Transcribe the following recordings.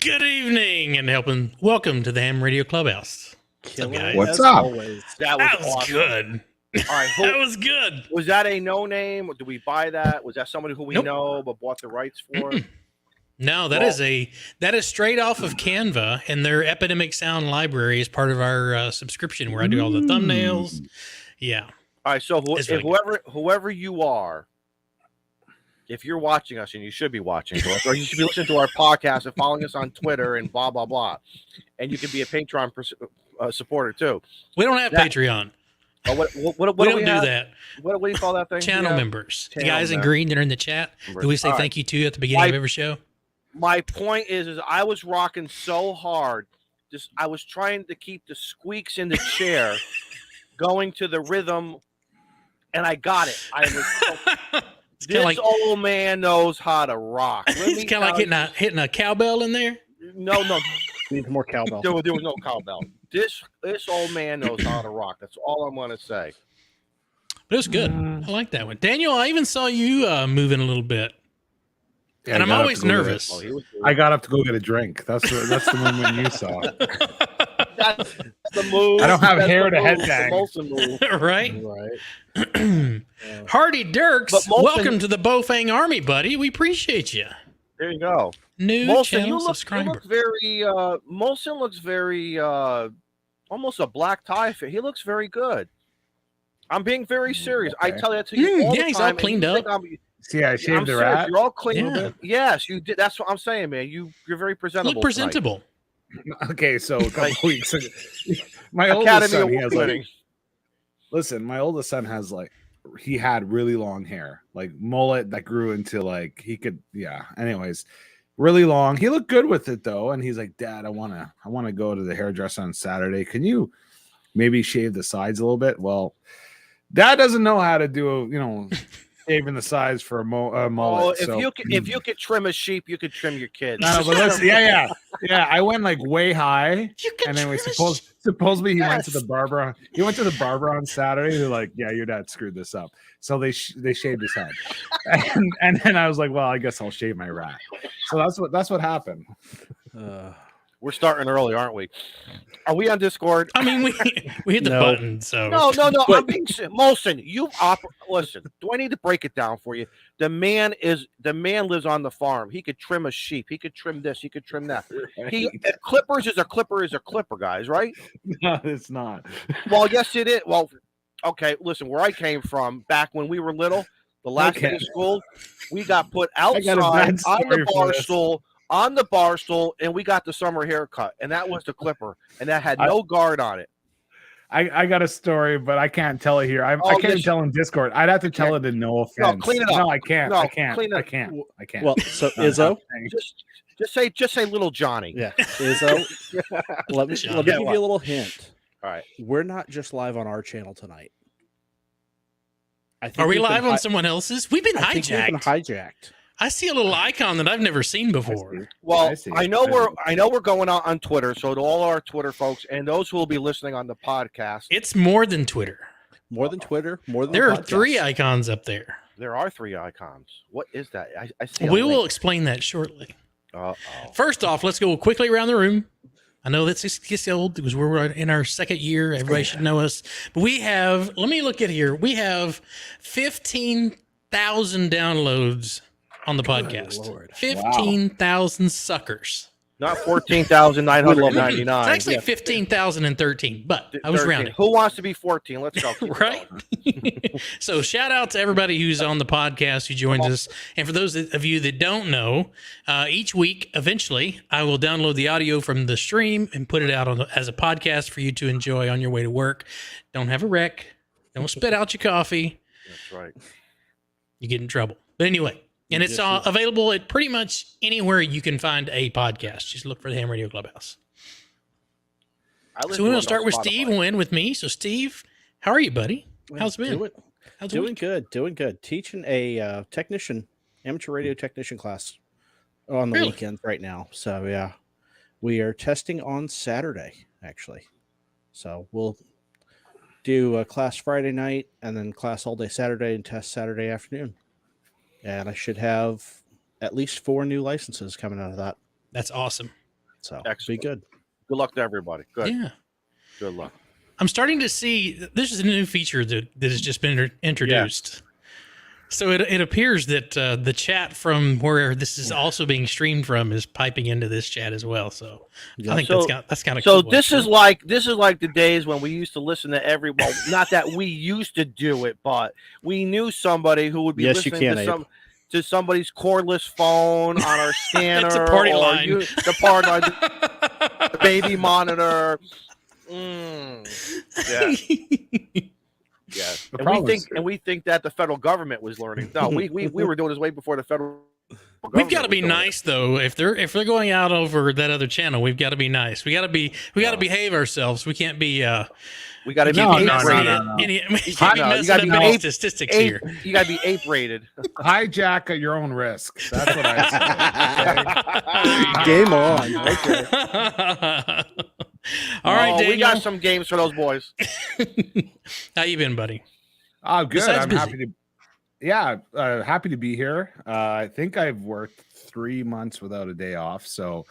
Good evening and welcome to the Ham Radio Clubhouse. What's up, guys? What's up? Always. That was awesome. Good. All right, that was good. Was that a no name? Did we buy that? Was that somebody who we know but bought the rights for? No, that is straight off of Canva, and their Epidemic Sound library is part of our subscription where I do all the thumbnails. Yeah. All right, so whoever you are, if you're watching us, and you should be watching us, or you should be listening to our podcast and following us on Twitter and blah, blah, blah, and you can be a Patreon supporter too. We don't have Patreon. What we don't do that. What do you call that thing? Channel members. The guys in green that are in the chat. Do we say thank you to at the beginning of every show? My point is I was rocking so hard. I was trying to keep the squeaks in the chair going to the rhythm, and I got it. This old man knows how to rock. It's kind of like hitting a cowbell in there. No. Need more cowbell. There was no cowbell. This old man knows how to rock. That's all I'm going to say. But it was good. I like that one. Daniel, I even saw you moving a little bit. Yeah, and I'm always nervous. I got up to go get a drink. That's the moment you saw. That's the move. I don't have hair to head bang. Right. Hardy Dirks, welcome to the Bofang Army, buddy. We appreciate you. There you go. New channel subscriber. Molson looks very almost a black tie fit. He looks very good. I'm being very serious. Okay. I tell that to you all the time. He's all cleaned up. See, I shaved the rat. You're all clean. Yeah. Yes, you did. That's what I'm saying, man. You're very presentable. Look presentable. Tonight. Okay, so a couple weeks ago, my oldest son, he has listen, my oldest son has he had really long hair, like mullet that grew into anyways, really long. He looked good with it though, and he's like, Dad, I wanna go to the hairdresser on Saturday. Can you maybe shave the sides a little bit? Well, Dad doesn't know how to do shaving the sides for a mullet. Oh, if you could trim a sheep, you could trim your kids. No, but listen, yeah. I went way high, and then supposedly he went to the barber. He went to the barber on Saturday. They're like, "Yeah, your dad screwed this up." So they shaved his head, and then I was like, "Well, I guess I'll shave my rat." So that's what happened. We're starting early, aren't we? Are we on Discord? I mean, we hit the button, so no. I'm being Molson. Listen. Do I need to break it down for you? The man lives on the farm. He could trim a sheep. He could trim this. He could trim that. Clippers is a clipper, guys. Right? No, it's not. Well, yes, it is. Well, okay. Listen, where I came from, back when we were little, the last day of school, we got put outside on the bar stool, and we got the summer haircut, and that was the clipper, and that had no guard on it. I got a story, but I can't tell it here. I can't even tell in Discord. I'd have to tell it in no offense. No, clean it up. No, I can't. No, I can't. Clean it I can't. I can't. Well, so Izzo, just say little Johnny. Yeah, Izzo. let me give you a little hint. All right, we're not just live on our channel tonight. Are we live on someone else's? We've been hijacked. We've been hijacked. I see a little icon that I've never seen before. Well, I know we're going out on Twitter, so to all our Twitter folks and those who will be listening on the podcast, it's more than Twitter. More than Twitter. More than there are 3 icons up there. There are 3 icons. What is that? I see. We will explain that shortly. First off, let's go quickly around the room. I know that's just old because we're in our 2nd year. Everybody should know us. But we have. Let me look at here. We have 15,000 downloads on the podcast. 15,000 suckers. Not 14,999. It's actually 15,013, but I was rounding. Who wants to be 14? Let's go. Right? So shout out to everybody who's on the podcast who joins us. And for those of you that don't know, each week, eventually, I will download the audio from the stream and put it out as a podcast for you to enjoy on your way to work. Don't have a wreck. Don't spit out your coffee. That's right. You get in trouble. But anyway. And it's available at pretty much anywhere you can find a podcast. Just look for the Ham Radio Clubhouse. So we're going to start with Steve and end with me. So, Steve, how are you, buddy? How's it been? Doing good. Teaching a amateur radio technician class on the weekends right now. So, yeah, we are testing on Saturday, actually. So we'll do a class Friday night and then class all day Saturday and test Saturday afternoon. And I should have at least 4 new licenses coming out of that. That's awesome. So Excellent. be good. Good luck to everybody. Good. Yeah. Good luck. I'm starting to see this is a new feature that has just been introduced. So it appears that the chat from where this is also being streamed from is piping into this chat as well. So I think that's kind of cool. So this is like the days when we used to listen to everyone. Not that we used to do it, but we knew somebody who would be listening to somebody's cordless phone on our scanner. It's a party line. The party line, the baby monitor. Yeah. Yeah, and we think that the federal government was learning. No, we were doing this way before the federal. We've got to be nice though. If they're going out over that other channel, we've got to be nice. We got to behave ourselves. We can't be. We got to be messing up statistics here. You got to be ape rated. Hijack at your own risk. That's what I say. Game on. Okay. All right, Daniel. We got some games for those boys. How you been, buddy? Oh, good. Besides I'm busy. happy to. Yeah, happy to be here. I think I've worked 3 months without a day off, so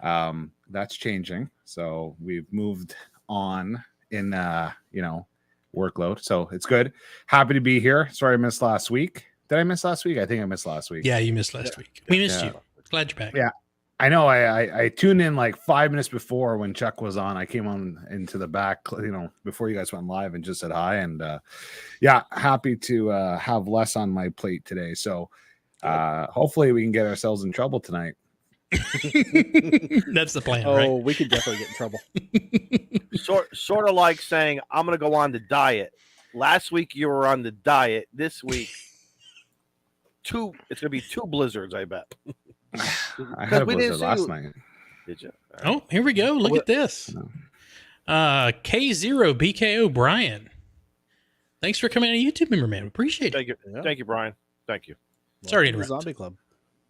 that's changing. So we've moved on in workload, so it's good. Happy to be here. Sorry I missed last week. Did I miss last week? I think I missed last week. Yeah, you missed last week. We missed you. Glad you're back. Yeah. I know. I tuned in like 5 minutes before when Chuck was on. I came on into the back, before you guys went live and just said hi. And happy to have less on my plate today. So hopefully we can get ourselves in trouble tonight. That's the plan. Oh, right? We could definitely get in trouble. Sort of like saying, I'm going to go on the diet. Last week you were on the diet. This week, it's going to be 2 blizzards, I bet. I had a blizzard last night. Did you? Oh, here we go. Look at this. K0 BKO Brian. Thanks for coming on YouTube member, man. Appreciate it. Thank you. Yeah. Thank you, Brian. Thank you. Sorry to interrupt. Zombie Club.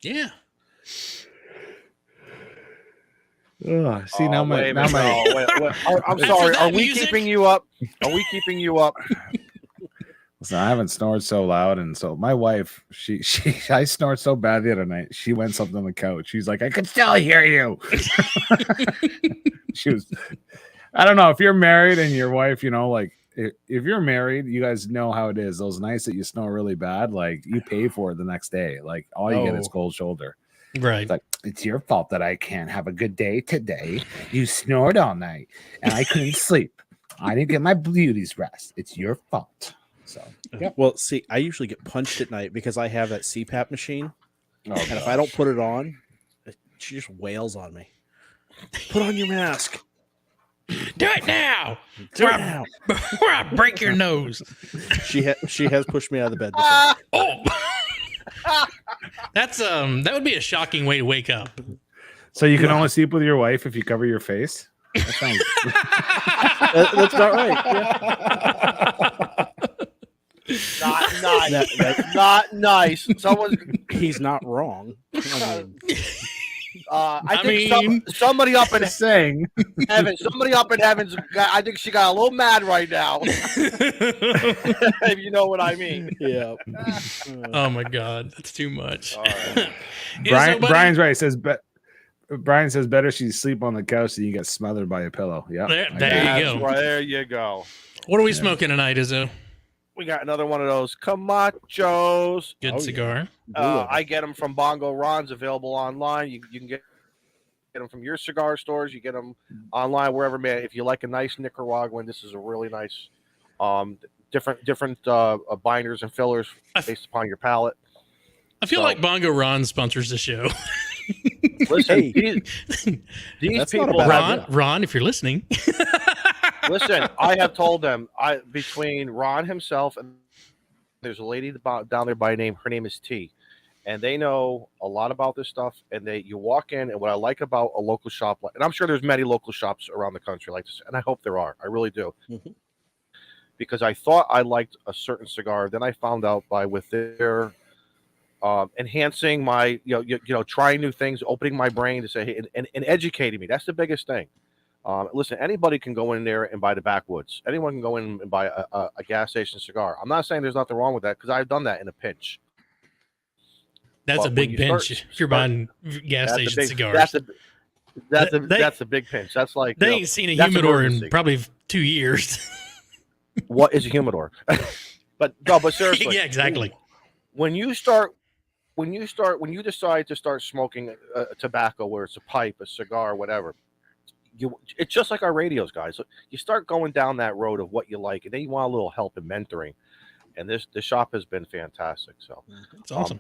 Yeah. See now my. I'm sorry. Are we keeping you up? Are we keeping you up? Listen, I haven't snored so loud, and so my wife, I snored so bad the other night. She went something on the couch. She's like, I could still hear you. She was. I don't know if you're married and your wife, if you're married, you guys know how it is. Those nights that you snore really bad, like you pay for it the next day. Like all you get is cold shoulder. Right. It's like, it's your fault that I can't have a good day today. You snored all night and I couldn't sleep. I didn't get my beauty's rest. It's your fault. So, yeah. Well, see, I usually get punched at night because I have that CPAP machine. And if I don't put it on, she just wails on me. Put on your mask. Do it now. Before I break your nose. She has pushed me out of the bed before. That's that would be a shocking way to wake up. So you can only sleep with your wife if you cover your face? That sounds... That's not right. Yeah. Not nice. He's not wrong. I think somebody up in saying heaven. Somebody up in heaven's. I think she got a little mad right now. If you know what I mean. Yeah. Oh my God, that's too much. Right. Brian's right. He says, Brian says better she sleep on the couch than you get smothered by a pillow. Yeah. There you go. Right, there you go. What are we smoking tonight, Izzo? We got another one of those Camachos. Good cigar. I get them from Bongo Ron's, available online. You can get them from your cigar stores. You get them online wherever, man. If you like a nice Nicaraguan, this is a really nice, different binders and fillers based upon your palate. I feel like Bongo Ron sponsors the show. Listen, these people, Ron, if you're listening. Listen, I have told them, between Ron himself and there's a lady down there by name, her name is T, and they know a lot about this stuff. And you walk in, and what I like about a local shop, and I'm sure there's many local shops around the country like this, and I hope there are. I really do, because I thought I liked a certain cigar, then I found out with their enhancing my, trying new things, opening my brain to say, hey, and educating me. That's the biggest thing. Listen, anybody can go in there and buy the backwoods. Anyone can go in and buy a gas station cigar. I'm not saying there's nothing wrong with that, because I've done that in a pinch. That's a big pinch if you're buying gas station cigars. That's a big pinch. That's like they ain't seen a humidor in probably 2 years. What is a humidor? but seriously, yeah, exactly. When you decide to start smoking tobacco, where it's a pipe, a cigar, whatever, it's just like our radios, guys. You start going down that road of what you like, and then you want a little help and mentoring. And this shop has been fantastic. So it's awesome.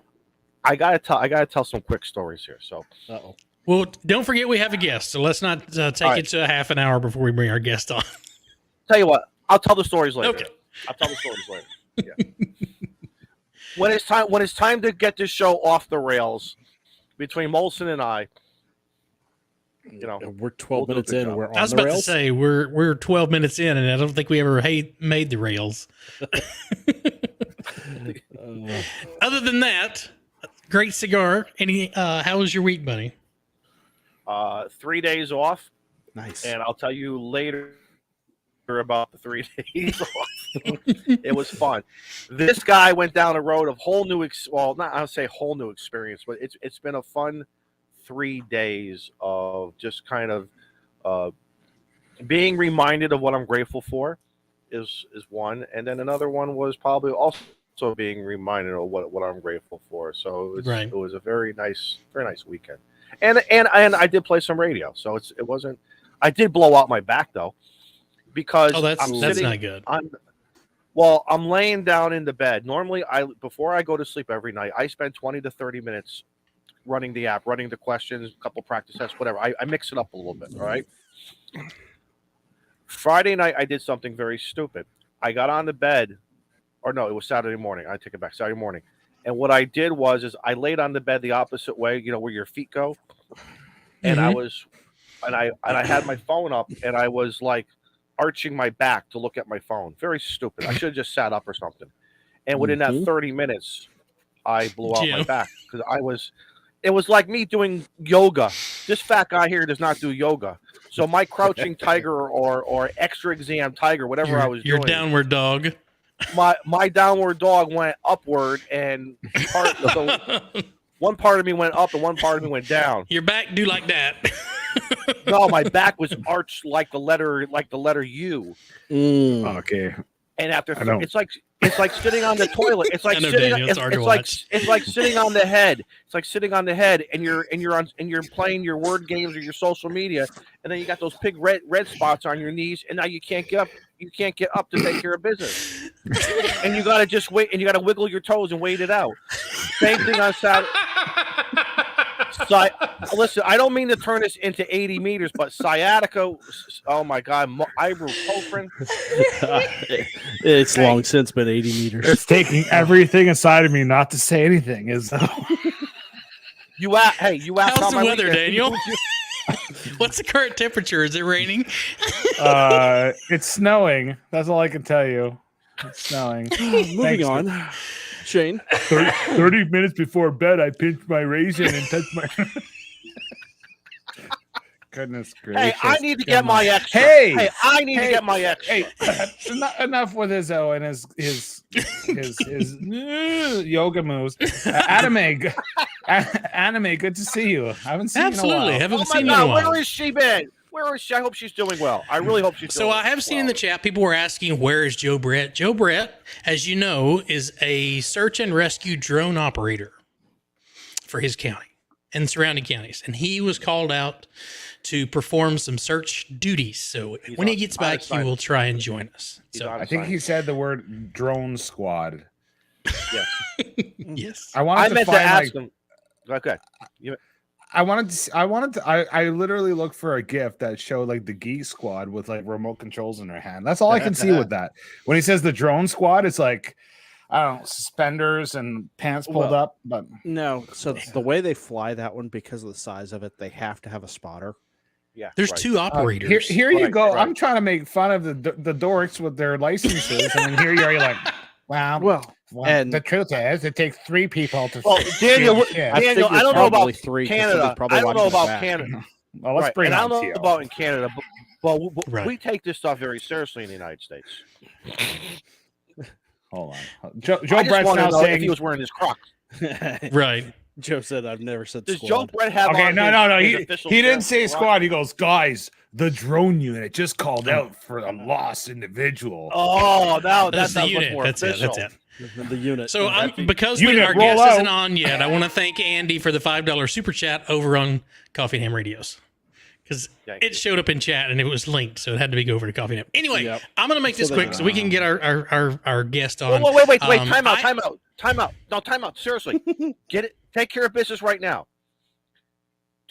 I gotta tell some quick stories here. So, well, don't forget we have a guest, so let's not take it to a half an hour before we bring our guest on. Tell you what, I'll tell the stories later. Okay, I'll tell the stories later. Yeah. When it's time to get this show off the rails, between Molson and I, we're 12 minutes in and we're on the rails. I was about to say we're 12 minutes in, and I don't think we ever made the rails. Other than that, great cigar. How was your week, buddy? 3 days off. Nice. And I'll tell you later about the 3 days off. It was fun. This guy went down a road of whole new I'll say whole new experience, but it's been a fun 3 days of just kind of being reminded of what I'm grateful for is one, and then another one was probably also being reminded of what I'm grateful for. So it was a very nice weekend, and I did play some radio, so it wasn't. I did blow out my back though, because that's not good. I'm laying down in the bed. Normally, before I go to sleep every night, I spend 20 to 30 minutes running the app, running the questions, a couple practice tests, whatever. I mix it up a little bit, all right? Friday night, I did something very stupid. I got on the bed, or no, it was Saturday morning. I take it back, Saturday morning. And what I did is I laid on the bed the opposite way, where your feet go. And I had my phone up, and I was like arching my back to look at my phone. Very stupid. I should have just sat up or something. And within that 30 minutes, I blew out my back because it was like me doing yoga. This fat guy here does not do yoga. So my crouching tiger or extra exam tiger, whatever I was doing. Your downward dog. My downward dog went upward, and one part of me went up and one part of me went down. Your back do like that. No, my back was arched like the letter U. Okay. And after it's like sitting on the toilet. It's like it's like sitting on the head. It's like sitting on the head, and you're playing your word games or your social media, and then you got those big red spots on your knees, and now you can't get up. You can't get up to take care of business, and you gotta just wait, and you gotta wiggle your toes and wait it out. Same thing on Saturday. Listen, I don't mean to turn this into 80 meters, but sciatica, oh my God, ibuprofen. It's long since been 80 meters. It's taking everything inside of me not to say anything. You asked how's the weather, Daniel? What's the current temperature? Is it raining? It's snowing. That's all I can tell you. It's snowing. Moving on. Shane. 30 minutes before bed, I pinched my raisin and touched my... Goodness gracious. Hey, I need to get my extra. Hey, I need to get my extra. Hey, enough with Izzo and his yoga moves. Anime, good to see you. I haven't seen you in a while. Haven't seen you in a while. Where has she been? Where is she? I hope she's doing well. I really hope she's doing well. So I have seen in the chat, people were asking, where is Joe Brett? Joe Brett, as you know, is a search and rescue drone operator for his county and surrounding counties. And he was called out to perform some search duties. So when he gets back, he will try and join us. So I think he said the word drone squad. Yes. Yes. I meant to ask him. Okay. I literally looked for a GIF that showed like the Geek Squad with like remote controls in their hand. That's all I can see with that. When he says the drone squad, it's like, I don't know, suspenders and pants pulled up. But no, so the way they fly that one, because of the size of it, they have to have a spotter. Yeah, there's two operators. Here you go. Right. I'm trying to make fun of the dorks with their licenses, and then here you are. You're like, well, and the truth is, it takes 3 people to. Well, Daniel, I don't know about Canada. I don't know about Canada. Well, let's bring. I don't know about in Canada, but we take this stuff very seriously in the United States. Hold on, Joe Brett's now saying if he was wearing his Crocs. Right. Joe said, "I've never said Does squad." Joe Brett have Okay, on no. his He official didn't shirt? say squad. He goes, guys, the drone unit just called out for a lost individual. Oh, now that That's the sounds much unit. more That's official. it. The unit. So because Unit, our roll guest isn't out. on yet, I want to thank Andy for the $5 super chat over on Coffee and Ham Radios. Because it showed up in chat and it was linked, so it had to be go over to Coffee and Ham. Anyway, Yep. I'm going to make this quick so we can get our guest on. Wait. Time out. No, time out. Seriously. Get it. Take care of business right now.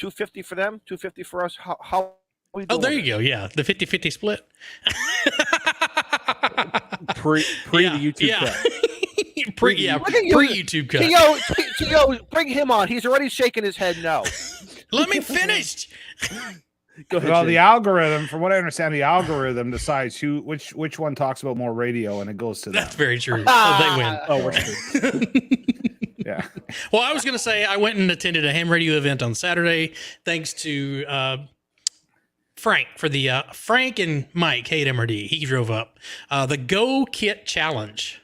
$250 for them, $250 for us. How we doing? Oh, there you go. Yeah, the 50-50 split. pre the YouTube cut. Pre-YouTube cut. T.O., bring him on. He's already shaking his head no. Let me finish. Go ahead, Well, Jay. the algorithm, from what I understand, the algorithm decides which one talks about more radio, and it goes to them. That's very true. They win. Oh, we're screwed. Yeah. Well, I was going to say I went and attended a ham radio event on Saturday, thanks to Frank for the Frank and Mike hate MRD. He drove up the Go Kit Challenge.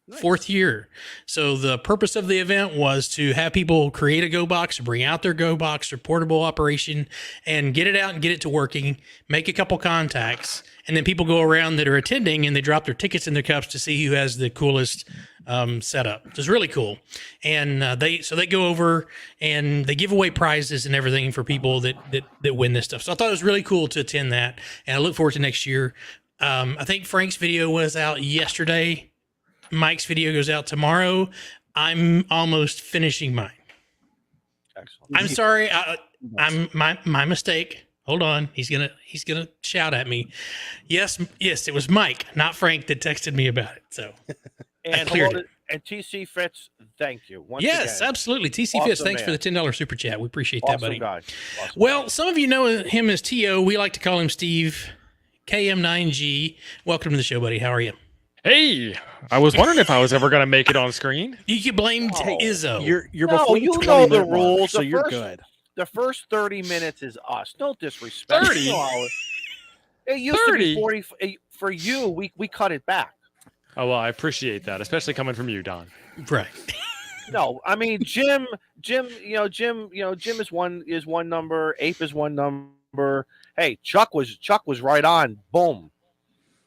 Nice. 4th year. So the purpose of the event was to have people create a Go Box, bring out their Go Box, their portable operation, and get it out and get it to working, make a couple contacts, and then people go around that are attending and they drop their tickets in their cups to see who has the coolest setup. It's really cool. And they go over and they give away prizes and everything for people that win this stuff. So I thought it was really cool to attend that, and I look forward to next year. I think Frank's video was out yesterday. Mike's video goes out tomorrow. I'm almost finishing mine. Excellent. I'm sorry. I'm my mistake. Hold on. He's gonna shout at me. Yes, it was Mike, not Frank, that texted me about it. So and cleared it. And TC Fitz, thank you. Yes, again. absolutely. TC Awesome Fitz, thanks man. for the $10 super chat. We appreciate Awesome that, buddy. Guy. Awesome Well, some of you know him as T.O. We like to call him Steve KM9G. Welcome to the show, buddy. How are you? Hey, I was wondering if I was ever going to make it on screen. You can blame Izzo. You're No, before you the know 20 the minute mark, rules. so The you're first- good. The first 30 minutes is us. No disrespect. 30? It used 30? to be 40. For you, we cut it back. Oh, well, I appreciate that, especially coming from you, Don. Right. No, I mean Jim is one number. Ape is one number. Hey, Chuck was right on. Boom.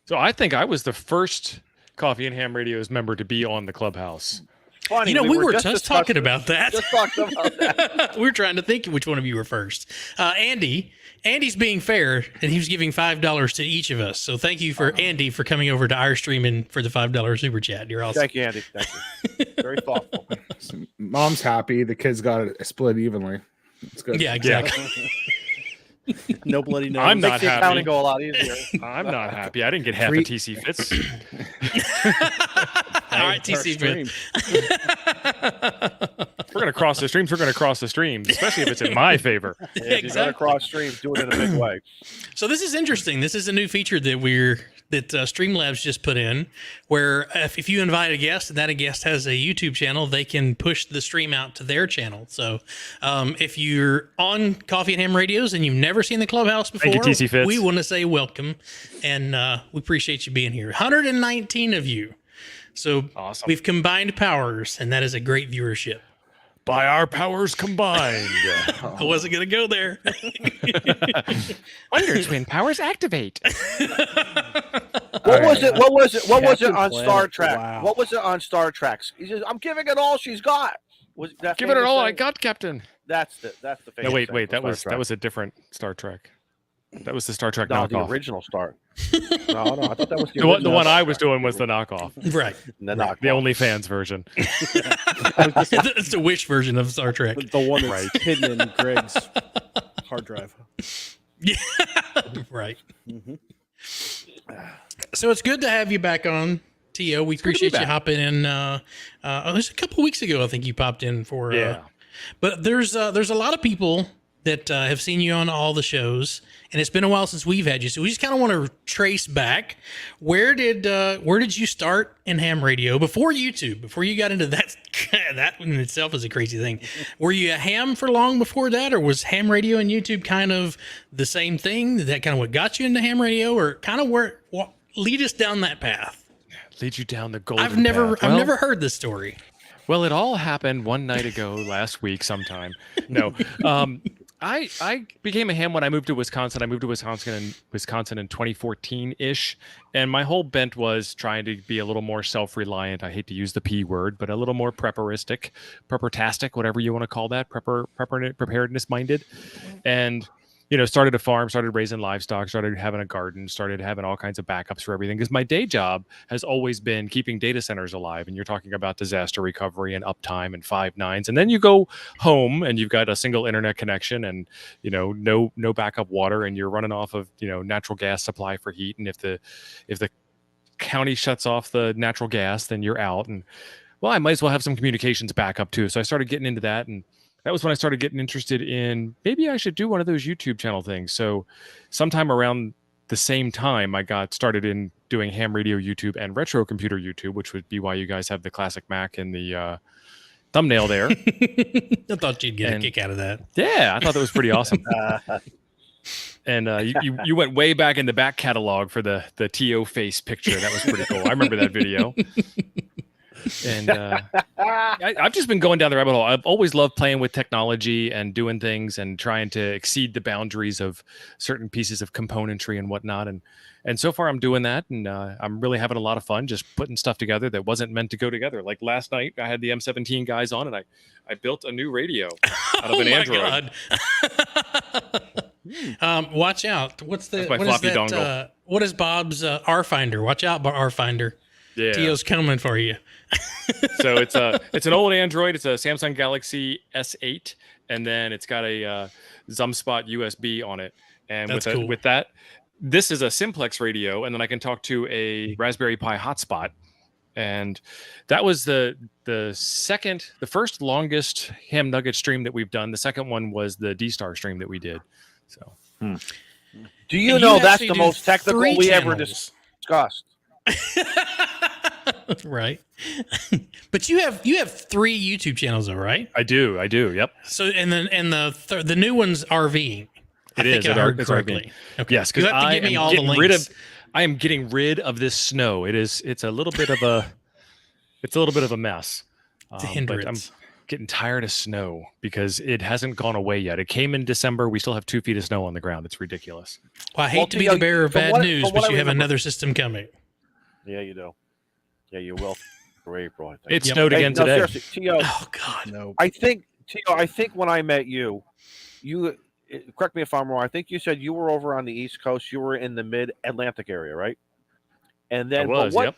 So I think I was the first Coffee and Ham Radio's member to be on the Clubhouse. Funny, we were just discussing- talking about that. Just talking about that. We were trying to think which one of you were first. Andy's being fair, and he was giving $5 to each of us. So thank you for Andy for coming over to our stream and for the $5 super chat. You're awesome. Thank you, Andy. Thank you. Very thoughtful. Mom's happy. The kids got it split evenly. It's good. Yeah, exactly. No bloody nose. I'm not Makes the accounting happy. go a lot easier. I'm not happy. I didn't get half Free- a TC Fitz. All right, It's our TC stream. If we're going to cross the streams, we're going to cross the streams, especially if it's in my favor. Yeah, if you're Exactly. gonna cross streams, do it in a big way. So this is interesting. This is a new feature that Streamlabs just put in, where if you invite a guest and that a guest has a YouTube channel, they can push the stream out to their channel. So if you're on Coffee and Ham Radios and you've never seen the Clubhouse before, Thank you, TC Fitz. we want to say welcome, and we appreciate you being here. 119 of you. So Awesome. we've combined powers, and that is a great viewership. By our powers combined. I wasn't going to go there. Wonder Twin powers activate. What was it? What was it? What was it Captain on Planet. Star Trek? Wow. What was it on Star Trek? He says, "I'm giving it all she's got." Was that Give it famous all I saying? got, Captain. That's the famous No, wait. saying That from was Star that Trek. was a different Star Trek. That was the Star Trek No, the knockoff. original Star. No, I thought that was the The original. one I was doing was the knockoff, Right. The knockoff. the OnlyFans version. It's a Wish version of Star Trek. The one that's hidden in Greg's hard drive. Yeah. Right. Mhm. So it's good to have you back on, T.O. We appreciate you back. hopping in. It was a couple weeks ago, I think you popped in for. Yeah. But there's a lot of people that have seen you on all the shows, and it's been a while since we've had you. So we just kind of want to trace back. Where did you start in ham radio before YouTube? Before you got into that, that in itself is a crazy thing. Were you a ham for long before that, or was ham radio and YouTube kind of the same thing? Is that kind of what got you into ham radio, or kind of lead us down that path? Lead you down the golden I've never path. Well, heard this story. Well, it all happened one night ago last week sometime. No. I became a ham when I moved to Wisconsin. I moved to Wisconsin in 2014-ish, and my whole bent was trying to be a little more self-reliant. I hate to use the P word, but a little more preppertastic, whatever you want to call that, preparedness minded. And started a farm, started raising livestock, started having a garden, started having all kinds of backups for everything. Because my day job has always been keeping data centers alive. And you're talking about disaster recovery and uptime and 5 nines. And then you go home and you've got a single internet connection and, no backup water. And you're running off of, natural gas supply for heat. And if the county shuts off the natural gas, then you're out. And well, I might as well have some communications backup too. So I started getting into that. And that was when I started getting interested in maybe I should do one of those YouTube channel things. So sometime around the same time, I got started in doing ham radio YouTube and retro computer YouTube, which would be why you guys have the classic Mac in the thumbnail there. I thought you'd get a kick out of that. Yeah, I thought that was pretty awesome. And you went way back in the back catalog for the TO face picture. That was pretty cool. I remember that video. And I've just been going down the rabbit hole. I've always loved playing with technology and doing things and trying to exceed the boundaries of certain pieces of componentry and whatnot. And so far I'm doing that. And I'm really having a lot of fun just putting stuff together that wasn't meant to go together. Like last night I had the M17 guys on and I built a new radio out of an Android. God. Watch out. What's the my floppy dongle. What is Bob's R Finder? Watch out, R Finder. Yeah. Tio's coming for you. So it's an old Android. It's a Samsung Galaxy S8, and then it's got a ZumSpot USB on it. And That's with cool. with that, this is a simplex radio, and then I can talk to a Raspberry Pi hotspot. And that was the first longest ham nugget stream that we've done. The second one was the D-Star stream that we did. So, Do you And know you that's actually the do most technical 3 we ever channels. discussed? Right. But you have 3 YouTube channels, though, right? I do. Yep. So and the new one's RVing. It's correctly. Okay. Yes, because because you have to I give me am all the getting links. I am getting rid of this snow. It's a little bit of a mess. It's a But I'm hindrance. getting tired of snow because it hasn't gone away yet. It came in December. We still have 2 feet of snow on the ground. It's ridiculous. Well, I hate Well, to be Tio, the bearer of from bad what- news, from what but I you have remember- another system coming. Yeah, you do. Yeah, you will for April, I think. It Yep. snowed again no, today. seriously, Tio, Oh God. No. I think when I met you, correct me if I'm wrong. I think you said you were over on the East Coast. You were in the Mid-Atlantic area, right? And then, I was, but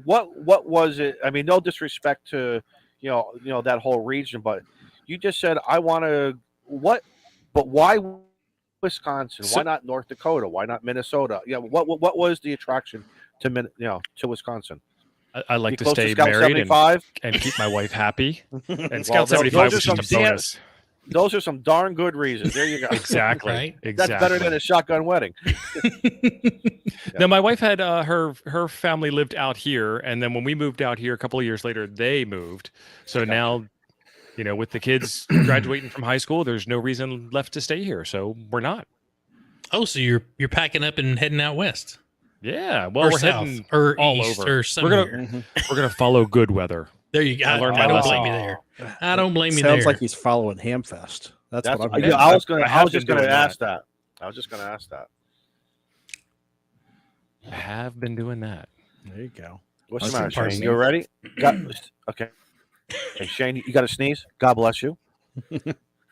what was it? I mean, no disrespect to that whole region, but you just said I want to But why Wisconsin? Why not North Dakota? Why not Minnesota? Yeah, what was the attraction to Wisconsin? I like You to close stay Scout married 75? and keep my wife happy. And Well, Scout those 75 are was just a some bonus. Those are some darn good reasons. There you go. Exactly. Right. That's better than a shotgun wedding. No, my wife had her family lived out here, and then when we moved out here a couple of years later, they moved. So now, with the kids graduating from high school, there's no reason left to stay here. So we're not. Oh, so you're packing up and heading out west, Yeah. Well, or we're south, heading or all east, over. or somewhere. We're gonna follow good weather. There you go. I learned I my don't lesson. blame you there. I don't blame you Sounds there. like he's following Hamfest. That's what I'm Yeah, hearing. I was have just been going to doing ask that. I was just going to ask that. I have been doing that. There you go. What's the Okay, matter, Shane? pardon me. You ready? Okay. Hey, Shane, you got to sneeze. God bless you.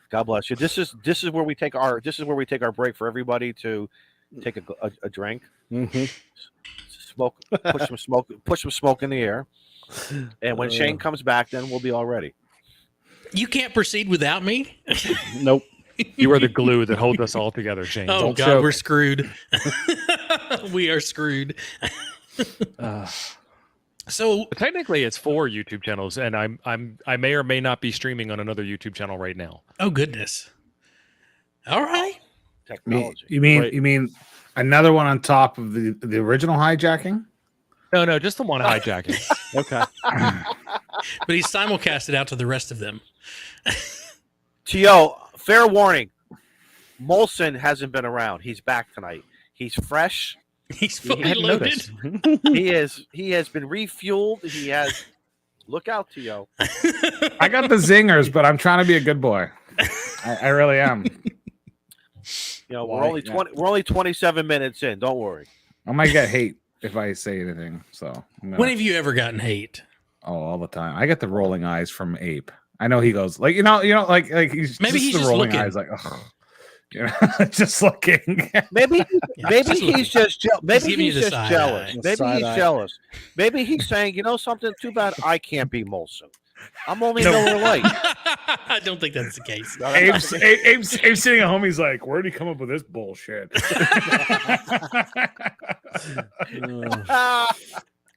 God bless you. This is where we take our break for everybody to take a drink, smoke, push some smoke in the air, and when Shane comes back, then we'll be all ready. You can't proceed without me. Nope. You are the glue that holds us all together, Shane. Oh Don't God, choke. we're screwed. We are screwed. So But technically, it's 4 YouTube channels, and I may or may not be streaming on another YouTube channel right now. oh goodness. All right. Technology. You mean another one on top of the original hijacking? No, just the one hijacking. Okay. But he simulcasted out to the rest of them. T.O., fair warning. Molson hasn't been around. He's back tonight. He's fresh. He's I fully hadn't loaded. noticed. He has been refueled. He has Look out, T.O. I got the zingers, but I'm trying to be a good boy. I really am. You know, we're only 27 minutes in. Don't worry. I might get hate if I say anything. So when have you ever gotten hate? Oh, all the time. I get the rolling eyes from Ape. I know he goes like like he's maybe he's just rolling looking. eyes like just looking. Maybe he's just jealous. Maybe he's just jealous. Maybe he's jealous. Maybe he's saying, you know something, too bad I can't be Molson. I'm only Miller Lite. I don't think that's the case. Abe's sitting at home. He's like, where did he come up with this bullshit?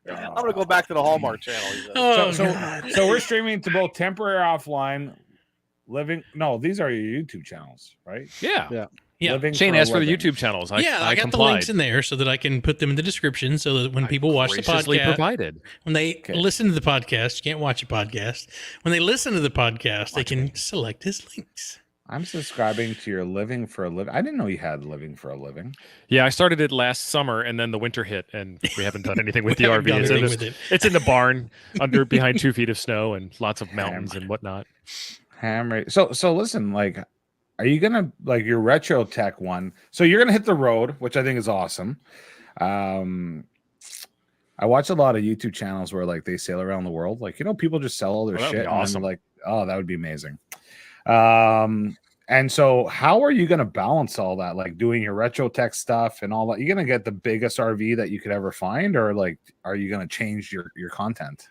I'm gonna go back to the Hallmark Channel. So we're streaming to both temporary offline, living. No, these are your YouTube channels, right? Yeah. Shane asked for the YouTube channels. I got complied. the links in there so that I can put them in the description so that when people watch the podcast, provided. When they listen to the podcast, you can't watch a podcast. When they listen to the podcast, they can select his links. I'm subscribing to your Living for a Living. I didn't know you had Living for a Living. Yeah, I started it last summer, and then the winter hit, and we haven't done anything with the RV. It's in the barn behind 2 feet of snow and lots of mountains and whatnot. So listen, like, are you gonna like your retro tech one? So you're gonna hit the road, which I think is awesome. I watch a lot of YouTube channels where like they sail around the world. Like, people just sell all their shit. Awesome. And like, oh, that would be amazing. And so how are you going to balance all that? Like doing your retro tech stuff and all that, you're going to get the biggest RV that you could ever find, or like, are you going to change your content?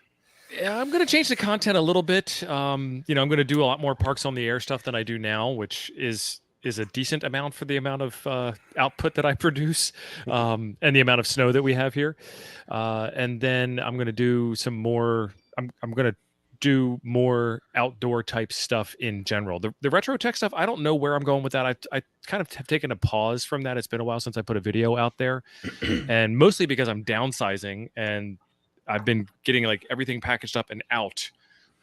Yeah, I'm going to change the content a little bit. I'm going to do a lot more parks on the air stuff than I do now, which is a decent amount for the amount of output that I produce, and the amount of snow that we have here. And then I'm going to do some more, I'm going to do more outdoor type stuff in general. The retro tech stuff, I don't know where I'm going with that. I kind of have taken a pause from that. It's been a while since I put a video out there, and mostly because I'm downsizing and I've been getting like everything packaged up and out.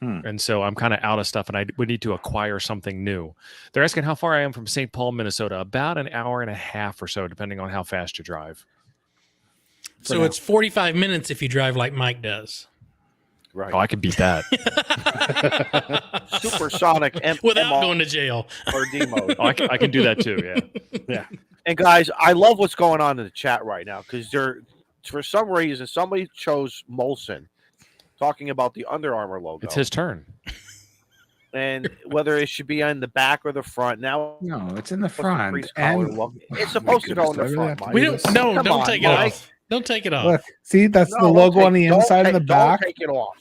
And so I'm kind of out of stuff, and I would need to acquire something new. They're asking how far I am from St. Paul, Minnesota. About an hour and a half or so, depending on how fast you drive. So it's 45 minutes if you drive like Mike does. Right. Oh, I could beat that. Supersonic without going to jail or D mode. Oh, I can do that too. Yeah. And guys, I love what's going on in the chat right now because for some reason somebody chose Molson, talking about the Under Armour logo. It's his turn. And whether it should be on the back or the front. Now, no, it's in the front. It's supposed to go in the front. Mike. We don't take it off. Don't take it off. Look, see, that's the logo on the inside and the back. Don't take it off.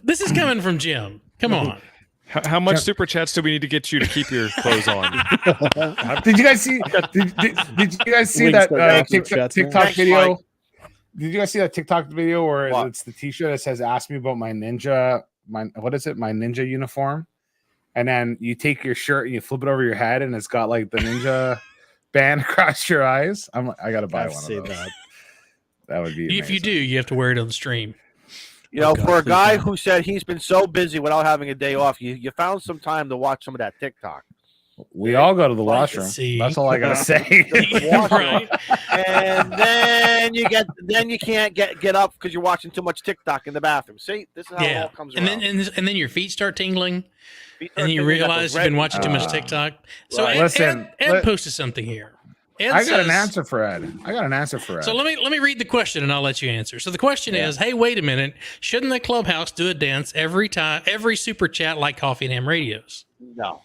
This is coming from Jim. Come on. How much super chats do we need to get you to keep your clothes on? Did you guys see? Did you guys see that TikTok video? Did you guys see that TikTok video where it's the T-shirt that says "Ask me about my ninja"? My ninja uniform, and then you take your shirt and you flip it over your head, and it's got like the ninja band across your eyes. I'm like, I gotta buy one of those. That would be amazing. If you do, you have to wear it on the stream. For a guy who said he's been so busy without having a day off, you found some time to watch some of that TikTok. We all go to the washroom. That's all I gotta say. Right. And then you can't get up because you're watching too much TikTok in the bathroom. See, this is how it all comes around. And then your feet start tingling, and you realize you've been watching too much TikTok. So Ed posted something here. I got an answer for Ed. So let me read the question and I'll let you answer. So the question is, hey, wait a minute. Shouldn't the Clubhouse do a dance every super chat like Coffee and Ham Radios? No.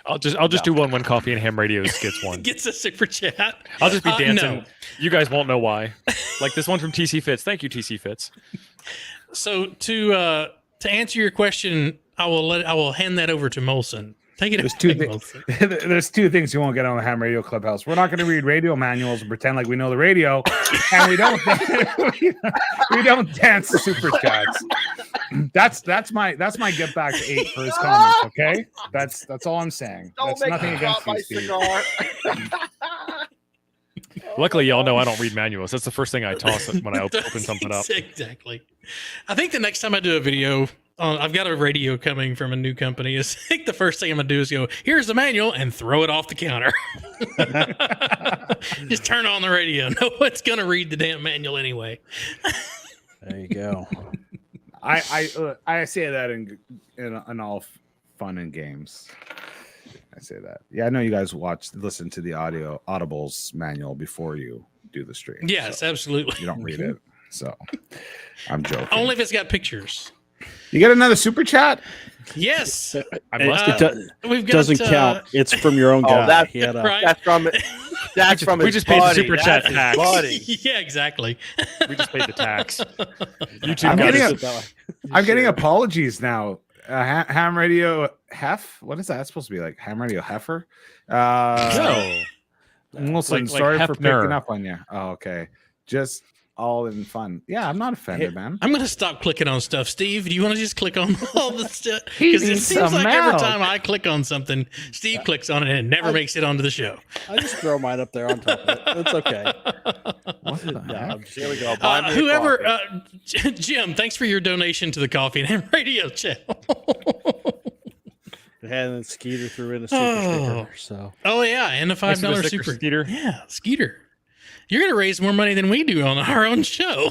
I'll just do one when Coffee and Ham Radios gets one. Gets a super chat. I'll just be dancing. No. You guys won't know why. Like this one from TC Fitz. Thank you, TC Fitz. So to answer your question, I will hand that over to Molson. Take it. There's two things you won't get on the Ham Radio Clubhouse. We're not going to read radio manuals and pretend like we know the radio, and we don't dance to super chats. That's my get back to 8 for his comments. Okay, that's all I'm saying. That's nothing against you, Steve. Luckily, y'all know I don't read manuals. That's the first thing I toss when I open something up. Exactly. I think the next time I do a video, I've got a radio coming from a new company. I think the first thing I'm going to do is go, here's the manual, and throw it off the counter. Just turn on the radio. No one's going to read the damn manual anyway. There you go. I say that in all fun and games. I say that. Yeah, I know you guys listen to the Audibles manual before you do the stream. Yes, so absolutely. You don't read it, so I'm joking. Only if it's got pictures. You get another super chat? Yes. It doesn't count. It's from your own guy. Right. That's from we his just paid the buddy. super chat That's tax. his buddy. Yeah, exactly. We just paid the tax. I'm getting apologies now. Ham Radio Hef? What is that supposed to be like? Ham Radio Heifer? No. Wilson, sorry for picking up on you. Oh, okay. Just all in fun. Yeah, I'm not offended, man. I'm going to stop clicking on stuff. Steve, do you want to just click on all the stuff? Because it seems like every time I click on something, Steve clicks on it and it never makes it onto the show. I just throw mine up there on top of it. It's okay. What the heck? Here we go. Whoever, Jim, thanks for your donation to the Coffee and Ham Radio channel. And Skeeter threw in a super sticker. So. Oh, yeah. And a $5 super. Skeeter. Yeah, Skeeter. You're going to raise more money than we do on our own show.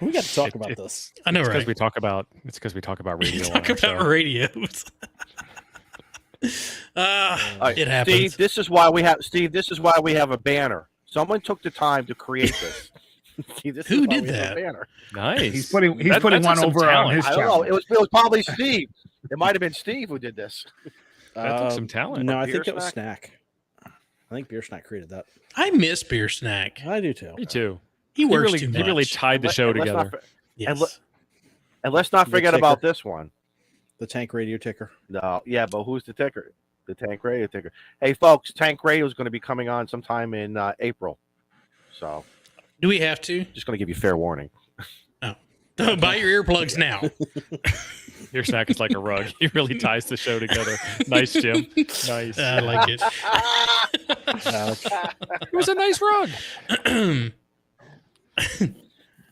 We got to talk about this. I know, It's right? because we talk about radio. Talk about radios. It happens. Steve, this is why we have a banner. Someone took the time to create this. See, this Who is why did we have that? a banner. Nice. He's putting That one took some over on talent. his I don't channel. know. It was probably Steve. It might have been Steve who did this. That took some talent. No, I Beer think it was Snack? Snack. I think Beer Snack created that. I miss Beer Snack. I do too. Me too. He works really, too much. He really tied the show And let's together. not- Yes. And let's not The forget ticker. about this one. The Tank Radio ticker. No, yeah, but who's the ticker? The Tank Radio ticker. Hey, folks, Tank Radio is going to be coming on sometime in April. So, Do we have to? just going to give you fair warning. Buy your earplugs now. Your snack is like a rug. He really ties the show together. Nice, Jim. Nice. I like it. It was a nice rug.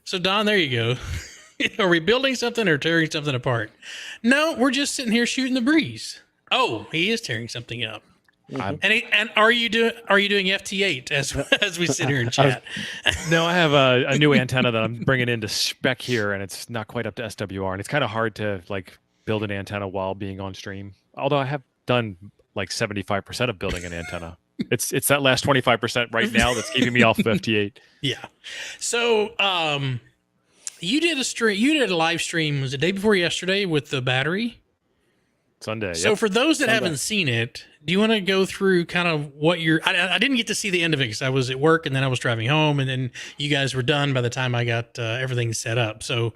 So, Don, there you go. Are we building something or tearing something apart? No, we're just sitting here shooting the breeze. Oh, he is tearing something up. And are you doing FT8 as we sit here and chat? No, I have a new antenna that I'm bringing into spec here, and it's not quite up to SWR, and it's kind of hard to build an antenna while being on stream. Although I have done 75% of building an antenna. It's that last 25% right now that's keeping me off of FT8. Yeah. So, you did a live stream. Was it day before yesterday with the battery? Sunday. So Yep. for those that haven't seen it, do you want to go through kind of what I didn't get to see the end of it because I was at work and then I was driving home and then you guys were done by the time I got everything set up. So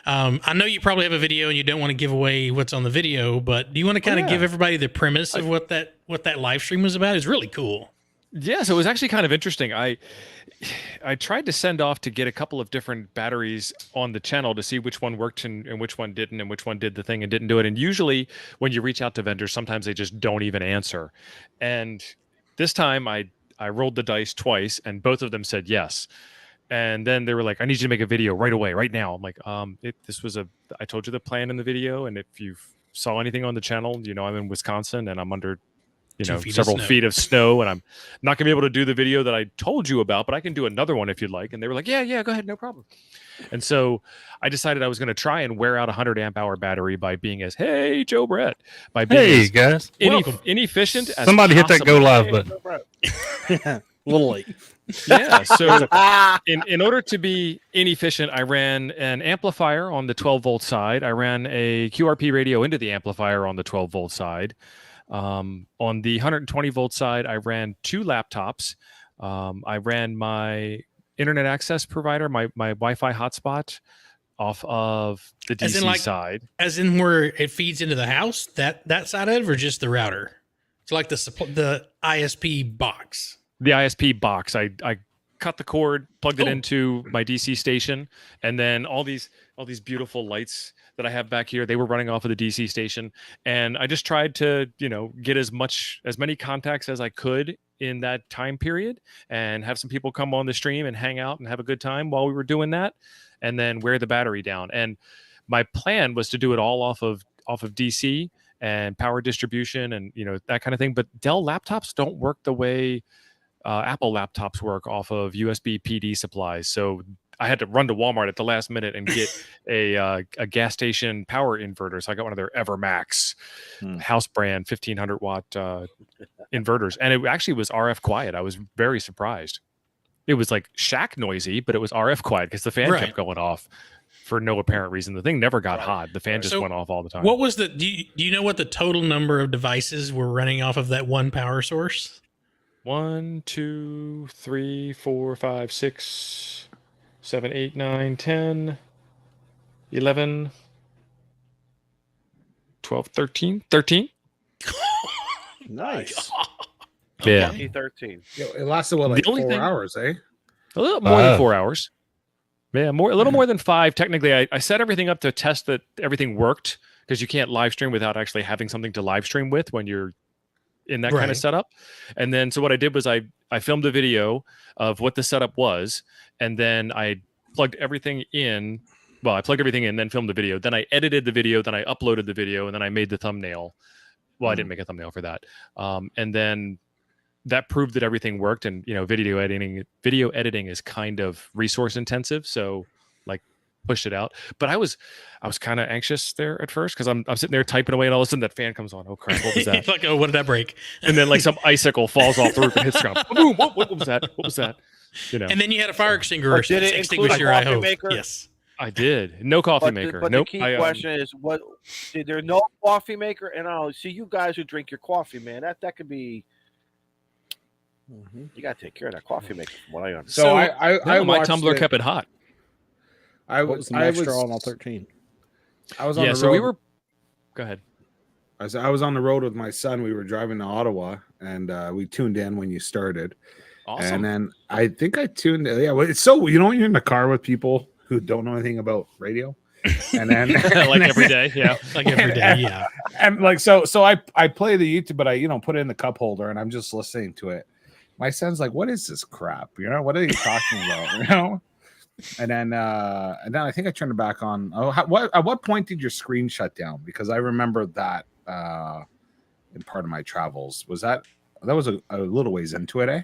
I know you probably have a video and you don't want to give away what's on the video, but do you want to kind of give everybody the premise of what that live stream was about? It's really cool. Yeah, so it was actually kind of interesting. I tried to send off to get a couple of different batteries on the channel to see which one worked and which one didn't, and which one did the thing and didn't do it. And usually when you reach out to vendors, sometimes they just don't even answer. And this time I rolled the dice twice and both of them said yes. And then they were like, I need you to make a video right away, right now. I'm like, I told you the plan in the video. And if you saw anything on the channel, I'm in Wisconsin and I'm under several feet of snow, and I'm not gonna be able to do the video that I told you about, but I can do another one if you'd like. And they were like, yeah, go ahead, no problem. And so I decided I was going to try and wear out a 100 amp hour battery by being hey, Joe Brett, by being guys, inefficient as somebody hit that go live button. A little late. Yeah. So in order to be inefficient, I ran an amplifier on the 12 volt side. I ran a QRP radio into the amplifier on the 12 volt side. On the 120 volt side, I ran 2 laptops. I ran my internet access provider, my Wi-Fi hotspot off of the DC side. As in where it feeds into the house, that side of it, or just the router? It's like the ISP box. The ISP box. I cut the cord, plugged it into my DC station, and then all these beautiful lights that I have back here, they were running off of the DC station. And I just tried to, get as many contacts as I could in that time period and have some people come on the stream and hang out and have a good time while we were doing that, and then wear the battery down. And my plan was to do it all off of DC and power distribution and, that kind of thing. But Dell laptops don't work the way Apple laptops work off of USB PD supplies. So I had to run to Walmart at the last minute and get a gas station power inverter. So I got one of their Evermax house brand 1500 watt inverters, and it actually was RF quiet. I was very surprised. It was like shack noisy, but it was RF quiet because the fan kept going off for no apparent reason. The thing never got hot. The fan just went off all the time. What was do you know what the total number of devices were running off of that one power source? 1, 2, 3, 4, 5, 6, 7, 8, 9, 10, 11, 12, 13. Nice. Yeah. Lucky 13. It lasted what, like 4 hours, eh? A little more than 4 hours. Yeah, a little more than 5. Technically, I set everything up to test that everything worked, because you can't live stream without actually having something to live stream with when you're in that kind of setup. And then, so what I did was I filmed a video of what the setup was, and then I plugged everything in. Well, I plugged everything in, then filmed the video. Then I edited the video, then I uploaded the video, and then I made the thumbnail. Well, I didn't make a thumbnail for that. And then that proved that everything worked. And, you know, video editing is kind of resource intensive. So like pushed it out. But I was kind of anxious there at first, because I'm sitting there typing away, and all of a sudden that fan comes on. Oh crap, what was that? Like, oh, what did that break? And then like some icicle falls off the roof and hits the ground. Boom, what was that? What was that? You know. And then you had a fire extinguisher. Did it include a I coffee hope. maker? Yes. I did. No coffee maker. But Nope. the key question is, what? Did there no coffee maker? And I'll see you guys who drink your coffee, man. That could be. You got to take care of that coffee maker, from what I understand. So my tumbler kept it hot. What was the max draw on all 13? I was on the road. So we were. Go ahead. I was on the road with my son. We were driving to Ottawa, and we tuned in when you started. Awesome. And then I think I tuned. Yeah, well, it's so, you know, when you're in the car with people who don't know anything about radio, and then like every day, yeah, like every day, yeah. And like so I play the YouTube, but I put it in the cup holder, and I'm just listening to it. My son's like, "What is this crap? You know, what are you talking about? You know?" And then I think I turned it back on. Oh, at what point did your screen shut down? Because I remember that in part of my travels. That was a little ways into it, eh?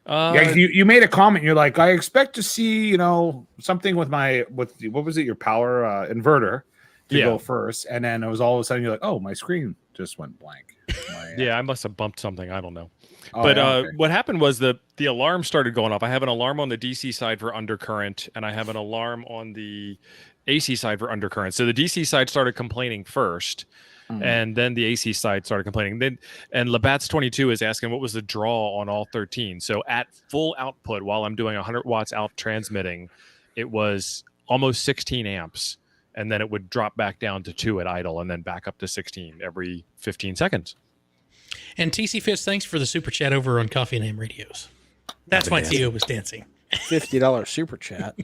Yeah, you made a comment. You're like, I expect to see, you know, something with what was it, your power inverter to go first, and then it was all of a sudden you're like, oh, my screen just went blank. Yeah, I must have bumped something. I don't know. What happened was the alarm started going off. I have an alarm on the DC side for undercurrent, and I have an alarm on the AC side for undercurrent. So the DC side started complaining first. And then the AC side started complaining. And Labatt's 22 is asking what was the draw on all 13. So at full output, while I'm doing 100 watts out transmitting, it was almost 16 amps. And then it would drop back down to 2 at idle, and then back up to 16 every 15 seconds. And TC Fist, thanks for the super chat over on Coffee and Ham Radios. That's why Theo was dancing. $50 super chat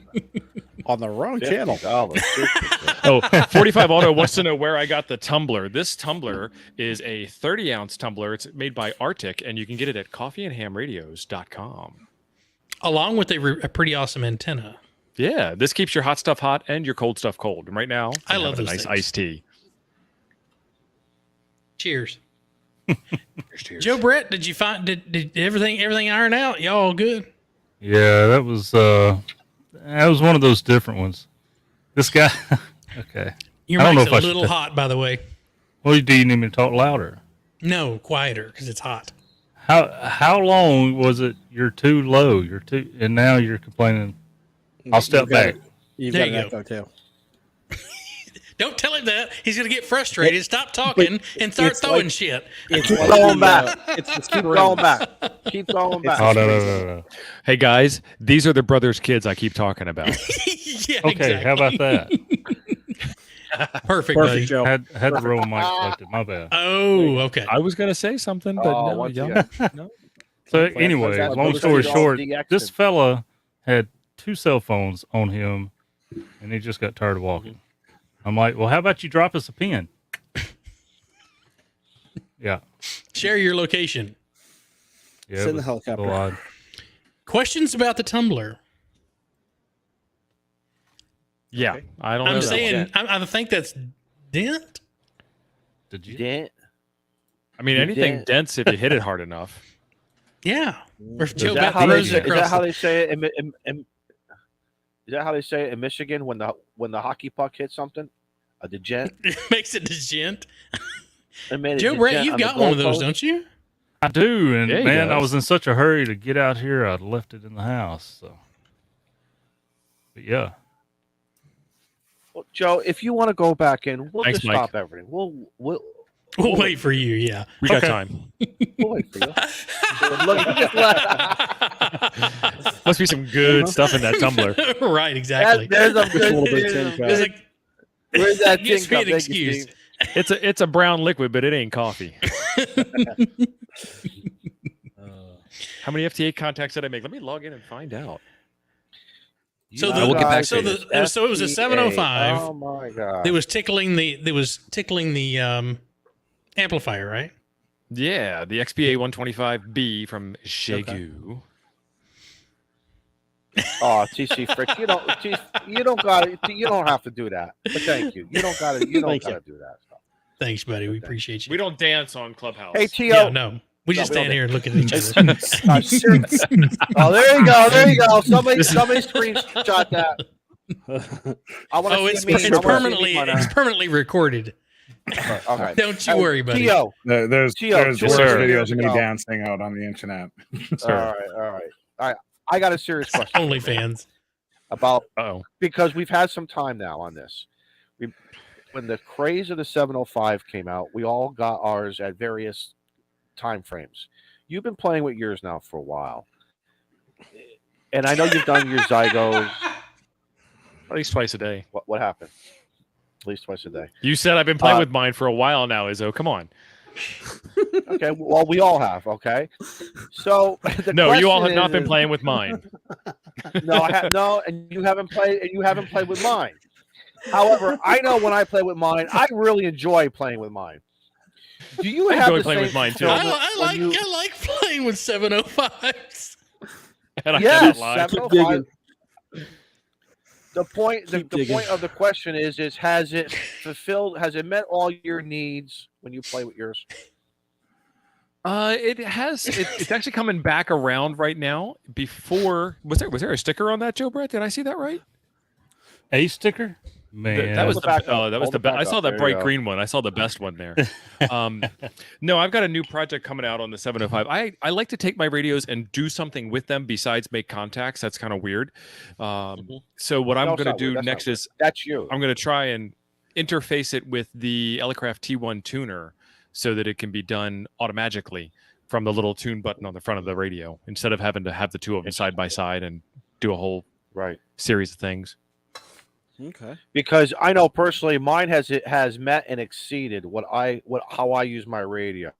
on the wrong channel. Oh, 45 Auto wants to know where I got the tumbler. This tumbler is a 30-ounce tumbler. It's made by Arctic, and you can get it at coffeeandhamradios.com. Along with a pretty awesome antenna. Yeah, this keeps your hot stuff hot and your cold stuff cold. And right now, I love a those nice things. iced tea. Cheers. Cheers. Joe Brett, did you find did everything iron out? Y'all all good? Yeah, that was one of those different ones. This guy, okay. Your mic's a little hot, by the way. Well, do you need me to talk louder? No, quieter, because it's hot. How long was it? You're too low. And now you're complaining. I'll step back. You've There got you an go. echo too. Don't tell him that. He's going to get frustrated. Stop talking and start it's throwing like- shit. It's Keep like going the, back. It's the Keep going back. Keep going back. Oh, no. Hey, guys, these are the brothers' kids I keep talking about. Yeah, Okay, exactly. how about that? Perfect, buddy. Perfect, Joe. Had the real mic selected. My bad. Oh, okay. I was going to say something, but Oh, no, once y'all- again. no. So anyway, that long those story are all short, DX'd. this fella had 2 cell phones on him, and he just got tired of walking. I'm like, well, how about you drop us a pin? Yeah. Share your location. Yeah, Send it the was helicopter. so odd. Questions about the tumbler? Yeah, Okay. I don't know. I'm that saying, one. I think that's dent. Did you? Dent. I mean, You anything did. dense if you hit it hard enough. Yeah. Or if Joe Is Bat that how they throws say, it is that across how the- they say it? Is that how they say it in Michigan when the hockey puck hits something? A degent. It makes it degent. It made it Joe Brett, degent you've on the got one of those, goalpost. don't you? I do, and Yeah, he man, I does. was in such a hurry to get out here, I left it in the house. So, but yeah, Well, Joe, if you want to go back in, we'll Thanks, just Mike. stop everything. We'll We'll wait for you. Yeah. We got Okay. time. we'll wait for you. Look, you just Must be some good stuff in that tumbler. Right. Exactly. There's a good. little bit there's tin a cup. good- It's like, Where's that gives tin me cup? an Thank you, excuse. Steve. It's a brown liquid, but it ain't coffee. How many FTA contacts did I make? Let me log in and find out. So You the- we'll get back guys to so you. the so it was a FTA. 705. Oh my god! It was tickling the amplifier, right? Yeah, the XPA 125B from Shegu. Oh, TC Frick, you don't have to do that. But thank you. You don't gotta do that stuff. Thanks, buddy. We appreciate you. We don't dance on Clubhouse. Hey, T.O. Yeah, no. We No, just we don't stand here and look at each other. Oh, there you go. There you go. Somebody screenshot that. I want to Oh, see it's me. it's permanently recorded. Okay. Don't you worry, buddy. T.O. There's Gio, worse just videos of me go. dancing out on the internet. All right. I got a serious question. OnlyFans. About Uh-oh. because we've had some time now on this. When the craze of the 705 came out, we all got ours at various time frames. You've been playing with yours now for a while, and I know you've done your Zygos. At least twice a day. What happened? At least twice a day. You said I've been playing with mine for a while now, Izzo. Come on. Okay, well, we all have. Okay, so No, you all have question not been is- playing with mine. No, and you haven't played with mine. However, I know when I play with mine, I really enjoy playing with mine. Do you I have enjoy the playing same with mine, too. fulfillment I when you- like playing with 705s. And I Yes, cannot lie. 705. The point digging. of the question is has it met all your needs when you play with yours? It has. It's actually coming back around right now. Before was there a sticker on that, Joe Brett? Did I see that right? a sticker, man. That was Hold it back up. that was Hold the it back best. I saw up. that There you bright go. green one. I saw the best one there. No, I've got a new project coming out on the 705. I like to take my radios and do something with them besides make contacts. That's kind of weird. So what I'm No, it's going to not do weird. That's not next is That's you. I'm going to try and interface it with the Elecraft T1 tuner so that it can be done automatically from the little tune button on the front of the radio instead of having to have the two of them side by side and do a whole Right. series of things. Okay. Because I know personally mine has met and exceeded how I use my radio,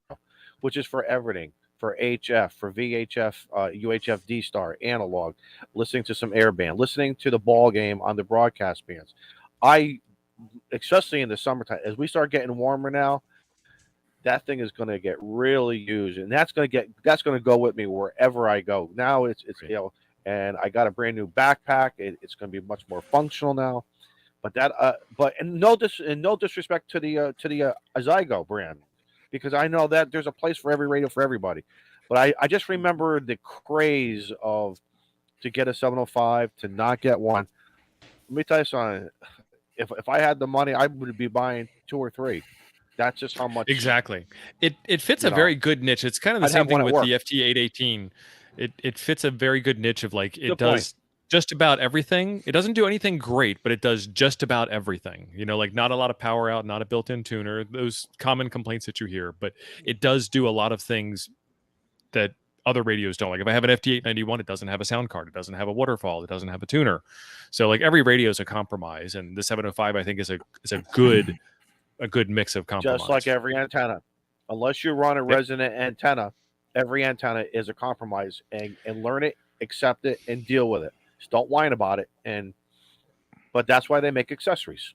which is for everything, for HF, for VHF, UHF D-Star, analog, listening to some airband, listening to the ball game on the broadcast bands. Especially in the summertime, as we start getting warmer now, that thing is going to get really used, and that's going to go with me wherever I go. Now it's and I got a brand new backpack. It's going to be much more functional now. But no disrespect to the Zygo brand, because I know that there's a place for every radio for everybody. But I just remember the craze of to get a 705 to not get one. Let me tell you something. If I had the money, I would be buying 2 or 3. That's just how much. Exactly. It fits a very good niche. It's kind of the I'd same have one thing at with work. the FT818. It fits a very good niche of like it Good does just about everything. It doesn't do anything great, but it does just about everything. You know, like not a lot of power out, not a built-in tuner, those common complaints that you hear, but it does do a lot of things that other radios don't. Like if I have an FT891, it doesn't have a sound card, it doesn't have a waterfall, it doesn't have a tuner. So like every radio is a compromise, and the 705 I think is a good mix of compromise. Just like every antenna, unless you run a resonant antenna, every antenna is a compromise, and learn it, accept it, and deal with it. Just don't whine about it. But that's why they make accessories.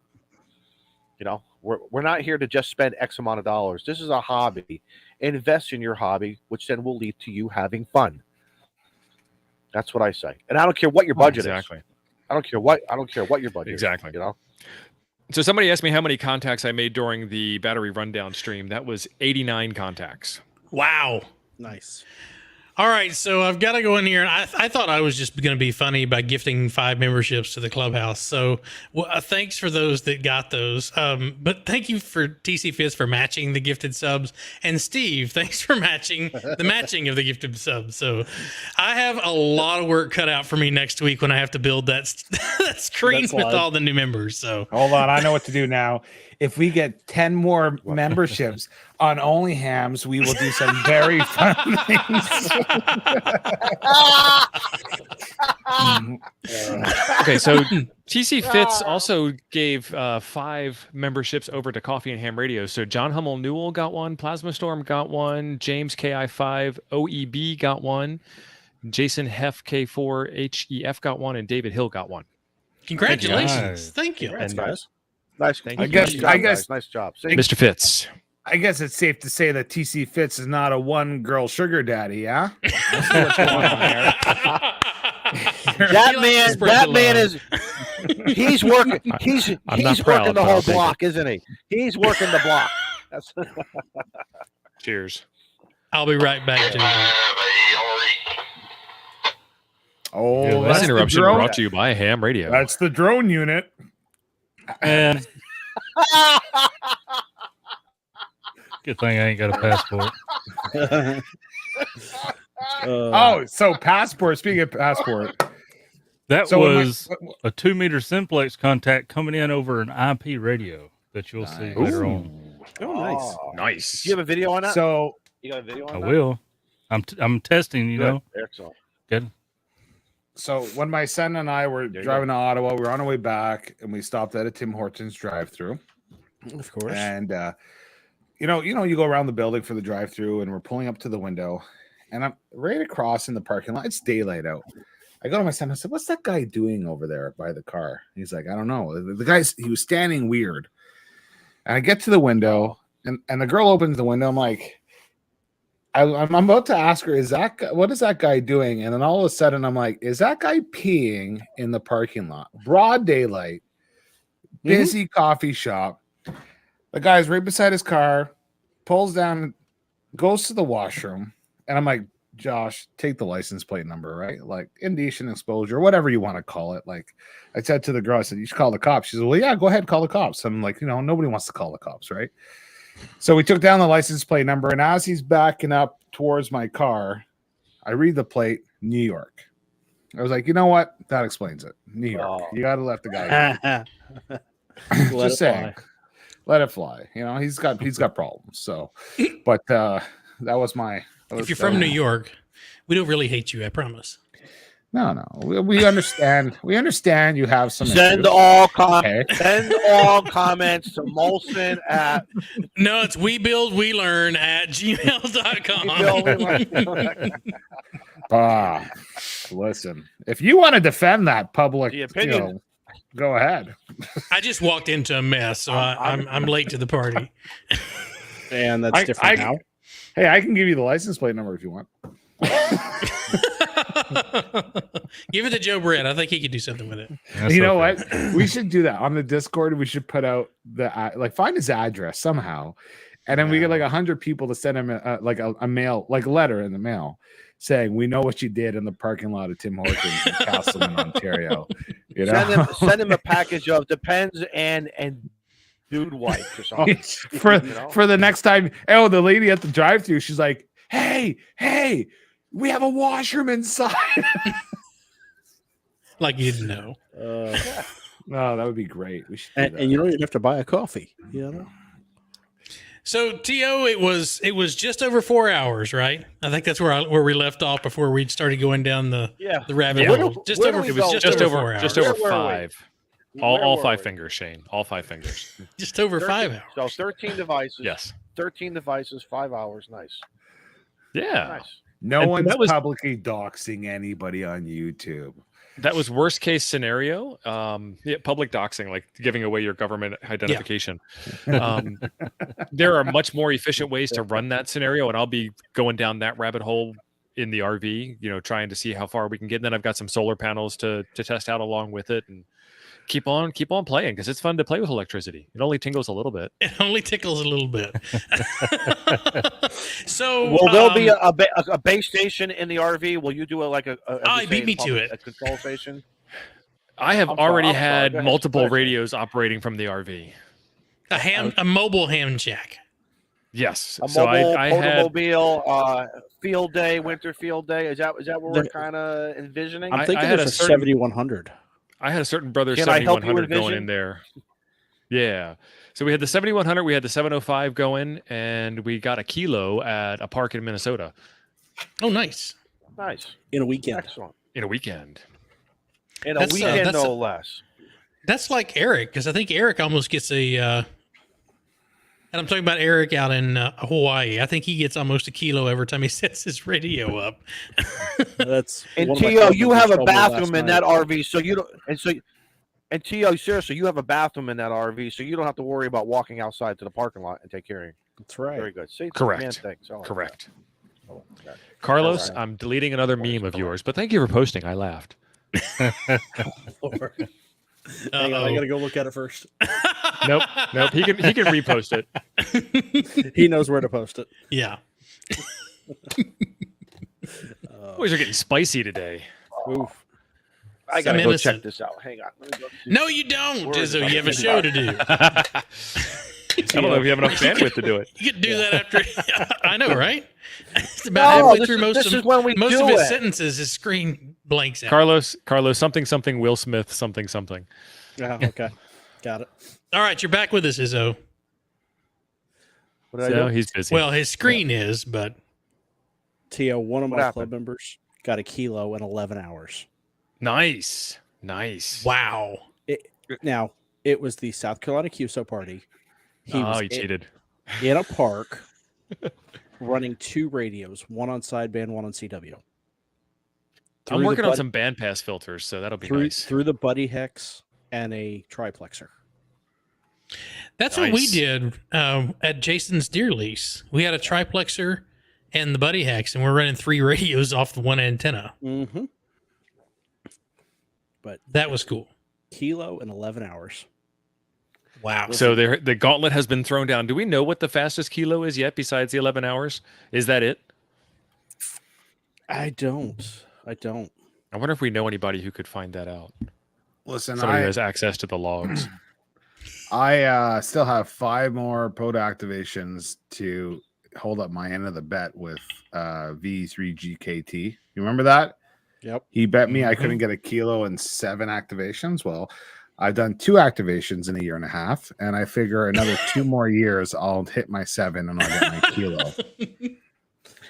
You know, we're not here to just spend X amount of dollars. This is a hobby. Invest in your hobby, which then will lead to you having fun. That's what I say. And I don't care what your budget is. I don't care what your budget is. You know. So somebody asked me how many contacts I made during the battery rundown stream. That was 89 contacts. Wow. Nice. All right, so I've got to go in here, and I thought I was just going to be funny by gifting 5 memberships to the Clubhouse. So thanks for those that got those. But thank you for TC Fitz for matching the gifted subs, and Steve, thanks for matching the matching of the gifted subs. So I have a lot of work cut out for me next week when I have to build that screen with all the new members. So hold on, I know what to do now. If we get 10 more memberships on Only Hams, we will do some very fun things. Okay, so TC Fitz also gave 5 memberships over to Coffee and Ham Radio. So John Hummel Newell got one, Plasma Storm got one, James KI5 OEB got one, Jason Hef K4HEF got one, and David Hill got one. Congratulations. Thank you. Congrats, guys. Nice. Thank I you. guess, Guys. Nice job. Mr. Fitz. I guess it's safe to say that TC Fitz is not a one-girl sugar daddy, yeah? That man is. He's working. He's working the whole block, isn't he? He's working the block. That's Cheers. I'll be right back, gentlemen. Oh, This that's interruption the drone. brought to you by Ham Radio. That's the drone unit. And good thing I ain't got a passport. Oh, so passport. Speaking of passport, That so was a 2-meter simplex contact coming in over an IP radio that you'll see later on. Oh, nice. Nice. Do you have a video on that? so You got a video on I that? will. I'm testing, you know. Excellent. Good. So when my son and I were driving to Ottawa, we were on our way back, and we stopped at a Tim Hortons drive-through. Of course. And you go around the building for the drive-through, and we're pulling up to the window, and I'm right across in the parking lot. It's daylight out. I go to my son. I said, "What's that guy doing over there by the car?" He's like, "I don't know." He was standing weird. And I get to the window, and the girl opens the window. I'm like, I'm about to ask her, what is that guy doing? And then all of a sudden, I'm like, is that guy peeing in the parking lot? Broad daylight, busy coffee shop. The guy's right beside his car, pulls down, goes to the washroom, and I'm like, Josh, take the license plate number, right? Like indecent exposure, whatever you want to call it. Like I said to the girl, I said, you should call the cops. She said, well, yeah, go ahead, call the cops. I'm like, nobody wants to call the cops, right? So we took down the license plate number, and as he's backing up towards my car, I read the plate, New York. I was like, you know what? That explains it. New York. Oh. You got to let the guy go. Just saying. Let it fly. He's got problems. So, but that was my. If you're from New York, we don't really hate you, I promise. No. We understand. We understand you have some. Send all comments to Molson at. No, it's webuildwelearn@gmail.com. Listen. If you want to defend that public opinion, go ahead. I just walked into a mess, so I'm late to the party. And that's different now. Hey, I can give you the license plate number if you want. Give it to Joe Britt. I think he could do something with it. That's you know okay. what? We should do that on the Discord. We should put out find his address somehow, and then we get 100 people to send him a mail, like a letter in the mail, saying we know what you did in the parking lot of Tim Hortons in Castleman, Ontario. Send him a package of Depends and dude wipes or something. for the next time. Oh, the lady at the drive-thru, she's like, hey, we have a washroom inside. Like you didn't know. No, that would be great. We should do that. And you don't even have to buy a coffee. So T.O., it was just over 4 hours, right? I think that's where we left off before we started going down the rabbit hole. Just over 4 hours. Just over 5. All 5 fingers, Shane. All 5 fingers. Just over 5 hours. So 13 devices. Yes. 13 devices, 5 hours. Nice. Yeah. Nice. No one's publicly doxing anybody on YouTube. That was worst case scenario. Public doxing, like giving away your government identification. There are much more efficient ways to run that scenario, and I'll be going down that rabbit hole in the RV, trying to see how far we can get. And then I've got some solar panels to test out along with it, and keep on playing because it's fun to play with electricity. It only tingles a little bit. It only tickles a little bit. So will there be a base station in the RV? Will you do like a beat me to it. A control station? I have already had Go ahead. multiple radios operating from the RV. A mobile ham shack. Yes. A So mobile I had Potomobile, field day, winter field day. Is that what we're kind of envisioning? I'm thinking had there's a a certain- 7100. I had a certain brother Can I help you 7100 going envision? in there. Yeah. So we had the 7100, we had the 705 going, and we got a kilo at a park in Minnesota Oh, nice. Nice. In a weekend. Excellent. in a weekend. In a That's, weekend, that's no less. That's like Eric, because I think Eric almost gets a. And I'm talking about Eric out in Hawaii. I think he gets almost a kilo every time he sets his radio up. That's And one of my Tio, cousins you just have a told me last bathroom in night. that RV, so you don't. And Tio, seriously, you have a bathroom in that RV, so you don't have to worry about walking outside to the parking lot and take care of you. That's right. Very good. See, Correct. Man, thanks. Oh, Correct. okay. Carlos, All right. I'm deleting another meme of yours, but thank you for posting. I laughed. Lord. Hang on, I gotta go look at it first. Nope. He can repost it. He knows where to post it. Yeah. Boys are getting spicy today. Oof. I gotta Some go innocent. check this out. Hang on. Let me go see. No, you don't, Where is Jizzo. it? You have a show to do. I don't know if you have enough bandwidth to do it. You could do that after. I know, right? It's about halfway this through is when we most do of his it. sentences. His screen blanks out. Carlos, something, Will Smith, something. Yeah, okay. Got it. All right, you're back with us, Izzo. What did I So do? he's busy. Well, his screen is, but Tio, one of What my happened? club members got a kilo in 11 hours. Nice. wow. Now, it was the South Carolina QSO party. He was He cheated. in a park running two radios, one on sideband, one on CW. I'm working on some band pass filters, so that'll be nice. Through the Buddy Hex and a triplexer. That's what we Nice. did at Jason's deer lease. We had a triplexer and the Buddy Hex, and we're running 3 radios off the one antenna. Mm-hmm. That was cool. Kilo in 11 hours. Wow. So the gauntlet has been thrown down. Do we know what the fastest kilo is yet besides the 11 hours? Is that it? I don't. I wonder if we know anybody who could find that out. Listen, Somebody who has access to the logs. I still have 5 more POTA activations to hold up my end of the bet with V3GKT. You remember that? Yep. He bet me I couldn't get a kilo in 7 activations. Well, I've done 2 activations in a year and a half, and I figure another 2 more years I'll hit my 7 and I'll get my kilo.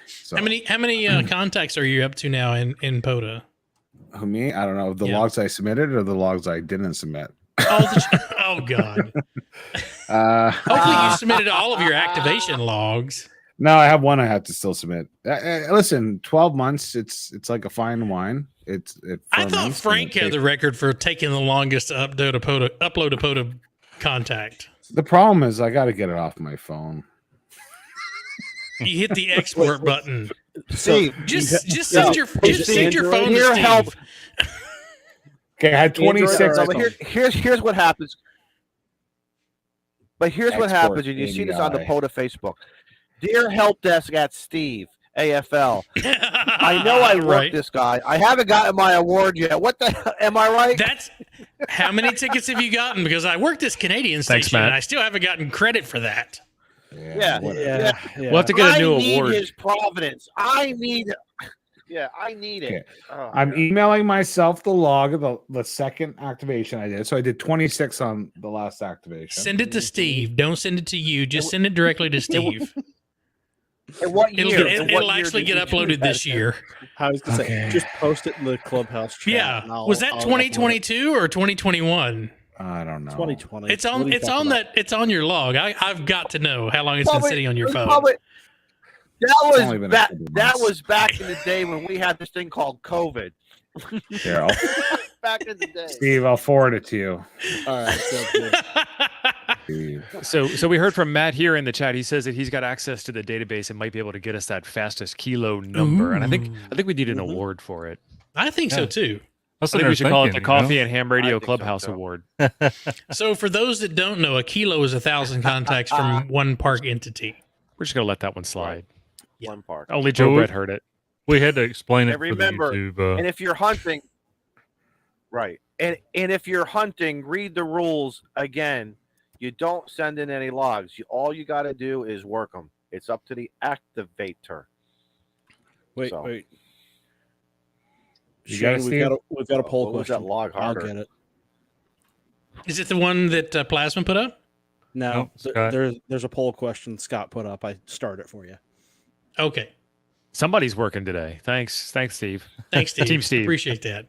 So, How many contacts are you up to now in POTA? who, me? I don't know. The Yeah. logs I submitted or the logs I didn't submit. Oh God. Hopefully you submitted all of your activation logs. No, I have one I have to still submit. Listen, 12 months, it's like a fine wine. I thought Frank had the record for taking the longest to upload a POTA contact. The problem is I got to get it off my phone. You hit the export button. Steve, Just send your phone to Here, Steve. help. Okay, I had 26. No, but here's what happens. But here's what Export happens, and you see this on the ADI. POTA Facebook. Dear help desk at Steve AFL. I know I worked right. this guy. I haven't gotten my award yet. What the? Am I right? That's how many tickets have you gotten? Because I worked this Canadian Thanks, station Matt. and I still haven't gotten credit for that. Yeah. whatever. We'll have to get a new I need award. his providence. I need it. Okay. Oh, I'm God. emailing myself the log of the second activation I did. So I did 26 on the last activation. Send it to Steve. Don't send it to you. Just send it directly to Steve. And what year? It'll actually get uploaded this year. I was going to say, just post it in the Clubhouse chat. Yeah. and I'll- Was that I'll 2022 or 2021? I don't know. 2020. It's What on. are you It's talking on about? that. It's on your log. I've got to know how long it's been sitting on your phone. only been a That couple that months. was back in the day when we had this thing called COVID. Here, Back in the day. Steve, I'll forward it to you. All right. Sounds good. Steve. So we heard from Matt here in the chat. He says that he's got access to the database and might be able to get us that fastest kilo number. And I think we need an award for it. I think so too. I think we should call it the Coffee and Ham Radio Clubhouse Award. So for those that don't know, a kilo is 1,000 contacts from one park entity. We're just going to let that one slide. Yeah. One park. Only Joe Brett heard it. We had to explain it And remember, for the YouTube. and if you're hunting, right, and if you're hunting, read the rules again. You don't send in any logs. All you got to do is work them. It's up to the activator. Wait. You got Shane, we've got a poll What was question. that log I'll harder? get it. Is it the one that Plasma put up? No, Scott. there's a poll question Scott put up. I started it for you. Okay. Somebody's working today. Thanks, Steve. Thanks, Steve. Team Steve. Appreciate that.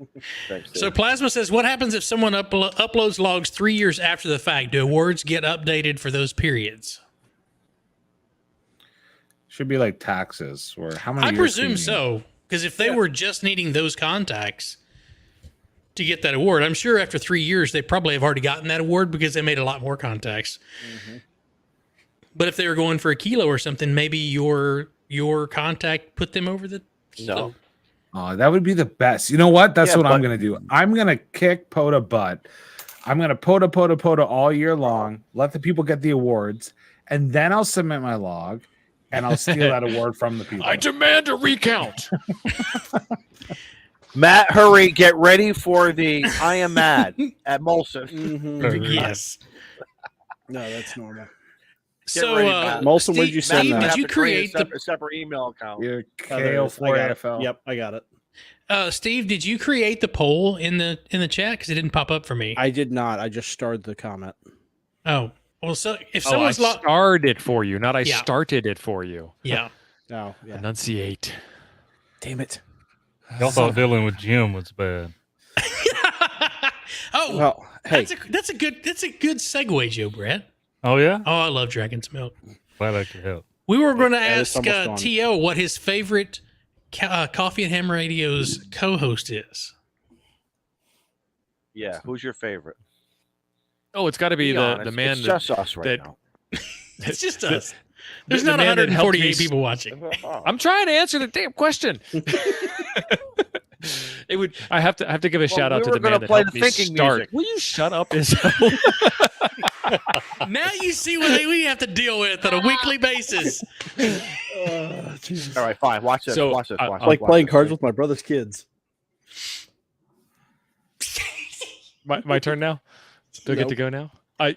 Thanks, So Dave. Plasma says, what happens if someone uploads logs 3 years after the fact? Do awards get updated for those periods? Should be like taxes, or how many? I years presume do you so, because if they were just needing those contacts to get that award, I'm sure after 3 years they probably have already gotten that award because they made a lot more contacts. Mm-hmm. But if they were going for a kilo or something, maybe your contact put them over the kilo. No. Oh, that would be the best. You know what? That's Yeah, what I'm but- going to do. I'm going to kick POTA butt. I'm going to POTA all year long, let the people get the awards, and then I'll submit my log, and I'll steal that award from the people. I demand a recount. Matt, hurry, get ready for the I am mad at Molson. Mm-hmm. Yes. No, that's normal. So, ready, Matt. Molson, where did you send Steve, that? did you create a separate email account? Your There it is. I got it. KO4AFL. Yep, I got it. Steve, did you create the poll in the chat? Because it didn't pop up for me. I did not. I just started the comment. Oh, well, so if I someone's started it for you, not I Yeah. started it for you. yeah. Oh, yeah. Enunciate. Damn it. Y'all thought dealing with Jim was bad. Oh, Well, hey, that's a good segue, Joe Brett. Oh, yeah? Oh, I love Dragon's Milk. Glad I could help. We were going to Yeah, it's ask almost gone. T.O. what his favorite Coffee and Ham Radio's co-host is. Yeah, who's your favorite? Oh, it's got to be Be the honest, man it's that, just us right that- now. It's just us. There's the not man that helped 148 me people watching. I'm trying to answer the damn question. It would. I have to give a shout out we to were the man gonna that play helped the me thinking start. music. Will you shut up, Isabel? Now you see what we have to deal with on a weekly basis. Jesus. All right, fine. Watch this. So, watch this. Watch Like this, playing watch cards this. with my brother's kids. my turn now. Do I get to go now? I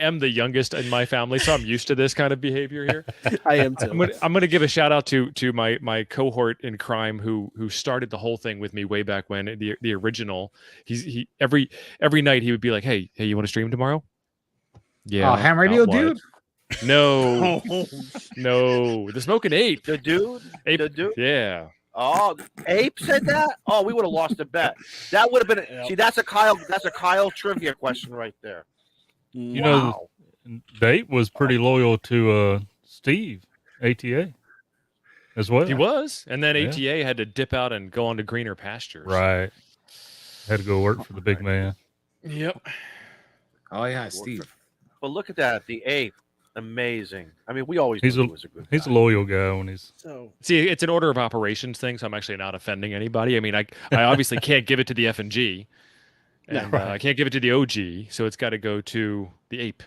am the youngest in my family, so I'm used to this kind of behavior here. I am too. I'm gonna give a shout out to my cohort in crime who started the whole thing with me way back when, the original. He every night he would be like, hey, you want to stream tomorrow? Yeah. Oh, ham radio, about what? dude. No, no, the smoking ape. The dude. Ape. The dude. Yeah. Oh, Ape said that. Oh, we would have lost the bet. That would have been. Yep. See, that's a Kyle trivia question right there. You Wow. know, Dave was pretty loyal to Steve, ATA, as well. He was, and then Yeah. ATA had to dip out and go on to greener pastures. Right. Had to go work for the big man. Yep. Oh yeah, Steve. But look at that. The Ape. Amazing. I mean, we always He's knew a- he was a good He's a guy. loyal guy when he's. So See, it's an order of operations thing, so I'm actually not offending anybody. I mean, I obviously can't give it to the F&G, and I can't give it to the OG, so it's got to go to the ape.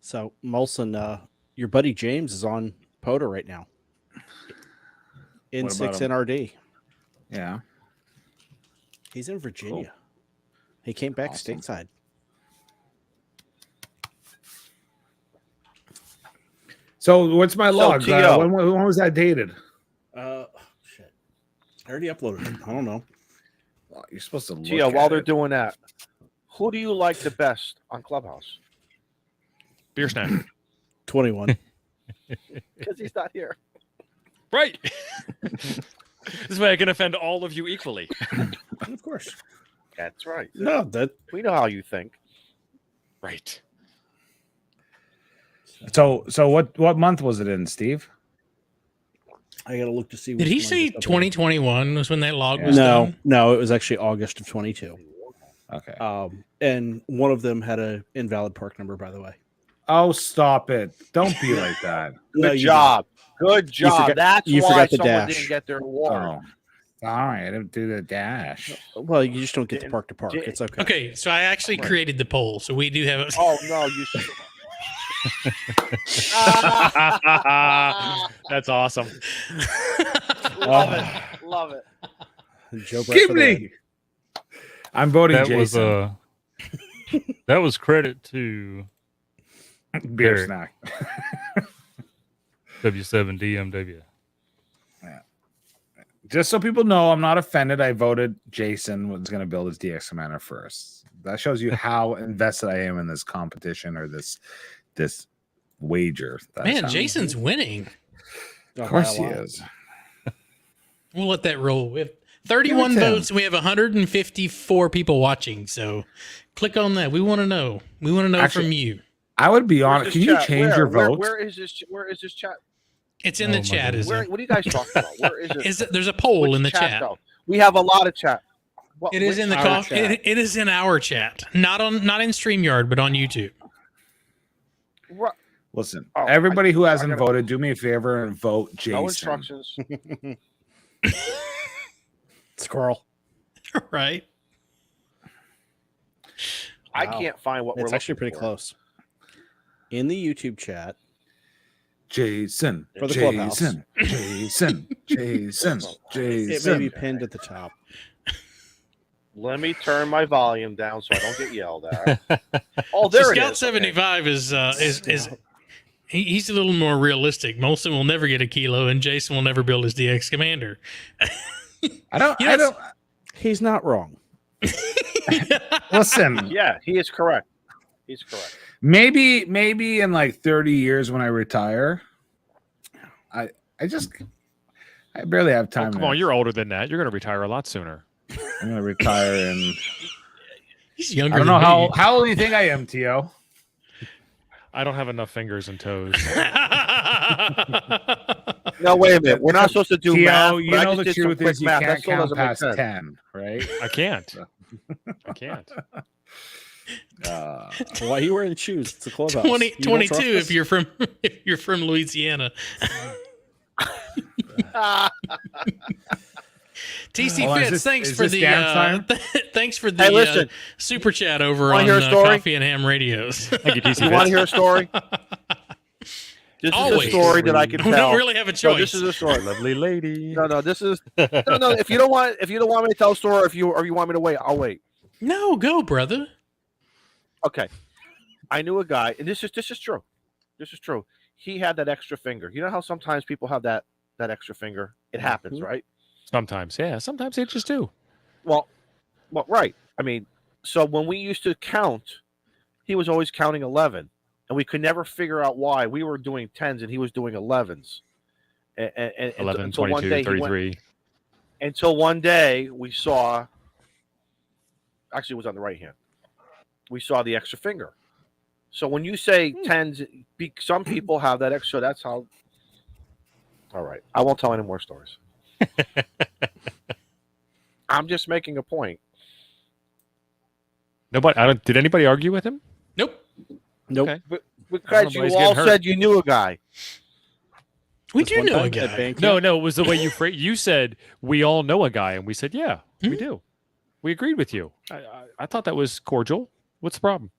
So Molson, your buddy James is on POTA right now. What about N6 him? NRD. Yeah. He's in Virginia. He came back Awesome. stateside. So what's my log? T.O. When was that dated? Shit. I already uploaded it. I don't know. Oh, you're supposed to look Gio, at while they're it. doing that, who do you like the best on Clubhouse? Beer snack. 21. Because he's not here. Right. This way I can offend all of you equally. Of course. That's right. No, that We know how you think. Right. So what month was it in, Steve? I gotta look to see. Did he which one say just uploaded. 2021 was when that log was No, done? no, it was actually August of 22. Okay. And one of them had a invalid park number, by the way. Oh, stop it! Don't be like that. Good No, you job. Good job. forgot- That's you why forgot the someone dash. didn't get their award. Oh. All right, I didn't do the dash. Well, you just don't get to park to park. It's okay. Okay, so I actually created the poll, so we do have a Oh no, you. That's awesome. Love it. Joe Brett for the win. Gimli. I'm voting That Jason. was that was credit to Beer Derek. snack. W7DMW. Just so people know, I'm not offended. I voted Jason was going to build his DX Commander first. That shows you how invested I am in this competition or this wager. man. Jason's winning. Of course he is. We'll let that roll. We have 31 Give it to him. votes, and we have 154 people watching. So click on that. We want to know. We want to know Actually, from you. I would be Where's honest. this Can you chat? change your vote? Where is this? Where is this chat? It's in Oh the my chat. goodness. What are you guys talking about? Where is it? There's a poll Which in the chat. though? We have a lot of chat. It is in the Our chat. it is in our chat, not in StreamYard, but on YouTube. What? Listen, Oh, everybody who hasn't gotta- voted, do me a favor and vote Jason. No instructions. Squirrel. Right? I Wow. can't find what It's we're actually looking pretty for. close. In the YouTube chat, Jason. For the Clubhouse. Jason. Jason. Jason. it may be Jason. pinned at the top. Let me turn my volume down so I don't get yelled at. Oh, there So it Scout is. 75 is he's a little more realistic. Molson will never get a kilo, and Jason will never build his DX Commander. I don't He's not wrong. listen. Yeah, he is correct. He's correct. Maybe in like 30 years when I retire, I barely have time. Come now. on, you're older than that. You're going to retire a lot sooner. I'm gonna retire and He's younger. I don't know than me. how old do you think I am, Tio? I don't have enough fingers and toes. No, wait a minute. We're not supposed to do Tio, math. you but I know just the did some truth quick is you math. That can't still count doesn't make past sense. 10, right? I can't. I can't. Why are you wearing shoes? It's a clubhouse. 20, You don't 22 trust if us? you're from Louisiana. TC Hold on, Fitz, is thanks this for the dance time? thanks for Hey, the listen. super chat over Wanna on hear a story? Coffee and Ham Radios. Thank you, TC. You want to hear a story? This is Always. a story that I can We tell. don't really have a So choice. this is a story. Lovely lady. No, this is no. If you don't want me to tell a story, or you want me to wait, I'll wait. No, go, brother. Okay. I knew a guy, and this is true. This is true. He had that extra finger. You know how sometimes people have that extra finger? It happens, right? Sometimes, yeah. Sometimes they just do. Well, right. I mean, so when we used to count, he was always counting 11, and we could never figure out why. We were doing 10s, and he was doing 11s. And 11, until one 22, day he 33. went, until one day we saw, actually it was on the right hand, we saw the extra finger. So when you say 10s, some people have that extra. That's how. All right. I won't tell any more stories. I'm just making a point. Nobody. Did anybody argue with him? Nope. Nope. Okay. Because Nobody's you all getting hurt. said you knew a guy. We This do one know a time at guy. band No, camp, it was the way you phrased. You said we all know a guy, and we said, yeah, we do. We agreed with you. I thought that was cordial. What's the problem?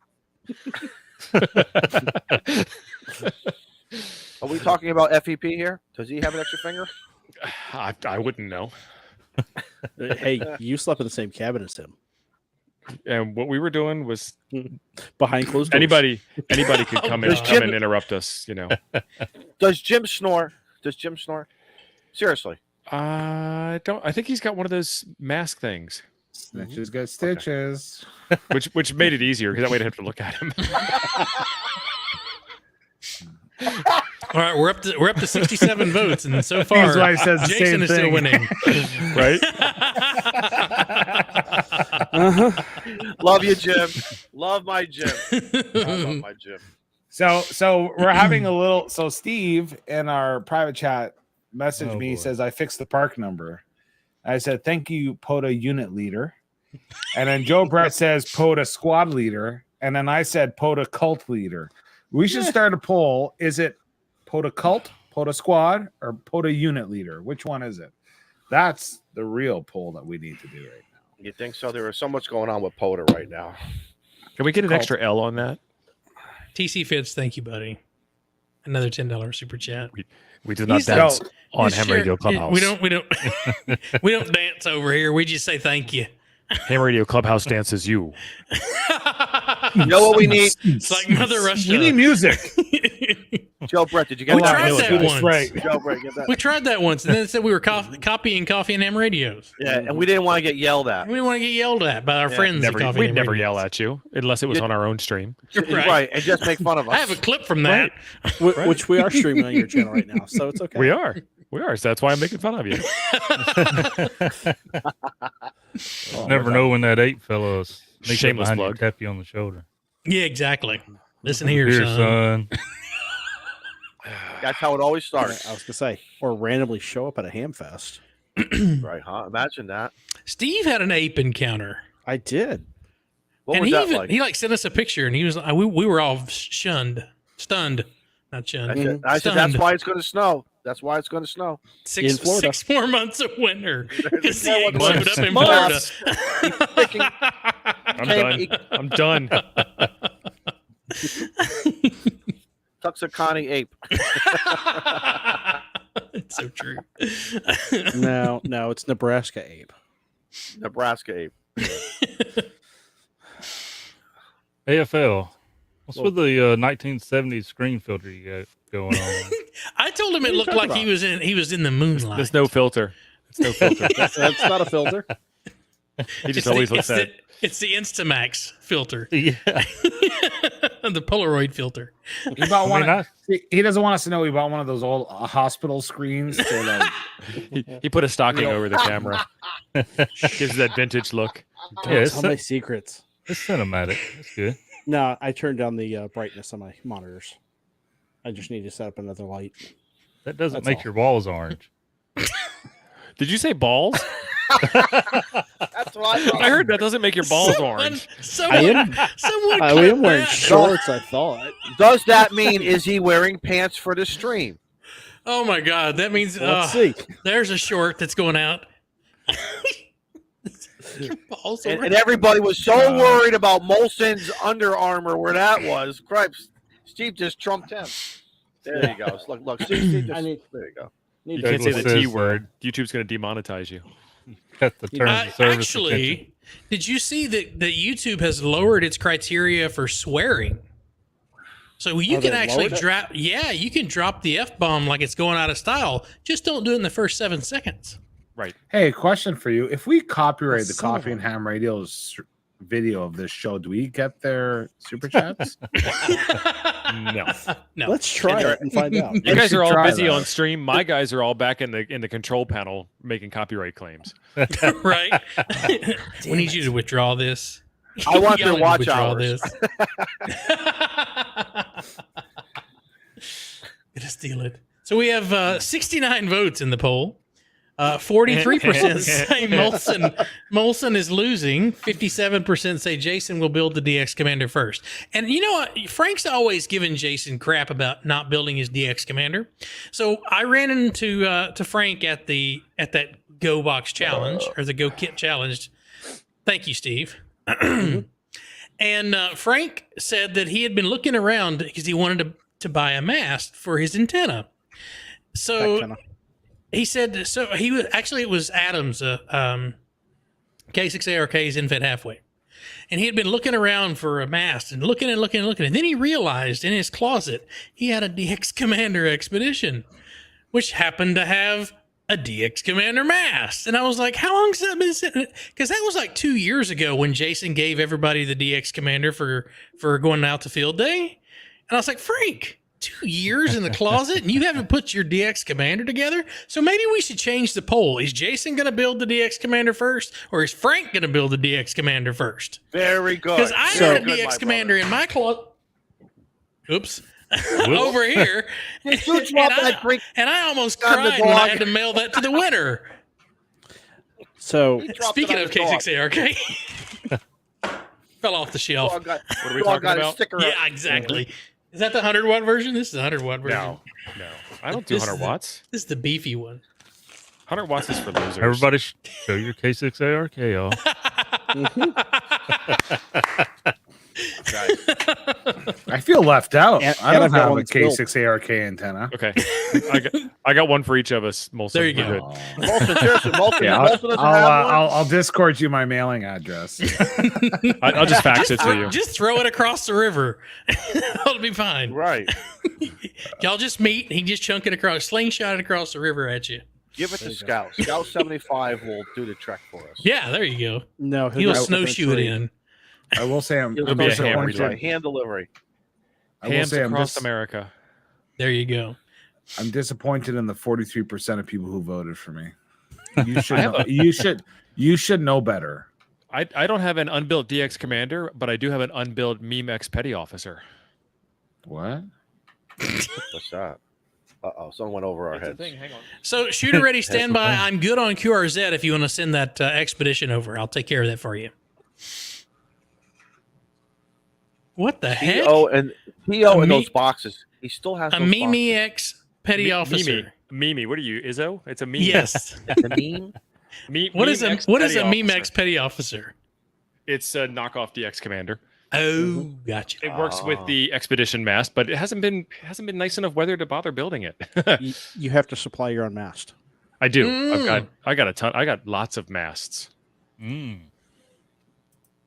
Are we talking about FEP here? Does he have an extra finger? I wouldn't know. Hey, you slept in the same cabin as him. And what we were doing was Behind closed doors. anybody could come in Does come Jim- and interrupt us. You know. Does Jim snore? Seriously. I don't. I think he's got one of those mask things, Snitches get stitches. which made it easier because that way I didn't have to look at him. All right, we're up to 67 votes, and so far That's why he says the Jason same is still thing. winning. Right? Love you, Jim. Love my Jim. I love my Jim. So we're having a little. So Steve in our private chat messaged Oh, me. He boy. says I fixed the park number. I said thank you, POTA unit leader. And then Joe Brett says POTA squad leader, and then I said POTA cult leader. We should start a poll. Is it POTA cult, POTA squad, or POTA unit leader? Which one is it? That's the real poll that we need to do right now. You think so? There is so much going on with POTA right now. Can we get an extra L on that? TC Fitz, thank you, buddy. Another $10 super chat. We do not dance on Ham Radio Clubhouse. We don't we don't dance over here. We just say thank you. Ham Radio Clubhouse dances you. You know what we need? It's like Mother Russia. We need music. Joe Brett, did you get We that? tried that once. Right. Joe Brett, get that. We tried that once, and then it said we were copying Coffee and Ham Radios. Yeah, and we didn't want to get yelled at. We didn't want to get yelled at by our friends at Coffee and We'd Ham never Radios. yell at you unless it was on our own stream. Right, and just make fun of us. I have a clip from that. Which we are streaming on your channel right now, so it's okay. We are. So that's why I'm making fun of you. Never know when that ape fella is Shameless behind you, plug. tap you on the shoulder. Yeah, exactly. Listen here, Here, son. son. That's how it always starts. I was gonna say, or randomly show up at a ham fest. Right, huh? Imagine that. Steve had an ape encounter. I did. What and was he that even like? he sent us a picture, and he was we were all stunned, not shunned. I said, that's why it's going to snow. That's why it's going to snow. In Florida. 6 more months of winter. Because the more egg months. showed up in Months. Florida. I'm done. I'm done. Tuxicani ape. It's so true. No, it's Nebraska ape. Nebraska ape. AFL. What's with the 1970s screen filter you got going on? I told him it are you looked talking like he was in the moonlight. There's no filter. It's no filter. That's not a filter. He just always looks at it. It's the Instamax filter. Yeah. The Polaroid filter. He bought one. I mean, He doesn't want us to know he bought one of those old hospital screens. To like, He put a stocking over the camera. Gives that vintage look. Yeah, Don't it's, tell my secrets. it's cinematic. It's good. No, I turned down the brightness on my monitors. I just need to set up another light. That doesn't That's make all. your walls orange. Did you say balls? That's what I thought. I heard that doesn't make your balls orange. Someone I clip am wearing that. shorts, I thought. Does that mean is he wearing pants for the stream? Oh my God, that means Let's see. there's a short that's going out. Your balls are And everybody was so worried about Molson's Under Armour where that was. Cripes. Steve just trumped him. There you go. Look, Steve just, I need- there you go. You can't say the Douglas T says, word. YouTube's going to demonetize you. Got the terms of service actually, attention. did you see that YouTube has lowered its criteria for swearing? So you Oh, can they actually lowered it? drop. Yeah, you can drop the F-bomb like it's going out of style. Just don't do it in the first 7 seconds. Right. hey, question for you: if we copyright the Son of Coffee a- and Ham Radio's video of this show, do we get their super chats? No. No. Let's try it and find out. You guys should are all try busy that. on stream. My guys are all back in the control panel making copyright claims. Right? We need you to withdraw this. I want Y'all their need to watch withdraw hours. Gonna steal it. So we have 69 votes in the poll. 43% say Molson is losing. 57% say Jason will build the DX Commander first. And you know what? Frank's always given Jason crap about not building his DX Commander. So I ran into to Frank at that Go Box Challenge or the Go Kit Challenge. Thank you, Steve. And Frank said that he had been looking around because he wanted to buy a mast for his antenna. So Kinda. he said, so he was actually, it was Adam's K6ARK's infant halfway. And he had been looking around for a mast and looking. And then he realized in his closet he had a DX Commander Expedition, which happened to have a DX Commander mast. And I was like, how long has that been sitting? Because that was like 2 years ago when Jason gave everybody the DX Commander for going out to field day. And I was like, Frank, 2 years in the closet and you haven't put your DX Commander together? So maybe we should change the poll. Is Jason going to build the DX Commander first, or is Frank going to build the DX Commander first? Very good. Because I Very had a good, my DX Commander brother. in my closet. Oops. Over here. You drop that drink And I almost on the cried when I dog. had to mail that to the winner. So He dropped Speaking it on of the dog. K6ARK, fell off the shelf. Dog got, What are we dog talking got a about? sticker. Yeah, exactly. Is that the 100 watt version? This is the 100 watt version. No. I don't do This 100 is the- watts. This is the beefy one. 100 watts is for losers. Everybody show your K6ARK off. I feel left out. And- I and don't I've got have a one built. K6ARK antenna. Okay, I got one for each of us. Molson. There you We're go. good. Molson, seriously, Molson, Yeah, Molson doesn't have one. I'll Discord you my mailing address. I'll just fax it to you. Just throw it across the river. It'll be fine. Right. Y'all just meet. He just chunk it across, slingshot it across the river at you. Give it to Scout. Scout 75 will do the trek for us. Yeah, there you go. No, He'll go up snowshoe a it tree. in. I will say I'm It'll be a ham disappointed. relay. Hand delivery. I will Hams say I'm across America. There you go. I'm disappointed in the 43% of people who voted for me. You should know, you should know better. I don't have an unbuilt DX commander, but I do have an unbuilt Meme-X petty officer. What? What's that? Uh-oh, someone went over our That's a heads. thing. Hang on. So shooter ready, stand by. I'm good on QRZ if you want to send that expedition over. I'll take care of that for you. What the heck? PO and PO in Me- those boxes. He still has A those Meme-X petty officer. Mimi, what are you, Izzo? It's a meme. Yes. boxes. The meme? What is a Meme-X what is petty a Meme-X officer. petty officer? It's a knockoff DX commander. Oh, gotcha. It works with the expedition mast, but it hasn't been nice enough weather to bother building it. You have to supply your own mast. I do. Mm. I got a ton. I got lots of masts.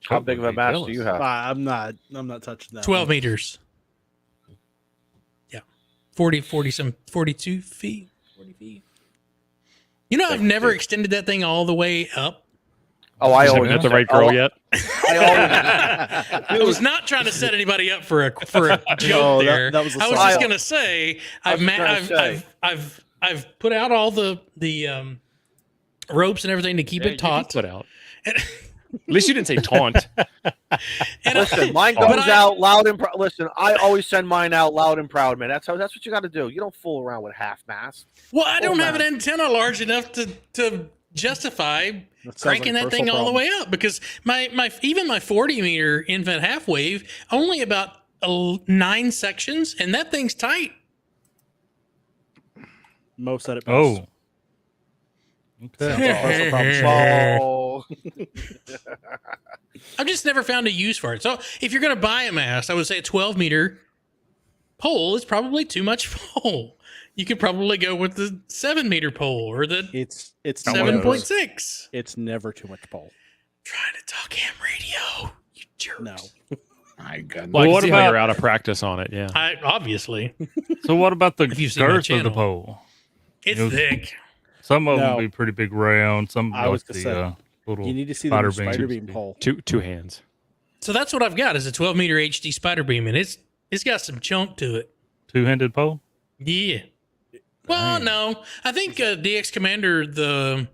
How big of a mast do you have? I'm not touching that. 12 meters. Yeah. 42 feet. 40 feet. You know, I've never extended that thing all the way up. Oh, I Haven't always met the right girl yet. I was not trying to set anybody up for a joke No, there. that was a I was side. just gonna say I've put out all the ropes and everything to keep Yeah, it taut. Put out. At least you didn't say taunt. And Listen, mine but goes out loud and proud. Listen, I always send mine out loud and proud, man. That's what you got to do. You don't fool around with half mast. Well, I don't Oh, have an man. antenna large enough to justify That sounds cranking like a that thing personal all the problem. way up because my 40 meter infant half wave only about 9 sections and that thing's tight. Mo said it best. Oh. Sounds Okay. like a personal problem. Oh, I've just never found a use for it. So if you're going to buy a mast, I would say a 12 meter pole is probably too much pole. You could probably go with the 7 meter pole or the It's 7.6. It's never too much pole. Trying to talk ham radio, you jerks. No. My goodness. Well, I can what see how about- you're out of practice on it. Yeah. I obviously So what about the If you've seen my girth of the channel. pole? it's It was- thick. Some of No. them be pretty big round. Some I was like gonna the say, little. You need to see spider the beam. spider beam pole. Two hands. So that's what I've got is a 12 meter HD spider beam, and it's got some chunk to it. Two-handed pole. Yeah. Well, no, I think DX Commander the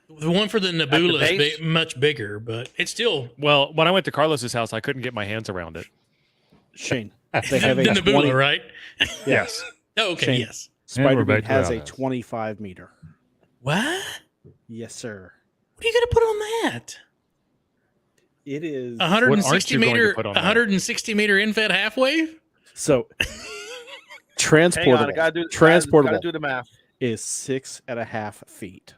one for the Nebula is base? much bigger, but it's still Well, when I went to Carlos's house, I couldn't get my hands around it. Shane, they have the a Nebula, 20. right? Yes. Oh, okay, Shane. yes. And we're Spider beam back to has a that. 25 meter. What? Yes, sir. What are you going to put on that? It is. 160 you going to meter, put on that? 160 meter infed half wave. So hang on, transportable. I gotta do Transportable Gotta do the math. is 6.5 feet.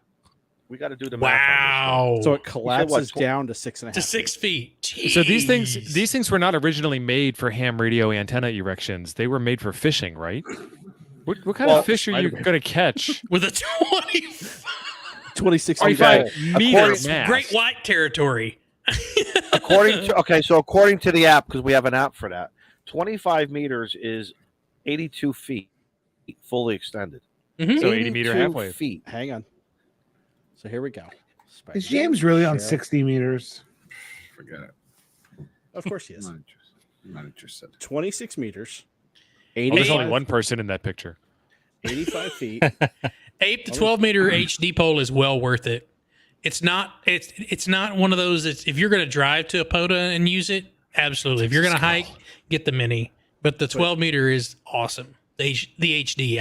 We got to do the math. on Wow. So it what, collapses down to 6.5. to 6 feet. So these Jeez. things were not originally made for ham radio antenna erections. They were made for fishing, right? What kind Well, of fish are you going to catch? with a 20 26 meter 25 pole. meter According- mast. great white territory. according to the app, because we have an app for that, 25 meters is 82 feet, fully extended. Mhm. So 80 meter 82 half wave. Feet. Hang on. So here we go. Spider Is beam, James really on share. 60 meters? Forget it. Of course he I'm is. not interested. 26 meters. Oh, there's 85, only one person in that picture. 85 feet. Ape, the 12 meter HD pole is well worth it. It's not one of those that's, if you're going to drive to a POTA and use it, absolutely. If you're going to hike, get the mini. But the 12 meter is awesome. The HD,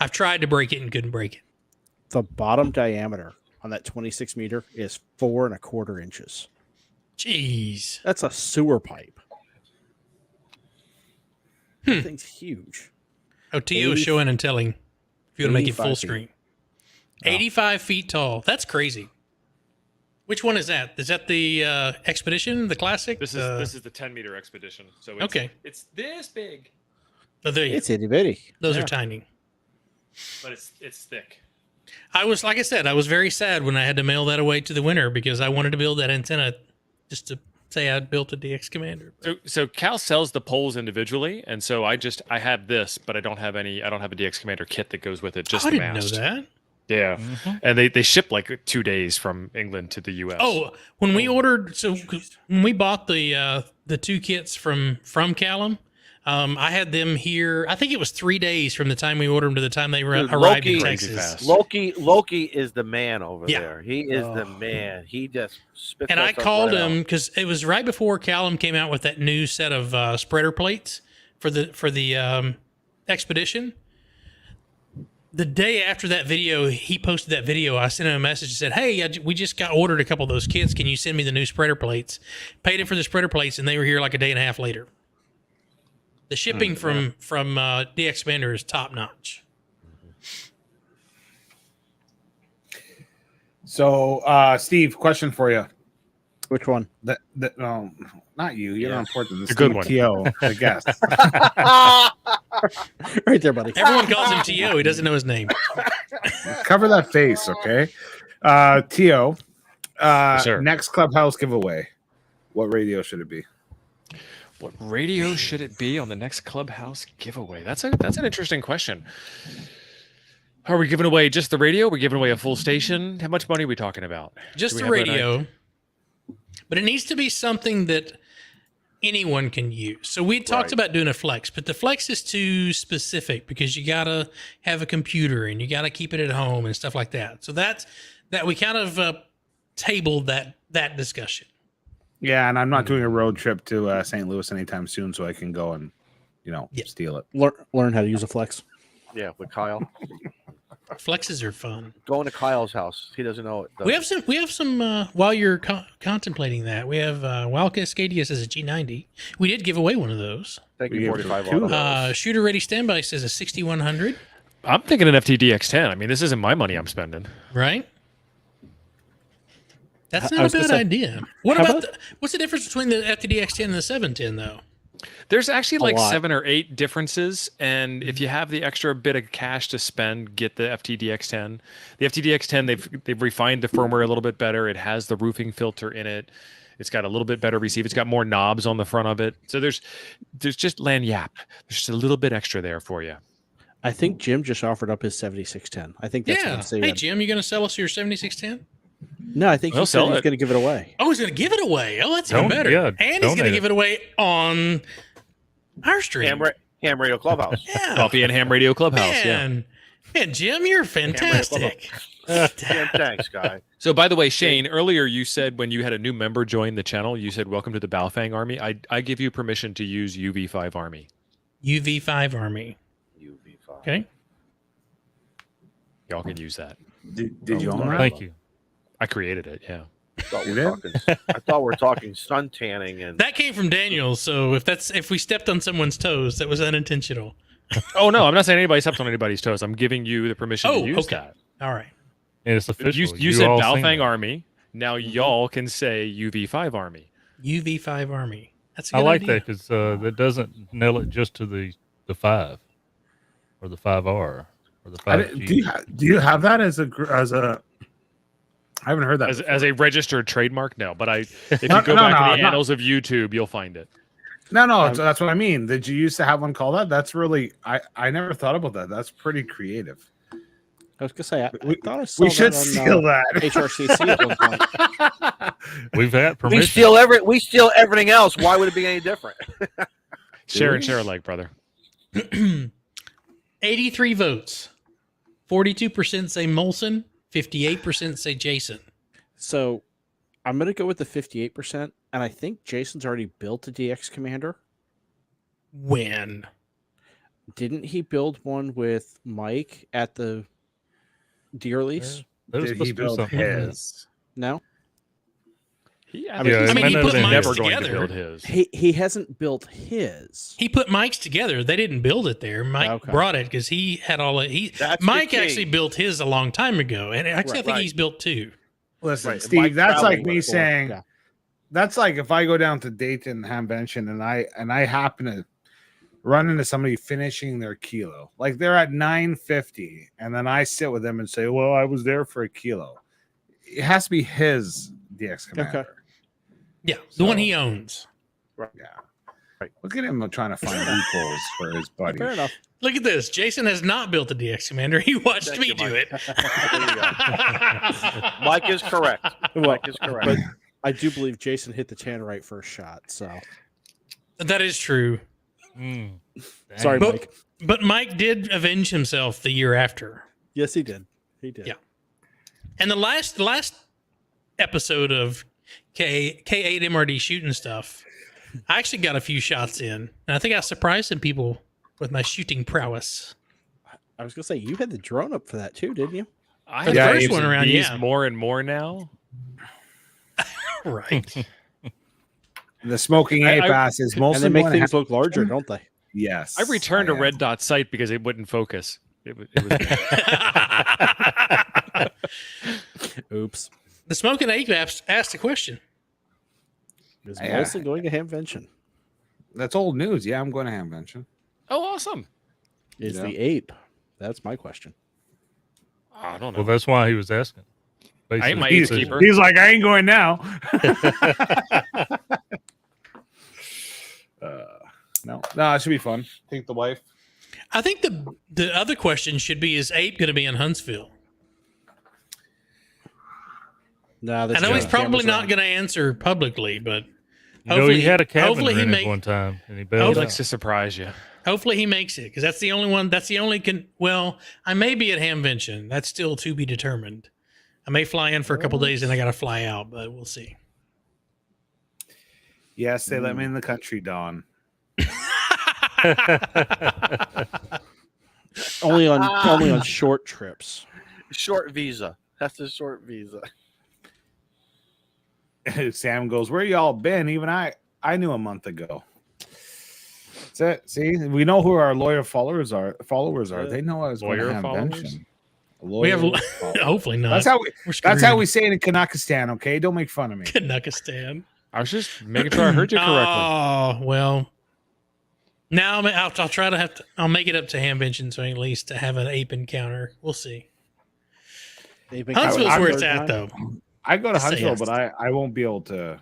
I've tried to break it and couldn't break it. The bottom diameter on that 26 meter is 4.25 inches. Jeez. That's a sewer pipe. That thing's huge. Oh, Tio is 80 showing and telling if you want to make it full 85 feet. screen. 85 feet tall. That's crazy. Which one is that? Is that the Expedition, the Classic? This is the 10-meter Expedition. So it's this big. Oh, It's itty bitty. Those are tiny. But it's thick. I was, like I said, I was very sad when I had to mail that away to the winner because I wanted to build that antenna just to say I'd built a DX Commander. So Cal sells the poles individually, and so I have this, but I don't have a DX Commander kit that goes with it. Just I the didn't mast. know that. Yeah, and they ship like 2 days from England to the U.S. Oh, when we ordered, so when we bought the 2 kits from Callum, I had them here. I think it was 3 days from the time we ordered them to the time they arrived in Texas. Loki is the man over there. He is the man. He just spits. And I called him because it was right before Callum came out with that new set of spreader plates for the Expedition. The day after that video, he posted that video. I sent him a message and said, "Hey, we just got ordered a couple of those kits. Can you send me the new spreader plates?" Paid him for the spreader plates, and they were here like a day and a half later. The shipping from DX Commander is top notch. So, Steve, question for you. Which one? Not you. You're not important. This a good one. T.O., I guess. Right there, buddy. Everyone calls him T.O. He doesn't know his name. Cover that face, okay? T.O., next Clubhouse giveaway. What radio should it be? What radio should it be on the next Clubhouse giveaway? That's an interesting question. Are we giving away just the radio? Are we giving away a full station? How much money are we talking about? Just the radio. But it needs to be something that anyone can use. So we talked about doing a flex, but the flex is too specific because you got to have a computer and you got to keep it at home and stuff like that. So that we kind of tabled that discussion. Yeah, and I'm not doing a road trip to St. Louis anytime soon, so I can go and, steal it. Learn how to use a flex. Yeah, with Kyle. Flexes are fun. Going to Kyle's house. He doesn't know it. We have some while you're contemplating that, we have Wild Cascadia says a G90. We did give away one of those. Thank you, 45. Shooter Ready Standby says a 6100. I'm thinking an FTDX10. I mean, this isn't my money I'm spending. Right? That's not a bad idea. What's the difference between the FTDX10 and the 710 though? There's actually like 7 or 8 differences, and if you have the extra bit of cash to spend, get the FTDX10. The FTDX10, they've refined the firmware a little bit better. It has the roofing filter in it. It's got a little bit better receive. It's got more knobs on the front of it. So there's just lanyap. There's just a little bit extra there for you. I think Jim just offered up his 7610. I think that's what Hey Jim, you going to sell us your 7610? No, I think he's going to give it away. Oh, he's going to give it away. Oh, that's even better. Yeah, and he's going to give it away on our stream. Ham Radio Clubhouse. Yeah. Coffee and Ham Radio Clubhouse. Man, Jim, you're fantastic. Jim, thanks, guy. So, by the way, Shane, earlier you said when you had a new member join the channel, you said, "Welcome to the Balfang Army." I give you permission to use UV5 Army. UV5 Army. UV5. Okay. Y'all can use that. Did you own that? Thank you. I created it. Yeah. I thought we were talking sun tanning and That came from Daniel. So if we stepped on someone's toes, that was unintentional. Oh no, I'm not saying anybody stepped on anybody's toes. I'm giving you the permission to use that. All right. And it's official. You said all seen Balfang it. Army. Now y'all can say UV5 Army. UV5 Army. That's a good I like idea. that because that doesn't nail it just to the 5 or the 5R or the 5G. Do you have that as a? I haven't heard that as a registered trademark. No, but if you go back to the annals of YouTube, you'll find it. No, that's what I mean. Did you used to have one called that? That's really I never thought about that. That's pretty creative. I was gonna say I thought I saw We should that on, steal that. HRCC at one point. We've had permission. we steal everything else. Why would it be any different? Share alike, brother. 83 votes. 42% say Molson. 58% say Jason. So I'm gonna go with the 58%, and I think Jason's already built a DX Commander. When? Didn't he build one with Mike at the deer release? That was Did supposed he to do build something. his? No. I mean, he put Mike's Mike's going to together. build his. He hasn't built his. He put Mike's together. They didn't build it there. Mike brought it because he had all it. Mike actually built his a long time ago, and actually I think he's built two. Listen, Steve, that's like me saying, that's like if I go down to Dayton Hamvention and I happen to run into somebody finishing their kilo, like they're at 950, and then I sit with them and say, well, I was there for a kilo. It has to be his DX Commander. Okay. Yeah, the one he owns. Right. Yeah. Right. Look at him trying to find loopholes for his buddy. Fair enough. Look at this. Jason has not built a DX Commander. He watched me do it. Mike is correct. Mike is correct. But I do believe Jason hit the Tannerite first shot. So That is true. Sorry, Mike. But Mike did avenge himself the year after. Yes, he did. He did. Yeah. And the last episode of K8 MRD shooting stuff, I actually got a few shots in, and I think I surprised some people with my shooting prowess. I was gonna say you had the drone up for that too, didn't you? The first one around, more and more now. Right. The smoking ape ass is mostly and they make things look larger, don't they? Yes. I returned a red dot sight because it wouldn't focus. It was Oops. The smoking ape asked a question. Is Molson going to Hamvention? That's old news. Yeah, I'm going to Hamvention. Oh, awesome. Is the ape? That's my question. I don't know. Well, that's why he was asking. I ain't my ape keeper. He's like, I ain't going now. No, it should be fun. Take the wife. I think the other question should be: is Ape going to be in Huntsville? No, I know he's probably not going to answer publicly, but he had a cabin rented one time, and he bailed. He likes to surprise you. Hopefully he makes it, because that's the only one. That's the only Well, I may be at Hamvention. That's still to be determined. I may fly in for a couple days, and I got to fly out, but we'll see. Yes, they let me in the country, Don. only on short trips. Short visa. That's a short visa. Sam goes, where y'all been? Even I knew a month ago. That's it. See, we know who our loyal followers are. They know I was going to Hamvention. We have hopefully not. That's how we say it in Kanakistan. Okay, don't make fun of me. Kanakistan. I was just making sure I heard you correctly. Oh well. Now I'll try to I'll make it up to Hamvention, so at least to have an ape encounter. We'll see. Huntsville's where it's at, though. I go to Huntsville, but I won't be able to.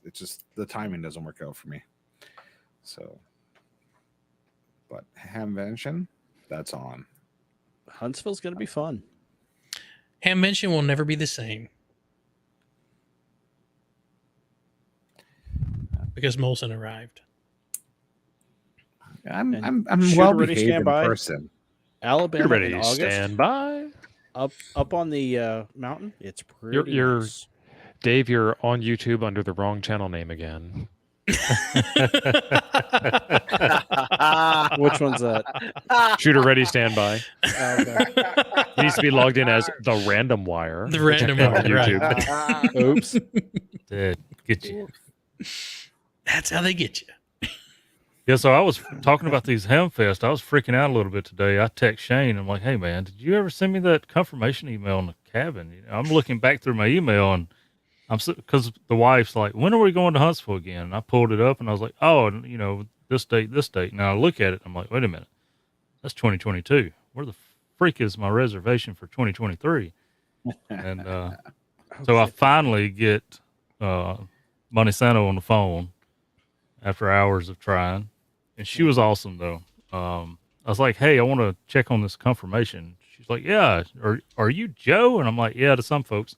It's just the timing doesn't work out for me. So, but Hamvention, that's on. Huntsville's going to be fun. Hamvention will never be the same because Molson arrived. I'm well behaved in person. Alabama ready in to August. stand by. Up on the mountain. It's pretty. Nice. Dave. You're on YouTube under the wrong channel name again. Which one's that? Shooter ready, stand by. Okay. He needs to be logged in as the Random Wire. The Random Wire, YouTube. Oops. Get you. That's how they get you. Yeah, so I was talking about these Hamfest. I was freaking out a little bit today. I text Shane. I'm like, hey, man, did you ever send me that confirmation email in the cabin? You know, I'm looking back through my email, and because the wife's like, when are we going to Huntsville again? And I pulled it up, and I was like, oh, this date. Now I look at it, and I'm like, wait a minute. That's 2022. Where the freak is my reservation for 2023? And so I finally get Money Sano on the phone after hours of trying. And she was awesome, though. I was like, hey, I want to check on this confirmation. She's like, yeah. Are you Joe? And I'm like, yeah, to some folks.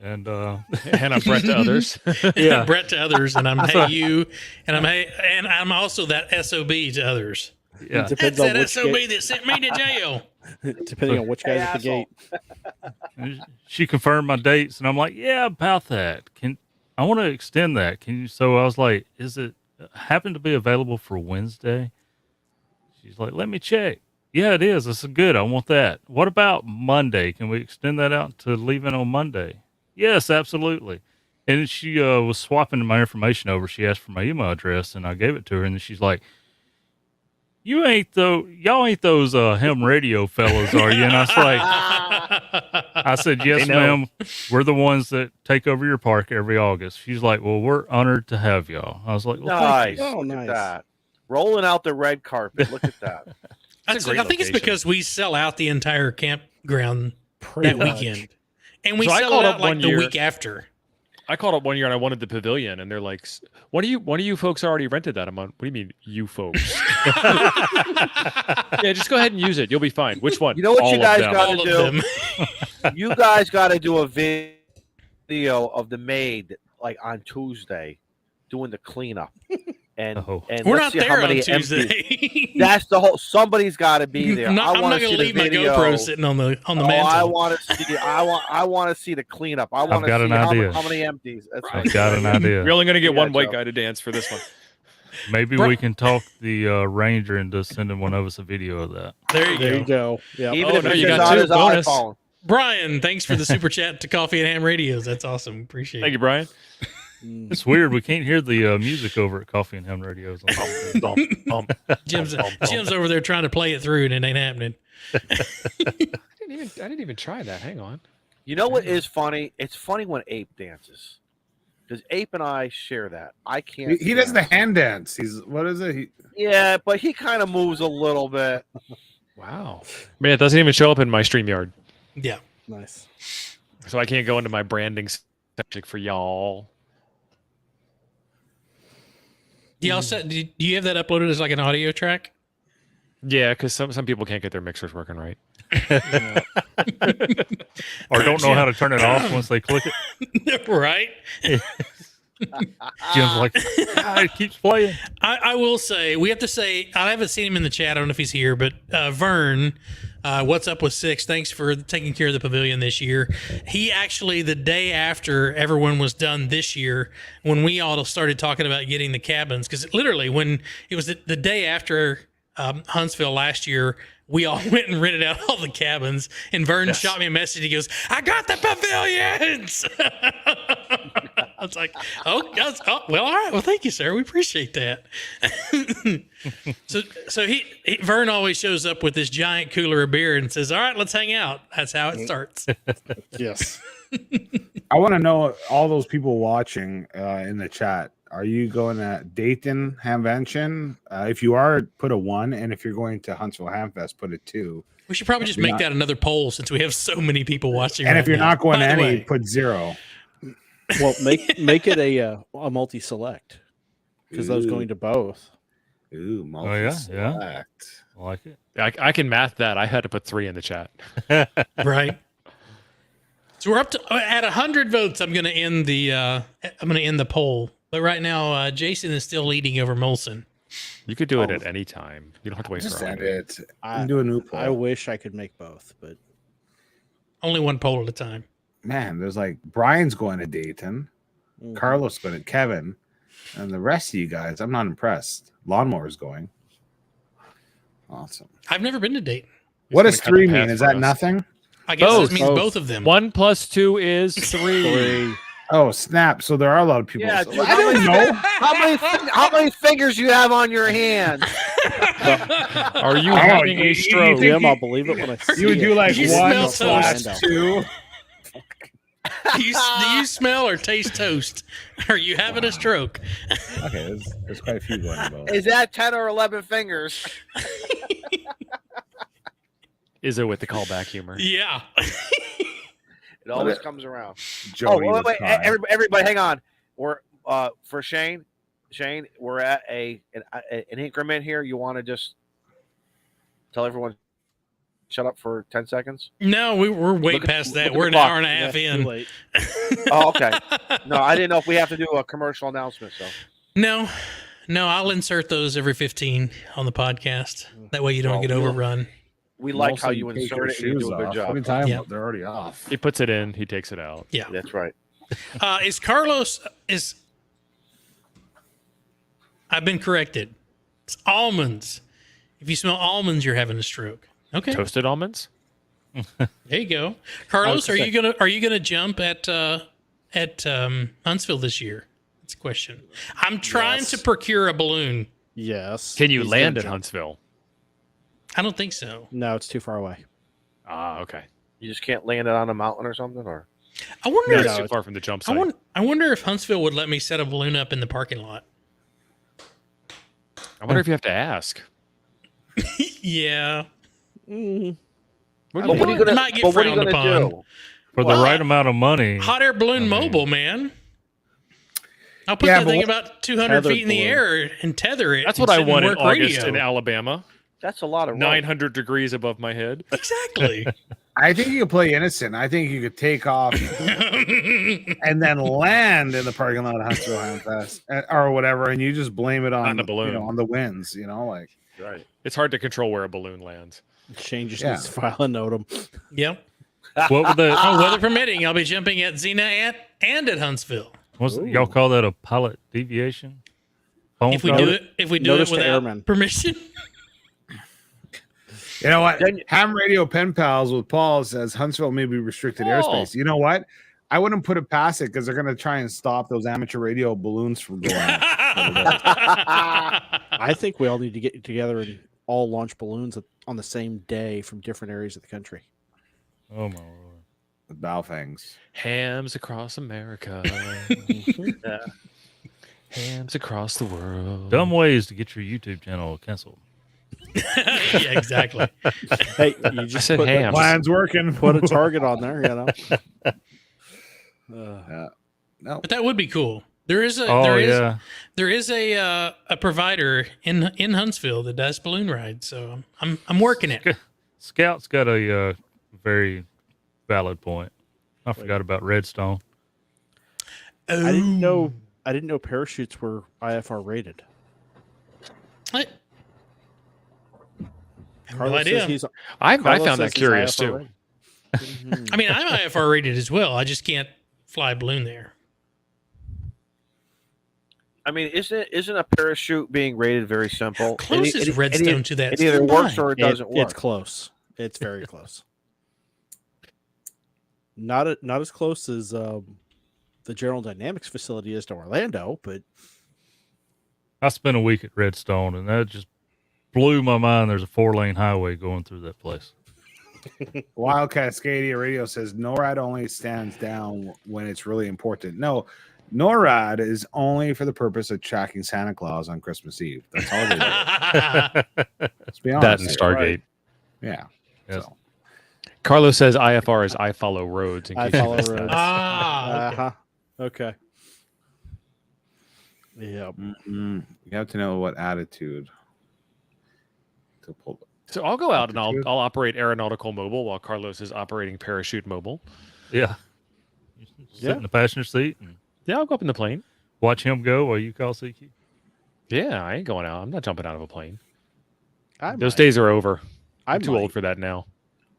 And and I'm Brett to others. Yeah, Brett to others, and I'm hey you, and I'm also that SOB to others. Yeah, that's that SOB that sent me to jail. Depending on which guy's at the gate. She confirmed my dates, and I'm like, yeah, about that. I want to extend that? So I was like, is it happen to be available for Wednesday? She's like, let me check. Yeah, it is. This is good. I want that. What about Monday? Can we extend that out to leave in on Monday? Yes, absolutely. And she was swapping my information over. She asked for my email address, and I gave it to her. And she's like, y'all ain't those ham radio fellas, are you? And I was like, I said, yes, ma'am. We're the ones that take over your park every August. She's like, well, we're honored to have y'all. I was like, well, Nice. thank you. Oh, Look nice. at that. Rolling out the red carpet. Look at that. I think it's because we sell out the entire campground Pretty that much. weekend. And we So I sell called it up out like one the year. week after. I called up one year and I wanted the pavilion, and they're like, "One of you folks already rented that." I'm on. What do you mean, you folks? Yeah, just go ahead and use it. You'll be fine. Which one? You know what All you of guys them. got All to of do? them. You guys got to do a video of the maid like on Tuesday doing the cleanup. And, Oh. and We're let's not see how there on many Tuesday. That's the whole. Somebody's got to be there. I'm not wanna going to see the leave my video. GoPro sitting on the Oh, mantle. I want to see. I want to see the cleanup. I want to got see an idea. how many empties. That's I've got an idea. You're only going to get Yeah, one white Joe. guy to dance for this one. Maybe we can talk the ranger into sending one of us a video of that. There you There go. you go. Yeah. Even Oh, if no, it's you just got on two. his Bonus. iPhone. Brian, thanks for the super chat to Coffee and Ham Radios. That's awesome. Appreciate Thank it. you, Brian. It's weird. We can't hear the music over at Coffee and Ham Radios. Jim's over there trying to play it through and it ain't happening. I didn't even try that. Hang on. You know what is funny? It's funny when Ape dances. Because Ape and I share that. I can't. He does the dance. hand dance. He's what is it? Yeah, but he kind of moves a little bit. Wow. Man, it doesn't even show up in my StreamYard, Yeah. Nice. so I can't go into my branding section for y'all. Do you have that uploaded as like an audio track? Yeah, because some people can't get their mixers working right. Or don't know how to turn it off once they click it. Right? Jim's like, it keeps playing. I will say, we have to say, I haven't seen him in the chat. I don't know if he's here, but Vern, what's up with Six? Thanks for taking care of the pavilion this year. He actually, the day after everyone was done this year, when we all started talking about getting the cabins, because literally when it was the day after Huntsville last year, we all went and rented out all the cabins, and Vern shot me a message. He goes, "I got the pavilions." I was like, "Oh, well, all right. Well, thank you, sir. We appreciate that." so Vern always shows up with this giant cooler of beer and says, "All right, let's hang out." That's how it starts. Yes. I want to know all those people watching in the chat. Are you going to Dayton Hamvention? If you are, put a 1, and if you're going to Huntsville Hamfest, put a 2. We should probably just make that another poll since we have so many people watching. And right if you're now. not going to By the any, way, put 0. Well, make it a multi-select because those Ooh. going to both. Ooh, yeah, multi-select. I like it. I can math that. I had to put 3 in the chat. right? So we're up to at 100 votes. I'm going to end the poll. But right now, Jason is still leading over Molson. You could do it at any time. You don't have to wait Just for end 100. it. And do a new poll. I wish I could make both, but Only one poll at a time. Man, there's like Brian's going to Dayton, Carlos going to Kevin, and the rest of you guys, I'm not impressed. Lawnmower's going. Awesome. I've never been to Dayton. What gonna does cut the 3 path mean? Is for that us. nothing? I guess Both. that means Both. both of them. 1 + 2 is 3. Oh, snap. So there are a lot of people. Yeah, So- dude, I don't know. How many fingers you have on your hand? Are you Oh, having you a stroke? Jim, I'll believe it when I see You would do it. like You 1 smell / toast. 2. do you smell or taste toast? Are you having a stroke? Okay, there's quite a few going on both. Is that 10 or 11 fingers? Is it with the callback humor? Yeah. It always comes around. Joey wait, was wait, crying. everybody, hang on. We're for Shane, we're at an increment here. You want to just tell everyone shut up for 10 seconds? No, we're way Look at- past look that. at We're the an clock. hour and a half Yeah, too in. late. Oh, okay. No, I didn't know if we have to do a commercial announcement. So No, I'll insert those every 15 on the podcast. That way you don't Well, get overrun. we like Also, how you take your insert it. And you shoes do a good off. job. What are you talking Yeah. about? They're already off. He puts it in, he takes it out. Yeah. That's right. Is Carlos is? I've been corrected. It's almonds. If you smell almonds, you're having a stroke. Okay, Toasted almonds? there you go. Carlos, are you gonna jump at at Huntsville this year? That's a question. I'm trying Yes. to procure a balloon. Yes. Can you He's land gonna at jump. Huntsville? I don't think so. No, it's too far away. Ah, okay. You just can't land it on a mountain or something, or I wonder. No, if, it's No, too far from the jump I site. wonder if Huntsville would let me set a balloon up in the parking lot. I wonder if you have to ask. Yeah. Mm. What do But you what are you It gonna? might get But what are you frowned gonna upon. do? For the Well, right amount of money. Hot air balloon I mean- mobile, man. I'll put Yeah, that but thing what- about 200 Tethered feet in the balloon. air and tether it. That's and what I sit and want in work August radio. in Alabama. That's a lot of rope. 900 degrees above my head. Exactly. I think you could play innocent. I think you could take off and then land in the parking lot of Huntsville Hamfest or whatever, and you just blame it on the balloon. on the winds. Like Right. It's hard to control where a balloon lands. Shane just Yeah. needs to file a note. Yep. What would that? Oh, weather permitting, I'll be jumping at Xena and at Huntsville. Y'all call that a pilot deviation? Phone If we call? do it, Notice to without airmen. permission. You know what? Then- Ham Radio Pen Pals with Paul says Huntsville may be restricted airspace. You know what? I wouldn't put it past it because they're going to try and stop those amateur radio balloons from going up. I think we all need to get together and all launch balloons on the same day from different areas of the country. Oh my lord! With bow fangs. Hams across America. Hams across the world. Dumb ways to get your YouTube channel canceled. Yeah, exactly. Hey, you just said put, ham. Plan's working. put a target on there, you know. No. But that would be cool. There is a Oh there is a provider in Huntsville that does balloon rides. So I'm working it. Scout's got a very valid point. I forgot about Redstone. I didn't know parachutes were IFR rated. What? I have no Carlos idea. says he's- I Carlos found says that he's curious IFR too. rated. Mhm. I mean, I'm IFR rated as well. I just can't fly a balloon there. I mean, isn't a parachute being rated very simple? Close is Redstone to that. It either Stand works by. or it doesn't work. It's close. It's very close. Not as close as the General Dynamics facility is to Orlando, but I spent a week at Redstone, and that just blew my mind. There's a 4-lane highway going through that place. Wild Cascadia Radio says NORAD only stands down when it's really important. No, NORAD is only for the purpose of tracking Santa Claus on Christmas Eve. That's all it is. Let's be honest. That and here. Stargate. Yeah. Yes. So, Carlos says IFR is I follow roads. In I case you follow missed roads. that. Ah, okay. uh-huh. Okay. Yeah. you have to know what attitude to pull. So I'll go out and I'll operate aeronautical mobile while Carlos is operating parachute mobile. Yeah. You sit Yeah. in the passenger seat and Yeah, I'll go up in the plane. watch him go while you call CQ. Yeah, I ain't going out. I'm not jumping out of a plane. I Those might. days are over. I I'm too might. old for that now.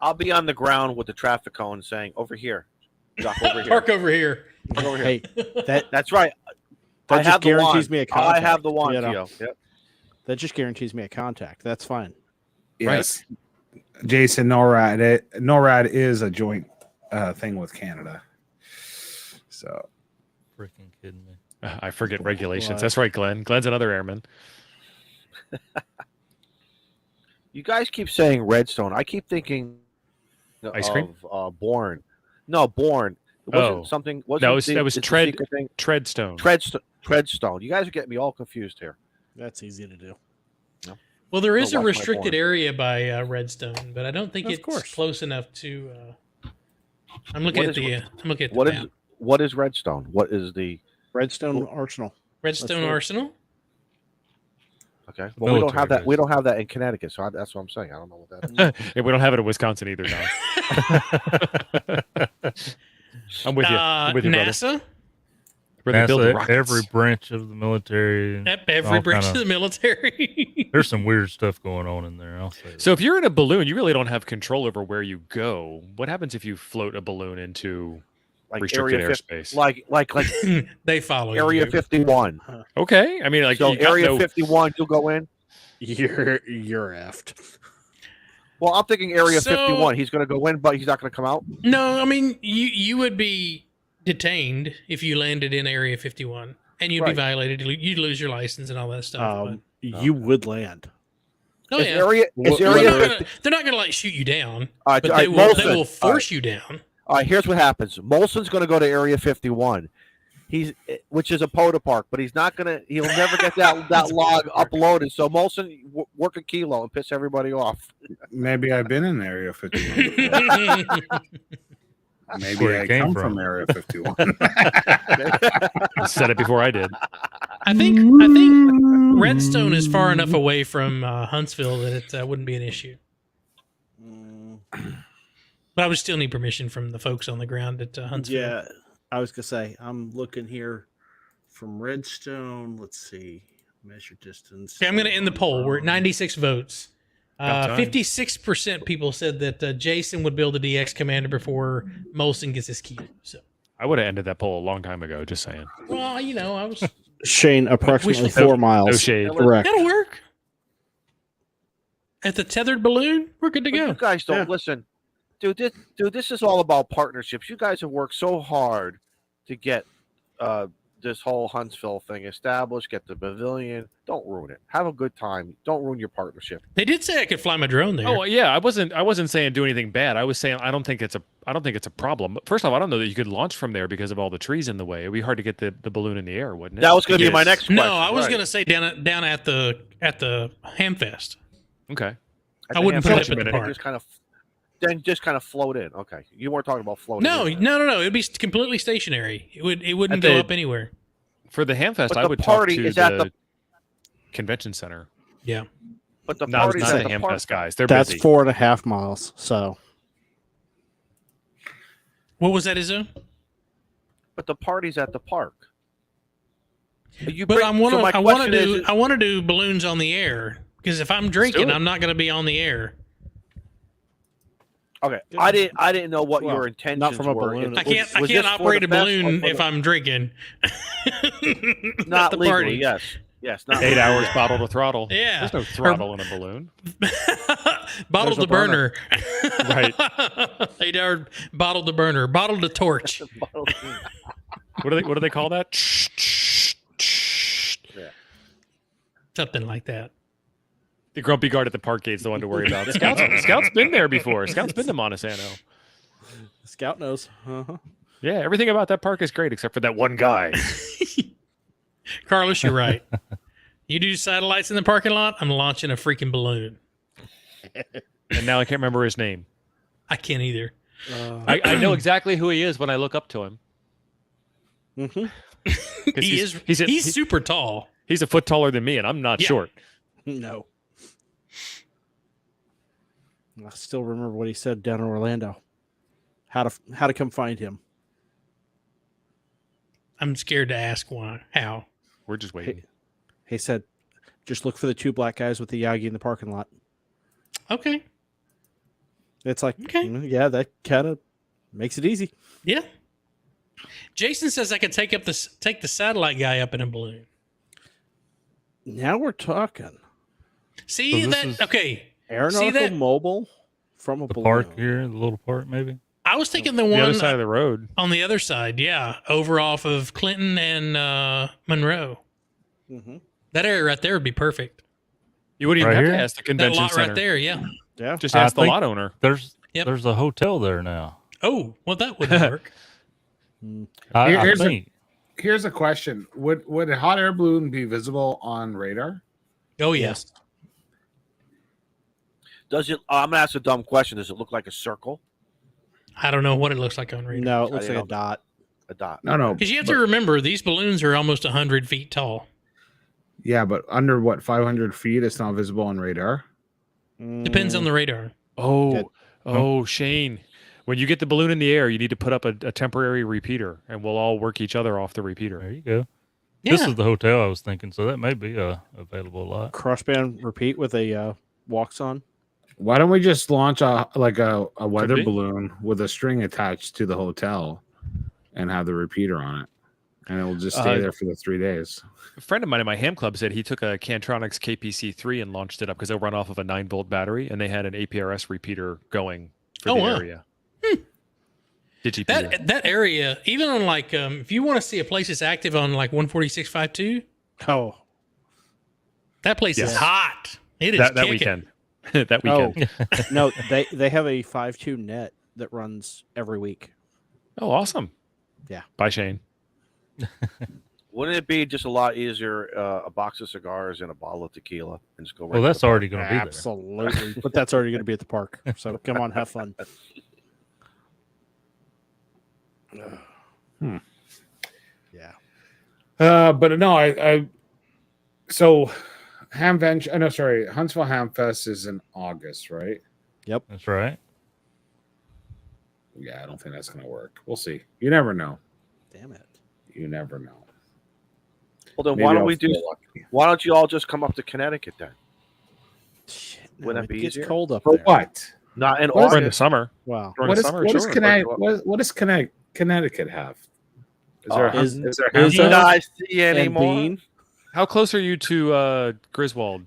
I'll be on the ground with the traffic cone saying, "Over here, Doc, over here, Park over here. Park over here." Hey, that That's right. that I just have the guarantees wand. me a I contact. have the wand, you know? Gio. Yep. That just guarantees me a contact. That's fine. Yes. Jason, NORAD is a joint thing with Canada. So Freaking kidding me. I forget regulations. What? That's right, Glenn. Glenn's another airman. You guys keep saying Redstone. I keep thinking Ice cream? of Born. No, Born. It wasn't Oh. something. That was it's a Tread secret thing. Treadstone. Treadstone. You guys are getting me all confused here. That's easy to do. Well, there is a Go watch my restricted porn. area by Redstone, but I don't think Of it's course. close enough to. I'm looking What at the. I'm looking at the What map. is what is Redstone? What is the Redstone Arsenal. Redstone right. Arsenal. okay? Well, we don't have Military that. We don't have that in Connecticut, so that's what I'm saying. I don't know what that is. Yeah, we don't have it in Wisconsin either now. I'm with you. I'm with you, brother. NASA. Where they build the NASA, rockets. every branch of the military. Yep, every all branch kinda- of the military. There's some weird stuff going on in there. I'll say. So if you're in a balloon, you really don't have control over where you go. What happens if you float a balloon into Like restricted Area 50, airspace? like They follow Area you. 51. Okay, I mean, like So you got Area no- 51, you'll go in. You're effed. Well, I'm thinking Area So- 51. He's going to go in, but he's not going to come out. No, I mean you would be detained if you landed in Area 51, and you'd be Right. violated. You'd lose your license and all that stuff. You would land. Oh Is yeah, area they're not gonna like shoot you down, All right, but all they right, will Molson. force you down. All right, here's what happens. Molson's going to go to Area 51. Which is a POTA park, but he's not gonna. He'll never get that log uploaded. So Molson, work a kilo and piss everybody off. Maybe I've been in Area 51. Maybe where I it came come from. from Area 51. Said it before I did. I think Redstone is far enough away from Huntsville that it wouldn't be an issue. But I would still need permission from the folks on the ground at Huntsville. Yeah, I was gonna say I'm looking here from Redstone. Let's see, measure distance. Okay, I'm going to end the poll. We're at 96 votes. About time. 56% people said that Jason would build a DX commander before Molson gets his key. So, I would have ended that poll a long time ago. Just saying. well, you know, I was Shane, approximately Wishful 4 miles. No shade. Correct. that'll work. At the tethered balloon, we're good to But go. you guys don't listen, dude. This is all about partnerships. You guys have worked so hard to get this whole Huntsville thing established. Get the pavilion. Don't ruin it. Have a good time. Don't ruin your partnership. They did say I could fly my drone there. Oh yeah, I wasn't saying do anything bad. I was saying I don't think it's a problem. First off, I don't know that you could launch from there because of all the trees in the way. It'd be hard to get the balloon in the air, wouldn't it? That was going to be my Yes. next question. no, I was right. going to say down at the Hamfest. Okay. I wouldn't put it Hamfest, up at the then park. just kind of float in. Okay, you weren't talking about floating. No, in. no. It'd be completely stationary. It wouldn't At go the- up anywhere. For the Hamfest, But I the would party talk to is at the the- convention center. Yeah. But the Not party's the at the Hamfest park. guys. They're That's busy. 4.5 miles. So What was that, Izzo? But the party's at the park. But I want so my to. I want question to do. is- I want to do balloons on the air because if I'm drinking, it. I'm not going to be on the air. Okay, I didn't know what Well, your intentions not from a were. balloon. If- I can't. I was can't this for operate the a fest or balloon for if the- I'm drinking. not the legally. party. Yes, not 8 legally. hours bottle to throttle. Yeah. There's no throttle in a balloon. Bottle There's to a burner. burner. Right. 8 hour bottle to burner. Bottle to torch. What do they call that? Something like that. The grumpy guard at the park gate's the one to worry about. Scout's been there before. Scout's been to Montesano. Scout knows. Uh-huh. Yeah, everything about that park is great except for that one guy. Carlos, you're right. You do satellites in the parking lot, I'm launching a freaking balloon. And now I can't remember his name. I can't either. I know exactly who he is when I look up to him. Mm-hmm. 'Cause He's super tall. He's a foot taller than me, and I'm not Yeah. short. No. I still remember what he said down in Orlando. How to come find him. I'm scared to ask why. How? We're just waiting. He said, just look for the 2 black guys with the Yagi in the parking lot. Okay. It's like, Okay. Yeah, that kind of makes it easy. Yeah. Jason says I could take the satellite guy up in a balloon. Now we're talking. See So this that? is- Okay. Aeronautical that? mobile from a The balloon. park here, the little park, maybe. I was thinking the The one other side of the road. on the other side. Yeah. Over off of Clinton and Monroe. Mm-hmm. That area right there would be perfect. You wouldn't even Right have here? to ask the That convention lot center. right there. Yeah. Yeah. Just I ask the think- lot owner. There's Yep. there's a hotel there now. Oh, well, that wouldn't work. I Here's a- think. Here's a question: Would a hot air balloon be visible on radar? Oh, yes. Does it? I'm gonna ask a dumb question. Does it look like a circle? I don't know what it looks like on radar. No, it looks I like a don't- dot. A dot. No. Because you have to remember, these balloons are almost 100 feet tall. Yeah, but under 500 feet, it's not visible on radar. Depends on the radar. Good. Oh, Shane. When you get the balloon in the air, you need to put up a temporary repeater, and we'll all work each other off the repeater. There you go. Yeah. This is the hotel I was thinking, so that may be available a lot. Crossband repeat with a walks on. Why don't we just launch a weather be. balloon with a string attached to the hotel and have the repeater on it, and it will just stay there for the 3 days. A friend of mine in my ham club said he took a Cantronics KPC3 and launched it up because they run off of a 9-volt battery, and they had an APRS repeater going for Oh, the wow. area. TTP. That area, even on like if you want to see a place that's active on like 146.52, Oh, that place is Yes. hot. It is That kicking. weekend. That weekend. no, they have a 5.2 net that runs every week. Oh, awesome. Yeah. Bye, Shane. Wouldn't it be just a lot easier a box of cigars and a bottle of tequila and just go right? Well, to that's the bar? already going to be there. Absolutely, but that's already going to be at the park. So come on, have fun. Yeah. But no, I so Huntsville Ham Fest is in August, right? That's right. Yeah, I don't think that's gonna work. We'll see. You never know. Damn it. You never know. Well, then Maybe why don't I'll we do? feel lucky. Why don't you all just come up to Connecticut then? Shit, Wouldn't it that be gets easier? cold up For there. what? Not in What is Or in the August. summer. Wow. Or in What the does summer, what does sure. Connecticut have? Is there Is is there Do Ham you Fest? guys see And anymore? Bean. How close are you to Griswold?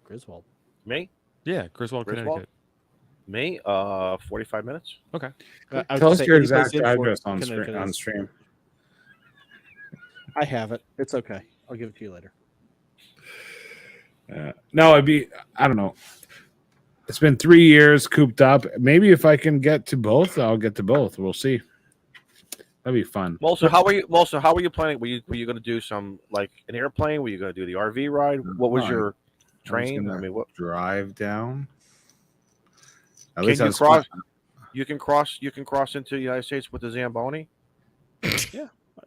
Griswold. Me? Yeah, Griswold, Griswold? Connecticut. Me? 45 minutes. Okay. I would Tell us say your any place exact in address Connecticut on is- stream. I have it. It's okay. I'll give it to you later. No, I don't know. It's been 3 years cooped up. Maybe if I can get to both, I'll get to both. We'll see. That'd be fun. Molson, how are you planning? Were you going to do some like an airplane? Were you going to do the RV ride? What was No, your I was train? gonna I mean, what drive down? At can least you that's cross? You can cross into the United States with the Zamboni.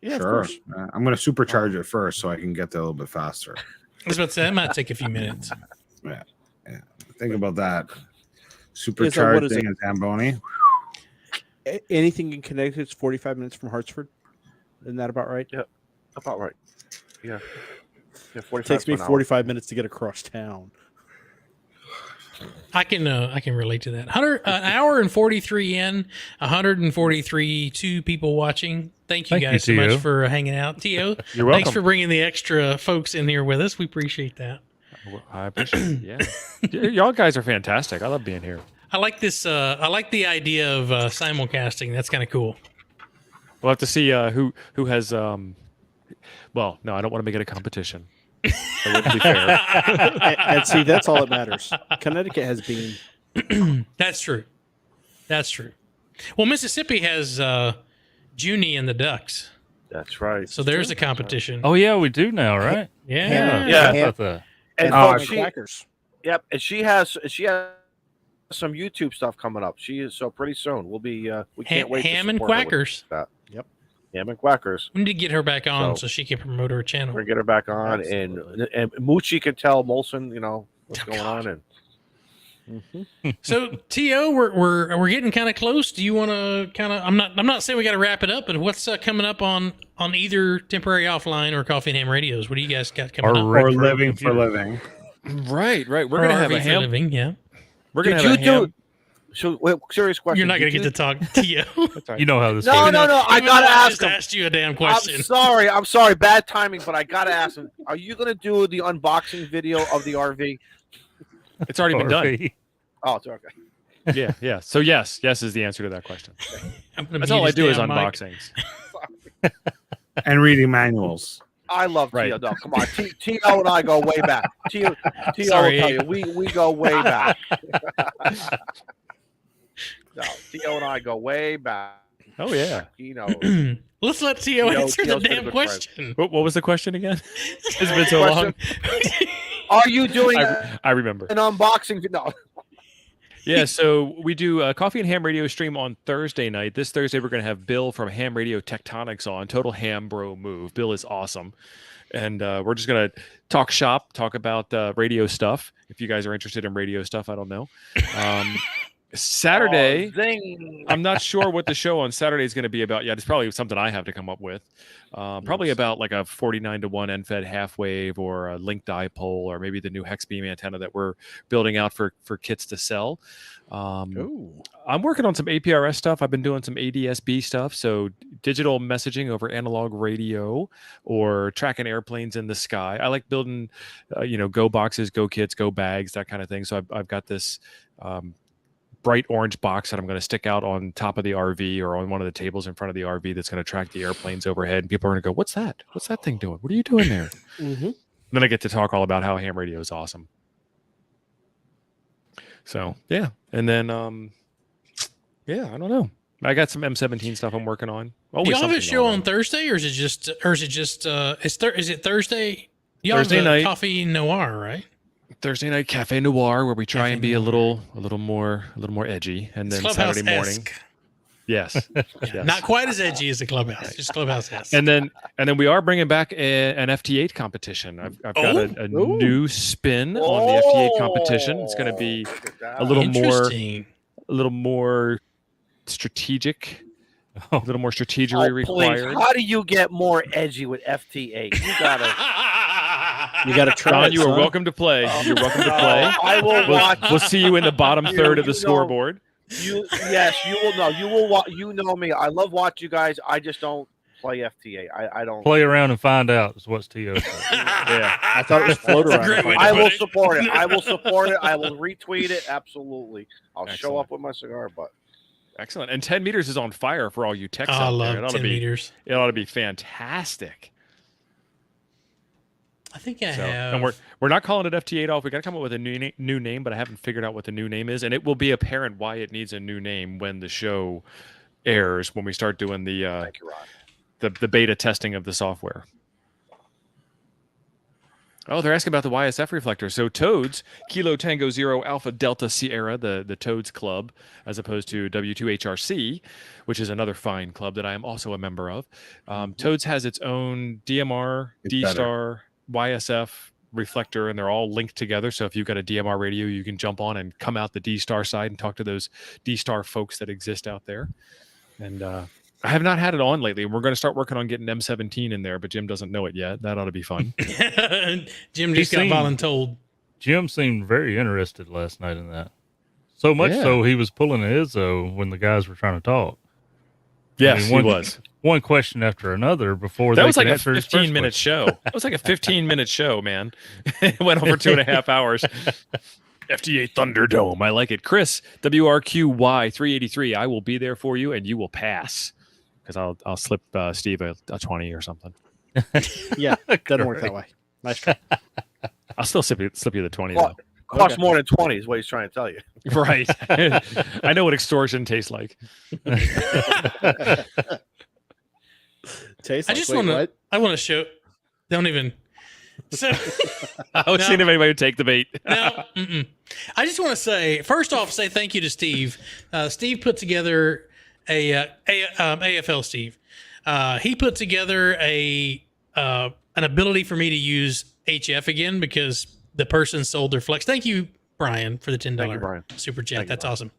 Yeah, Sure. of course. I'm going to supercharge it first so I can get there a little bit faster. I was about to say that might take a few minutes. Think about that. what Supercharged is thing it? in Zamboni. Anything in Connecticut is 45 minutes from Hartford. Isn't that about right? About right. Yeah. 45 It takes me to an hour. 45 minutes to get across town. I can relate to that. An hour and 43 in, 143 two people watching. Thank you Thank you, guys so much T.O. for hanging out. T.O., You're welcome. thanks for bringing the extra folks in here with us. We appreciate that. Well, I appreciate it. Yeah. Y'all guys are fantastic. I love being here. I like this. I like the idea of simulcasting. That's kind of cool. We'll have to see who has. Well, no, I don't want to make it a competition. That wouldn't be fair. And see, that's all that matters. Connecticut has been. That's true. That's true. Well, Mississippi has Junie and the Ducks, That's right. so there's a competition. Oh yeah, we do now, right? Yeah. Yeah. I thought that. And Oh, folks, And Quackers. Yep, and she has some YouTube stuff coming up. She is so pretty soon. We'll be we can't wait. Ham to and support her with Quackers. that. Yep. Ham and Quackers. We need to get her back on So- so she can promote her channel. We're gonna get her back on, Absolutely. and Moochie can tell Molson, what's going God. on, and So T.O., we're getting kind of close. Do you want to kind of? I'm not saying we got to wrap it up, but what's coming up on either Temporary Offline or Coffee and Ham Radios? What do you guys got coming up? Or living for living. Right. We're Or gonna have RV a for ham. living. Yeah, We're gonna did have you a ham. do? So, wait, serious question. you're not Did going to you- get to talk, T.O. That's right. You know how this No, goes. no, no. I Even though gotta ask just him. asked you a damn question. I'm sorry. Bad timing, but I gotta ask him. Are you gonna do the unboxing video of the RV? It's already been done. RV. Oh, it's okay. Yeah. So yes is the answer to that question. I'm gonna That's mute all I his do is damn mic. unboxings. And reading manuals. I love Right. T.O. No, come on. T.O. and I go way back. T.O. will Sorry. tell you, we go way back. No, T.O. and I go way back. Oh yeah. You know, Let's let T.O. T.O. answer the T.O.'s been a damn good question. What was the question again? It's been so long. are you doing I remember. an unboxing video? No. Yeah, so we do a Coffee and Ham Radio stream on Thursday night. This Thursday, we're going to have Bill from Ham Radio Tectonics on. Total ham bro move. Bill is awesome. And we're just going to talk shop, talk about radio stuff. If you guys are interested in radio stuff, I don't know. Saturday, Oh, zing. I'm not sure what the show on Saturday is going to be about yet. It's probably something I have to come up with. Probably about like a 49-1 NFED half wave or a link dipole or maybe the new hex beam antenna that we're building out for kits to sell. Ooh. I'm working on some APRS stuff. I've been doing some ADSB stuff. So digital messaging over analog radio or tracking airplanes in the sky. I like building, Go boxes, Go kits, Go bags, that kind of thing. So I've got this bright orange box that I'm going to stick out on top of the RV or on one of the tables in front of the RV that's going to track the airplanes overhead. And people are going to go, "What's that? What's that thing doing? What are you doing there?" Mm-hmm. Then I get to talk all about how ham radio is awesome. So yeah, and then yeah, I don't know. I got some M17 stuff I'm working on. Do y'all have a show on Thursday, or is it just is it Thursday? Y'all Thursday have night. Coffee Noir, right? Thursday night Cafe Noir, where we try and be a little more edgy, and then Saturday morning. Yes. Yes. Not quite as edgy as the Clubhouse, just Clubhouse-esque. And then we are bringing back an FT8 competition. I've got a new spin on the FT8 competition. It's going to be a little more strategic, a little more strategically required. How do you get more edgy with FT8? You gotta try. John, it, you are welcome to play. You're welcome to play. I will watch. We'll see you in the bottom third of the scoreboard. Yes, you will know. You will. You know me. I love watching you guys. I just don't play FTA. I don't play around and find out. Is what's TO said. Yeah, I thought it was float around. I will support it. I will support it. I will retweet it. Absolutely. I'll show up with my cigar butt. Excellent. And 10 meters is on fire for all you techs I out love there. 10 meters. It ought to be fantastic. I think I have. And we're not calling it FT8 off. We got to come up with a new name, but I haven't figured out what the new name is, and it will be apparent why it needs a new name when the show airs, when we start doing the beta testing of the software. Oh, they're asking about the YSF reflector. So Toads, Kilo Tango Zero Alpha Delta Sierra, the Toads Club, as opposed to W2HRC, which is another fine club that I am also a member of. Toads has its own DMR, D-Star, YSF reflector, and they're all linked together. So if you've got a DMR radio, you can jump on and come out the D-Star side and talk to those D-Star folks that exist out there. And I have not had it on lately. We're going to start working on getting M17 in there, but Jim doesn't know it yet. That ought to be fun. Jim just got voluntold. Jim seemed very interested last night in that. So much so he was pulling an Izzo when the guys were trying to talk. Yes, he was. One question after another before that they was like could a answer 15-minute show. That was like a 15-minute show, man. It went over 2.5 hours. FT8 Thunderdome. I like it. Chris, WRQY383. I will be there for you, and you will pass. Because I'll slip Steve a 20 or something. Yeah, doesn't work that way. Nice try. I'll still slip you the 20, though. Costs more than 20 is what he's trying to tell you. Right. I know what extortion tastes like. I want to show. Don't even. So, I was seeing if anybody would take the bait. No. I just want to say, first off, say thank you to Steve. Steve put together AFL Steve. He put together an ability for me to use HF again because the person sold their flex. Thank you, Brian, for the $10 super chat. That's awesome.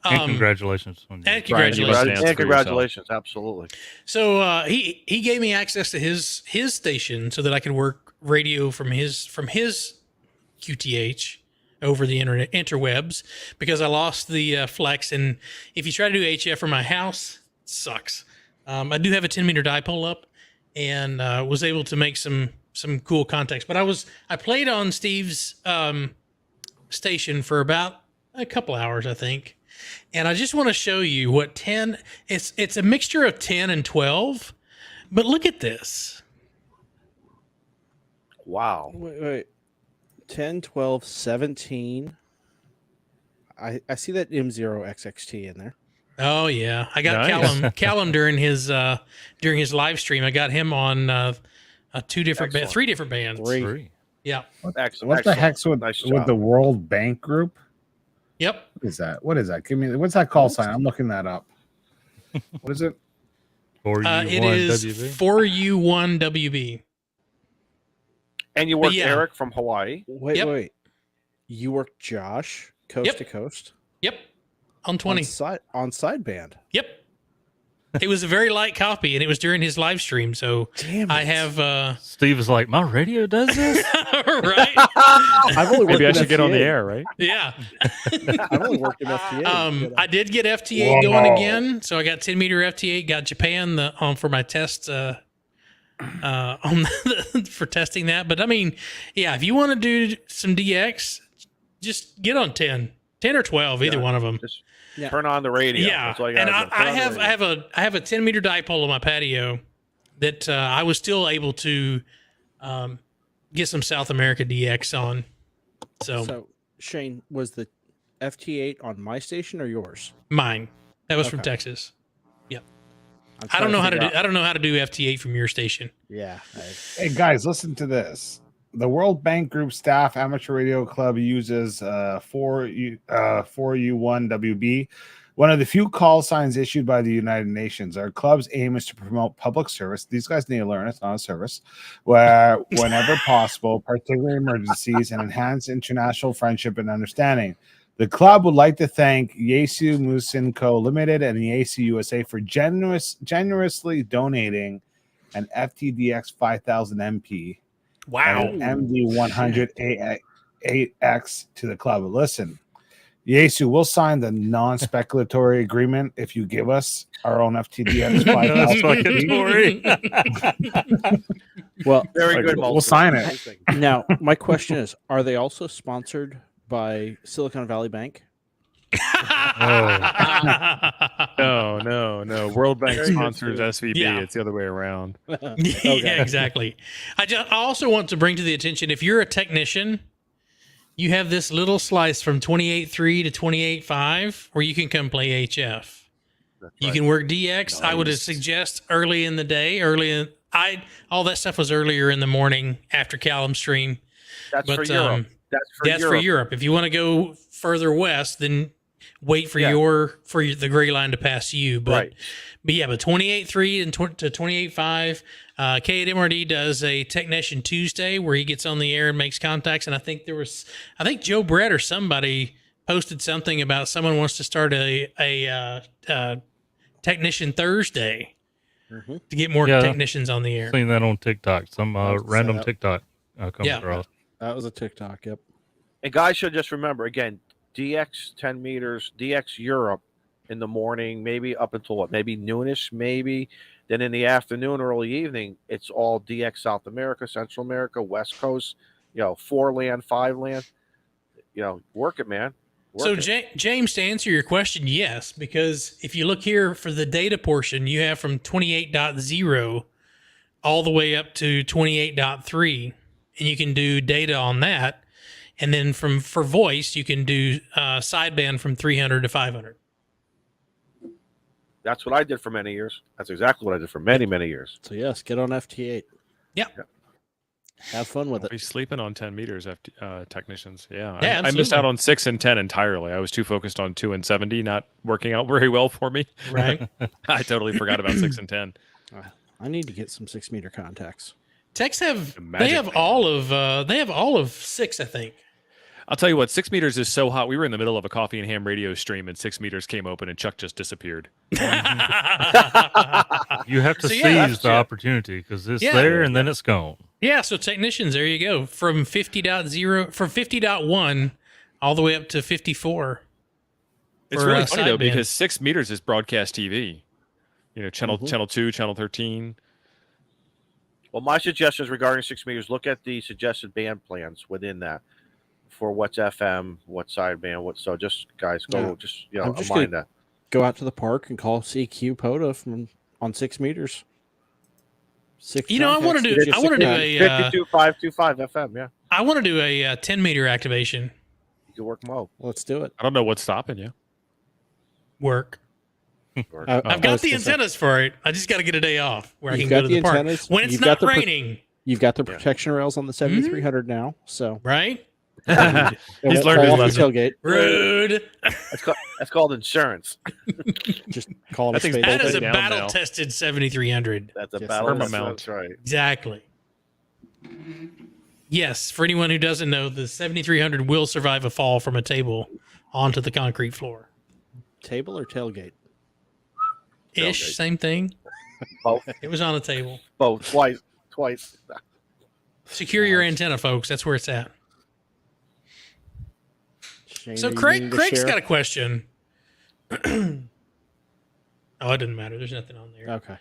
And congratulations. And congratulations. And congratulations. Absolutely. So he gave me access to his station so that I could work radio from his QTH over the interwebs because I lost the flex. And if you try to do HF from my house, it sucks. I do have a 10-meter dipole up and was able to make some cool contacts. But I played on Steve's station for about a couple hours, I think. And I just want to show you what 10, it's a mixture of 10 and 12, but look at this. Wow. Wait. 10, 12, 17. I see that M0XXT in there. Oh yeah. I got Callum during his live stream. I got him on three different bands. Three. Yeah. What the heck's with the World Bank Group? Yep. What is that? Give me what's that call sign? I'm looking that up. What is it? It is 4U1WB. And you work Eric from Hawaii. Wait. You work Josh coast to coast? Yep. On 20. On sideband. Yep. It was a very light copy, and it was during his live stream. So I have. Steve is like, my radio does this, right? Maybe I should get on the air, right? Yeah. I've only worked in FTA. I did get FTA going again, so I got 10-meter FTA. Got Japan for my test for testing that. But I mean, yeah, if you want to do some DX, just get on 10. 10 or 12, either one of them. Just Yeah. turn on the radio. Yeah, That's all you and gotta do. Turn on the radio. I have a 10-meter dipole on my patio that I was still able to get some South America DX on. So Shane, was the FT8 on my station or yours? mine. That was from Okay. Texas. Yep. I'm I don't trying know how to figure do. out- I don't know how to do FT8 from your station. Yeah. Hey guys, listen to this. The World Bank Group staff amateur radio club uses 4U1WB, one of the few call signs issued by the United Nations. Our club's aim is to promote public service. These guys need to learn it's not a service, where whenever possible, particularly emergencies, and enhance international friendship and understanding. The club would like to thank Yesu Musin Co. Limited and the AC USA for generously donating an FTDX 5000 MP Wow. and MD100 8X to the club. Listen, Yesu, we'll sign the non-speculatory agreement if you give us our own FTDX 5000. Well, Very good. We'll sign it. now my question is: are they also sponsored by Silicon Valley Bank? No. World Bank Very good, sponsors SVB. Yeah. It's the other way around. Yeah, exactly. I also want to bring to the attention, if you're a technician, you have this little slice from 28.3 to 28.5 where you can come play HF. You can work DX. I would suggest early in the day, all that stuff was earlier in the morning after Callum's stream. That's for But, Europe. That's for Europe. If you want to go further west, then wait for the gray line to pass you. But but 28.3 and to 28.5. K at MRD does a Technician Tuesday where he gets on the air and makes contacts. And I think Joe Brett or somebody posted something about someone wants to start a Technician Thursday to get more technicians on the air. Seen that on TikTok. Some random that. TikTok comes across. That was a TikTok. Yep. And guys should just remember again, DX 10 meters, DX Europe in the morning, maybe up until maybe noonish, maybe. Then in the afternoon, early evening, it's all DX South America, Central America, West Coast, 4 land, 5 land. Work it, man. James, to answer your question, yes, because if you look here for the data portion, you have from 28.0 all the way up to 28.3, and you can do data on that. And then for voice, you can do sideband from 300 to 500. That's what I did for many years. That's exactly what I did for many, many years. So yes, get on FT8. Yeah. Have fun with it. Be sleeping on 10 meters, technicians. Yeah. Yeah, I missed out on 6 and 10 entirely. I was too focused on 2 and 70, not working out very well for me. Right. I totally forgot about 6 and 10. I need to get some 6-meter contacts. Techs have Magic all of 6, I think. I'll tell you what, 6 meters is so hot. We were in the middle of a coffee and ham radio stream, and 6 meters came open, and Chuck just disappeared. You have to So, yeah, seize the opportunity because it's there and then it's gone. Yeah, so technicians, there you go. From 50.1 all the way up to 54. It's for, really funny, though, sideband. because 6 meters is broadcast TV. Channel 2, Channel 13. Well, my suggestions regarding 6 meters, look at the suggested band plans within that for what's FM, what's sideband, so just guys go mind that. Go out to the park and call CQ POTA on 6 meters. 6 I want to do a 52525 FM, yeah. I want to do a 10-meter activation. You can work them out. Let's do it. I don't know what's stopping you. Work. I've got the antennas for it. I just got to get a day off where I can go to the park when it's not raining. You've got the protection rails on the 7300 now, so right. He's learned his lesson. Tailgate. Rude. That's called insurance. Just call it. That is a down battle-tested 7300. That's a Yes, battle. Permamount. That's right. Exactly. Yes, for anyone who doesn't know, the 7300 will survive a fall from a table onto the concrete floor. Table or tailgate? Ish, same thing. Both. It was on a table. Both. Twice. Secure your antenna, folks. That's where it's at. Shane, So are you Craig's needing to share? got a question. Oh, it doesn't matter. There's nothing on there. Okay.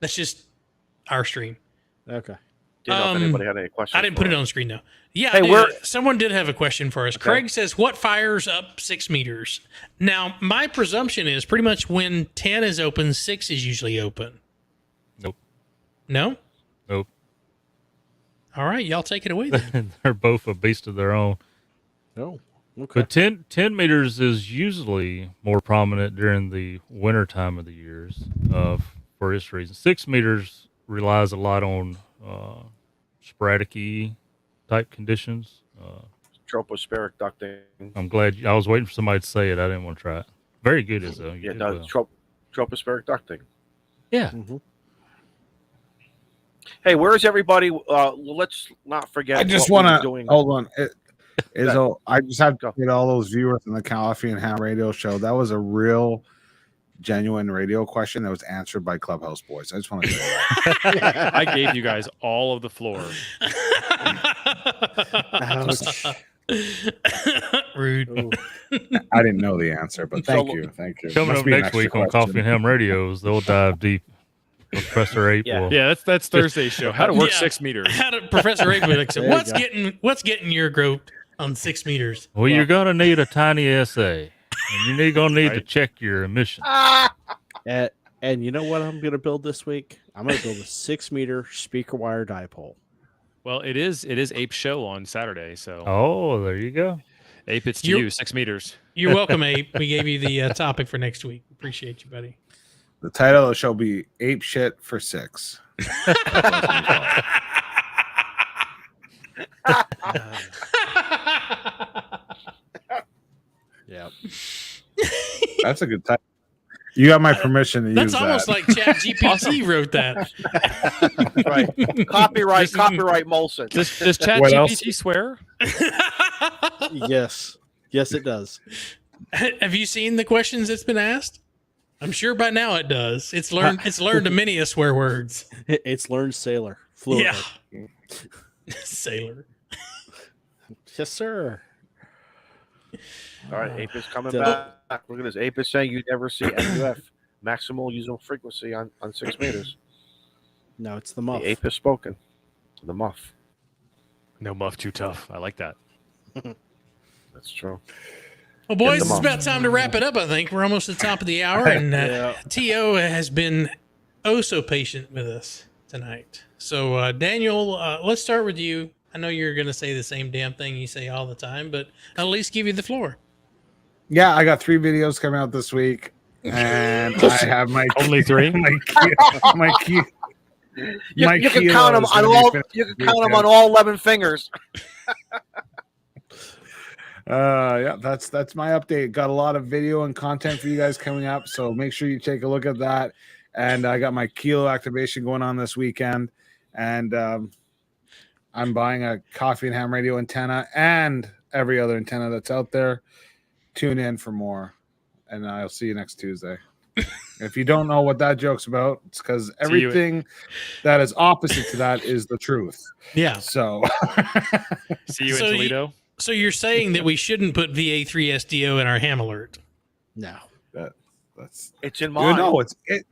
That's just our stream. Okay. Didn't know if anybody had any questions. I didn't put it on the screen though. Yeah, Hey, someone did have a question for us. Okay. Craig says, "What fires up 6 meters?" Now, my presumption is pretty much when 10 is open, 6 is usually open. Nope. No. Nope. All right, y'all take it away then. They're both a beast of their own. Oh, okay. But 10 meters is usually more prominent during the winter time of the years for this reason. 6 meters relies a lot on sporadic type conditions. Tropospheric ducting. I'm glad I was waiting for somebody to say it. I didn't want to try it. Very good, though. You Yeah, did no, well. tropospheric ducting. Yeah. Mhm. Hey, where's everybody? Let's not forget. I just what we want were to doing. hold on. I just have to get all those viewers in the Coffee and Ham Radio show. That was a real, genuine radio question that was answered by Clubhouse boys. I just want to say that. I gave you guys all of the floor. Ouch. Rude. Ooh. I didn't know the answer, but thank So- you. Coming Must up be an next extra week on question. Coffee and Ham Radios, they'll dive deep. Professor Ape Yeah. will. Yeah, that's Thursday's show. How to work Yeah. 6 meters. How did Professor Avery like said, There you what's getting your goat on 6 meters? Well, you're going to need a tiny essay, and you're going to need to Right. check your emissions. And you know what I'm going to build this week? I'm going to build a 6-meter speaker wire dipole. Well, it is Ape's show on Saturday, so Oh, there you go. Ape, it's to You- you, 6 meters. You're welcome, Abe. We gave you the topic for next week. Appreciate you, buddy. The title of the show will be Ape Shit for 6. Yeah. That's a good title. You got my permission to That's use almost that. like Chat GPT wrote that. Right. Copyright Molson. Does Chat What else? GPT swear? Yes. Yes, it does. Have you seen the questions that's been asked? I'm sure by now it does. It's learned many a swear words. It's learned sailor. Fluently. Yeah. Sailor. Yes, sir. All right, Ape is coming So- back. Look at this. Ape is saying you never see MUF, maximal usable frequency on 6 meters. No, it's the muff. The Ape has spoken. The muff. No muff too tough. I like that. That's true. Well, boys, Get it's them about time to wrap it up. I think we're almost at the top of the hour, and Yeah. T.O. has been oh so patient with us tonight. So, Daniel, let's start with you. I know you're going to say the same damn thing you say all the time, but I'll at least give you the floor. Yeah, I got 3 videos coming out this week, and I have my Only 3? my key. You, My you can kilo count them is on gonna be all. finished You can this count them weekend. on all 11 fingers. Yeah, that's my update. Got a lot of video and content for you guys coming up, so make sure you take a look at that. And I got my kilo activation going on this weekend, and I'm buying a Coffee and Ham Radio antenna and every other antenna that's out there. Tune in for more, and I'll see you next Tuesday. If you don't know what that joke's about, it's because everything that is opposite to that is the truth. Yeah. So See you So in you- Toledo? So you're saying that we shouldn't put VA3SDO in our ham alert? No. that's It's in you mine. know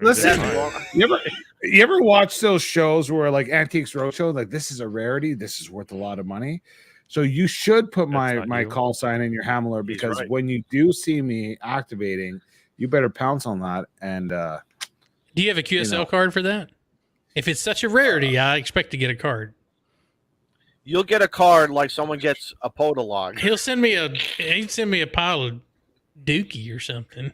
listen. That's You ever watch those shows where like Antiques Roadshow, like this is a rarity, this is worth a lot of money. So you should put my not you. call sign in your ham alert He's because right. when you do see me activating, you better pounce on that. And Do you have a QSL know. card for that? If it's such a rarity, I expect to get a card. You'll get a card like someone gets a POTA log. He'd send me a pile of dookie or something.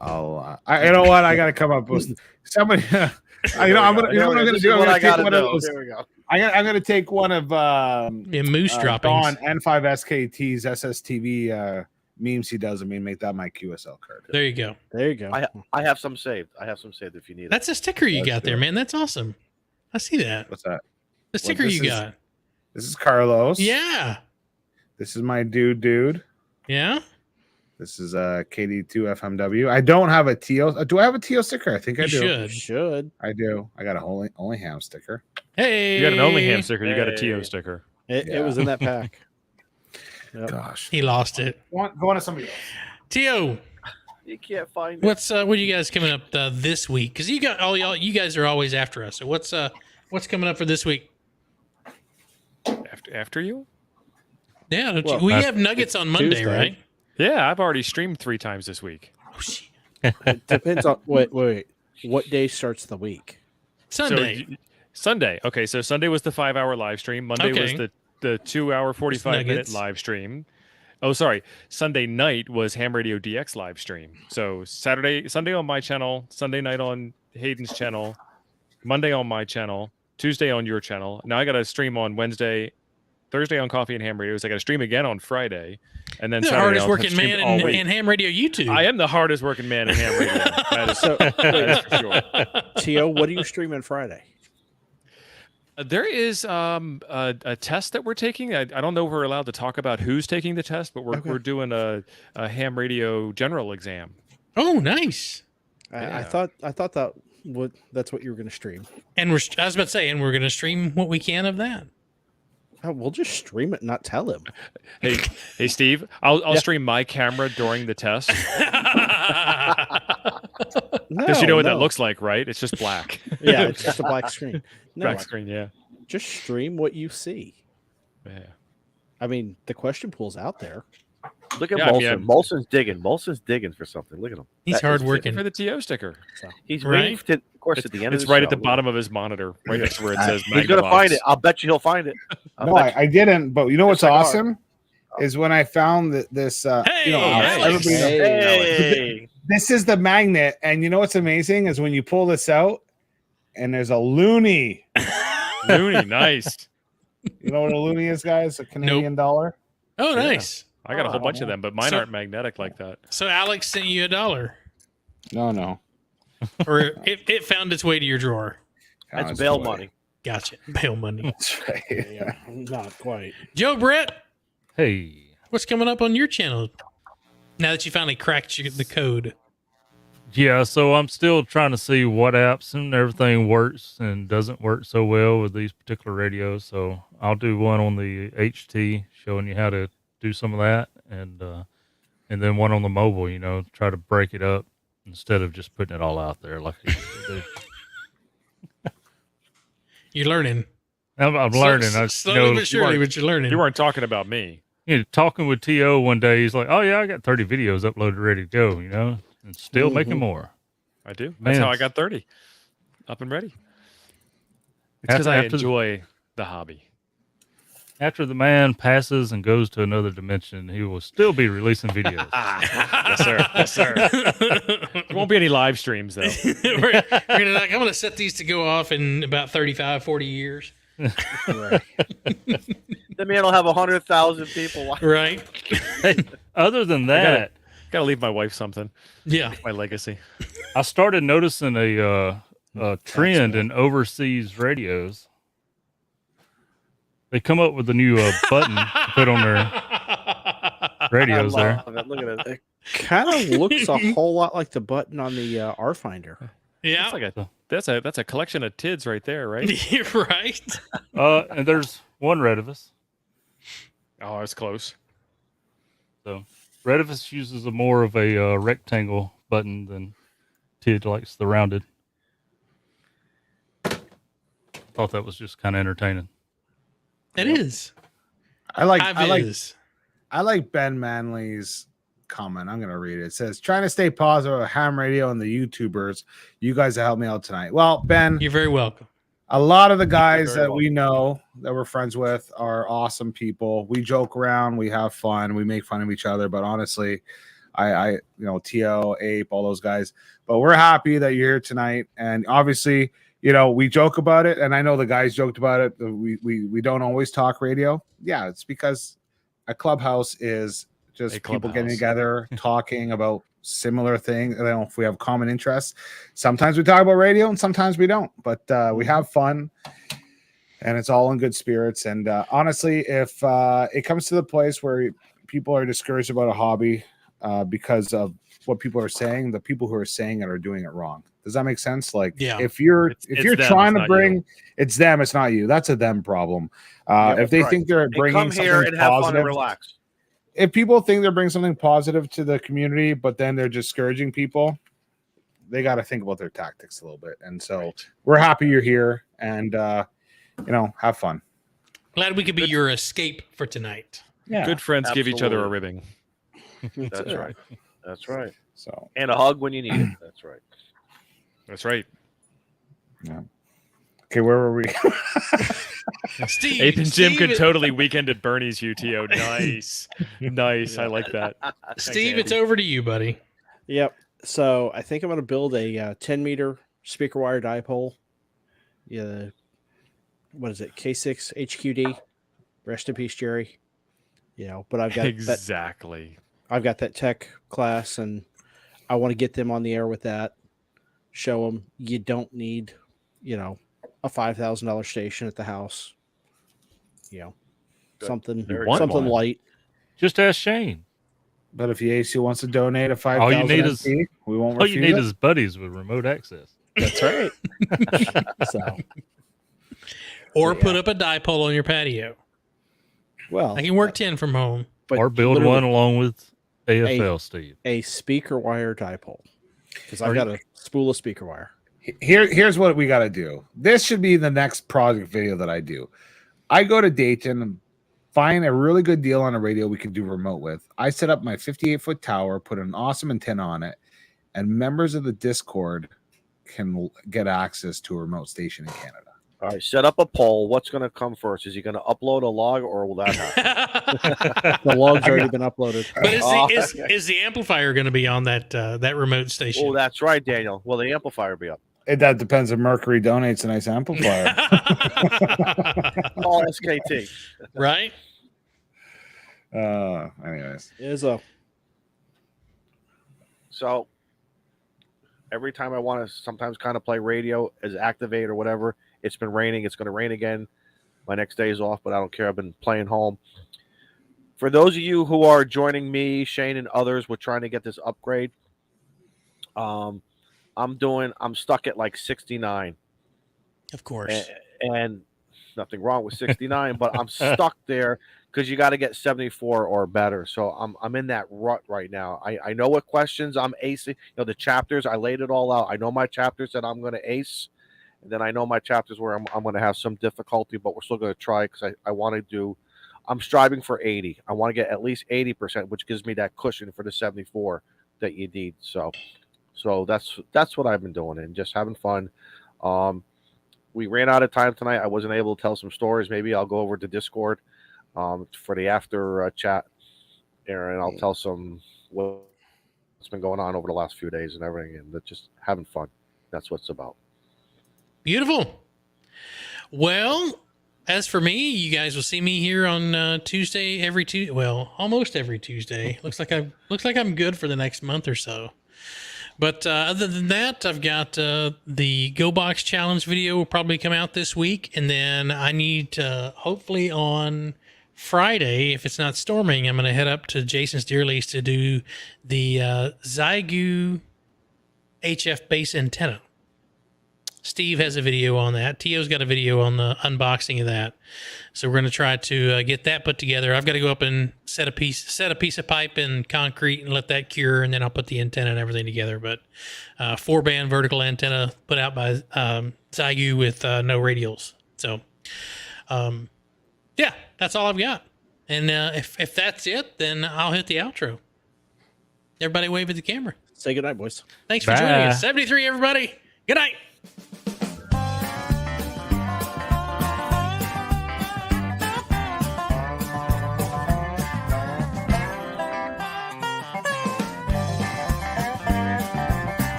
I'll you know what, I gotta come up with somebody. I'm gonna what I'm gonna do. I'm gonna take one of those. There we go. I'm gonna take one of Yeah, moose droppings. Don N5 SKT's SSTV memes he does. I mean, make that my QSL card. There you go. There you go. I have some saved. I have some saved if you need it. That's a sticker you That's got there, good. man. That's awesome. I see that. What's that? The sticker this you is- got. This is Carlos. Yeah. This is my dude. Yeah. This is KD2 FMW. I don't have a TO. Do I have a TO sticker? I think I You do. should. Should. I do. I got a only ham sticker. Hey. You got an only ham sticker. You got a Hey. TO sticker. It was in that pack. Yep. Gosh. He lost it. Go on to somebody else. T.O., You can't find it. what are you guys coming up this week? Because you guys are always after us. So what's coming up for this week? after you. Yeah, Well, we have nuggets on Monday, Tuesday. right? Yeah, I've already streamed 3 times this week. Oh shit. It depends on wait. What day starts the week? Sunday. So, Sunday. Okay, so Sunday was the 5-hour live stream. Monday was Okay. the 2-hour 45-minute nuggets. live stream. Oh, sorry. Sunday night was Ham Radio DX live stream. So Sunday on my channel, Sunday night on Hayden's channel, Monday on my channel, Tuesday on your channel. Now I got to stream on Thursday on Coffee and Ham Radios. I got to stream again on Friday, and then the Saturday hardest I'll working stream man all week. in ham radio YouTube. I am the hardest working man in Ham Radio. That is for sure. Tio, what are you streaming Friday? There is a test that we're taking. I don't know if we're allowed to talk about who's taking the test, but we're doing a ham radio general exam. Oh, nice. I thought that's what you were going to stream. And I was about to say, and we're going to stream what we can of that. Oh, we'll just stream it and not tell him. Hey, Steve, I'll stream my camera during the test. Because you know what that looks like, right? It's just black. Yeah, it's just a black screen. No, Black screen, yeah. just stream what you see. Yeah. I mean, the question pool's out there. Look at Yeah, I mean, Molson. Molson's digging. Molson's digging for something. Look at him. He's That is hardworking. For the TO sticker. He's Right? waiting to, of course, at the end of It's the right show. at the bottom of his monitor, right next to where it says He's going to Magnavox. find it. I'll bet you he'll find it. No, I didn't. But you know what's Yes, I are. awesome is when I found this. Hey, you know, Alex. everybody knows- Hey. this is the magnet, and you know what's amazing is when you pull this out, and there's a loonie. Looney, nice. You know what a loonie is, guys? A Canadian dollar. Oh, nice. I got a whole bunch of them, but mine So- aren't magnetic like that. So Alex sent you $1, No. or it found its way to your drawer. That's That's bail the way. money. Gotcha. Bail money. That's right. Yeah, not quite. Joe Brett, Hey. what's coming up on your channel now that you finally cracked the code? Yeah, so I'm still trying to see what apps and everything works and doesn't work so well with these particular radios. So I'll do one on the HT showing you how to do some of that, and then one on the mobile. You know, try to break it up instead of just putting it all out there like I usually do. You're learning. I'm learning. Slowly but surely, but you're learning. You weren't talking about me. You know, talking with To one day, he's like, "Oh yeah, I got 30 videos uploaded, ready to go." You know, and still making more. I do. That's Man. how I got 30. Up and ready. It's because I After- enjoy the hobby. After the man passes and goes to another dimension, he will still be releasing videos. Yes, sir. Yes, sir. There won't be any live streams, though. we're gonna I'm gonna set these to go off in about 35, 40 years. Right. The man will have 100,000 people watching. Right? Hey, other than that, Gotta leave my wife something. Yeah. My legacy. I started noticing a trend in overseas radios. They come up with a new button to put on their radios there. Look at it. Kind of looks a whole lot like the button on the R Finder. Yeah. That's a collection of TIDs right there, right? You're right. And there's one Redivus. Oh, it's close. So Redivus uses more of a rectangle button than TID likes the rounded. Thought that was just kind of entertaining. It is. I like Ben Manley's comment. I'm gonna read it. It says, "Trying to stay positive with ham radio and the YouTubers. You guys have helped me out tonight." Well, Ben, You're very welcome. a lot of the guys very that we know that we're friends with are awesome people. We joke around, we have fun, we make fun of each other. But honestly, I you know, T.O., Ape, all those guys. But we're happy that you're here tonight. And obviously, you know, we joke about it, and I know the guys joked about it. We don't always talk radio. Yeah, it's because a clubhouse is just people getting together, talking about similar things. I don't know if we have common interests. Sometimes we talk about radio, and sometimes we don't. But we have fun, and it's all in good spirits. And honestly, if it comes to the place where people are discouraged about a hobby because of what people are saying, the people who are saying it are doing it wrong. Does that make sense? Like, Yeah. if you're It's them, trying it's to not bring, you. it's them, it's not you. That's a them problem. If they right. think they're And bringing come here something and have fun positive, and relax. if people think they're bringing something positive to the community, but then they're discouraging people, they got to think about their tactics a little bit. And so we're happy you're here, and you know, have fun. Glad we could be your escape for tonight. Yeah, Good friends give each other a absolutely. ribbing. That's right. That's right. So And a hug when you need it. That's right. That's right. yeah. Okay, where were we? Steve, Ape and Jim could Steve, totally weekend at Bernie's UTO. Nice. Nice. I like that. Steve, it's over to you, buddy. Yep. So I think I'm going to build a 10-meter speaker wire dipole. Yeah. What is it? K6 HQD. Rest in peace, Jerry. But I've got Exactly. I've got that tech class, and I want to get them on the air with that. Show them you don't need, a $5,000 station at the house. Good. Something Very good. something light. Just ask Shane. But if AC wants to donate a 5,000, All you need is we won't. All you refuse need it. is buddies with remote access. That's right. So, Or put up a dipole on your patio. well, I can work 10 from home. but Or build literally one along with AFL, Steve. a speaker wire dipole, because I've got a spool of speaker wire. Here's what we got to do. This should be the next project video that I do. I go to Dayton, find a really good deal on a radio we can do remote with. I set up my 58-foot tower, put an awesome antenna on it, and members of the Discord can get access to a remote station in Canada. All right, set up a poll. What's going to come first? Is he going to upload a log, or will that happen? The log's already been uploaded. But is the amplifier going to be on that remote station? Oh, that's right, Daniel. Will the amplifier be up? That depends if Mercury donates a nice amplifier. Call SKT. Right? Anyways. So every time I want to sometimes kind of play radio as activate or whatever, it's been raining. It's going to rain again. My next day is off, but I don't care. I've been playing home. For those of you who are joining me, Shane, and others, we're trying to get this upgrade. I'm stuck at like 69. Of course. And nothing wrong with 69, but I'm stuck there because you got to get 74 or better. So I'm in that rut right now. I know what questions I'm acing. The chapters, I laid it all out. I know my chapters that I'm going to ace. And then I know my chapters where I'm going to have some difficulty, but we're still going to try because I want to do. I'm striving for 80. I want to get at least 80%, which gives me that cushion for the 74 that you need. So that's what I've been doing and just having fun. We ran out of time tonight. I wasn't able to tell some stories. Maybe I'll go over to Discord for the after chat there, and I'll tell some what's been going on over the last few days and everything, and just having fun. That's what it's about. Beautiful. Well, as for me, you guys will see me here on Tuesday almost every Tuesday. Looks like I'm good for the next month or so. But other than that, I've got the Go Box Challenge video will probably come out this week. And then I need to, hopefully on Friday, if it's not storming, I'm going to head up to Jason's Deer Lease to do the Zygu HF base antenna. Steve has a video on that. Tio's got a video on the unboxing of that. So we're going to try to get that put together. I've got to go up and set a piece of pipe in concrete and let that cure, and then I'll put the antenna and everything together. But 4-band vertical antenna put out by Zygu with no radials. So, yeah, that's all I've got. And if that's it, then I'll hit the outro. Everybody wave at the camera. Say goodnight, boys. Thanks for joining us. 73, everybody. Good night.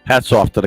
Hats off to the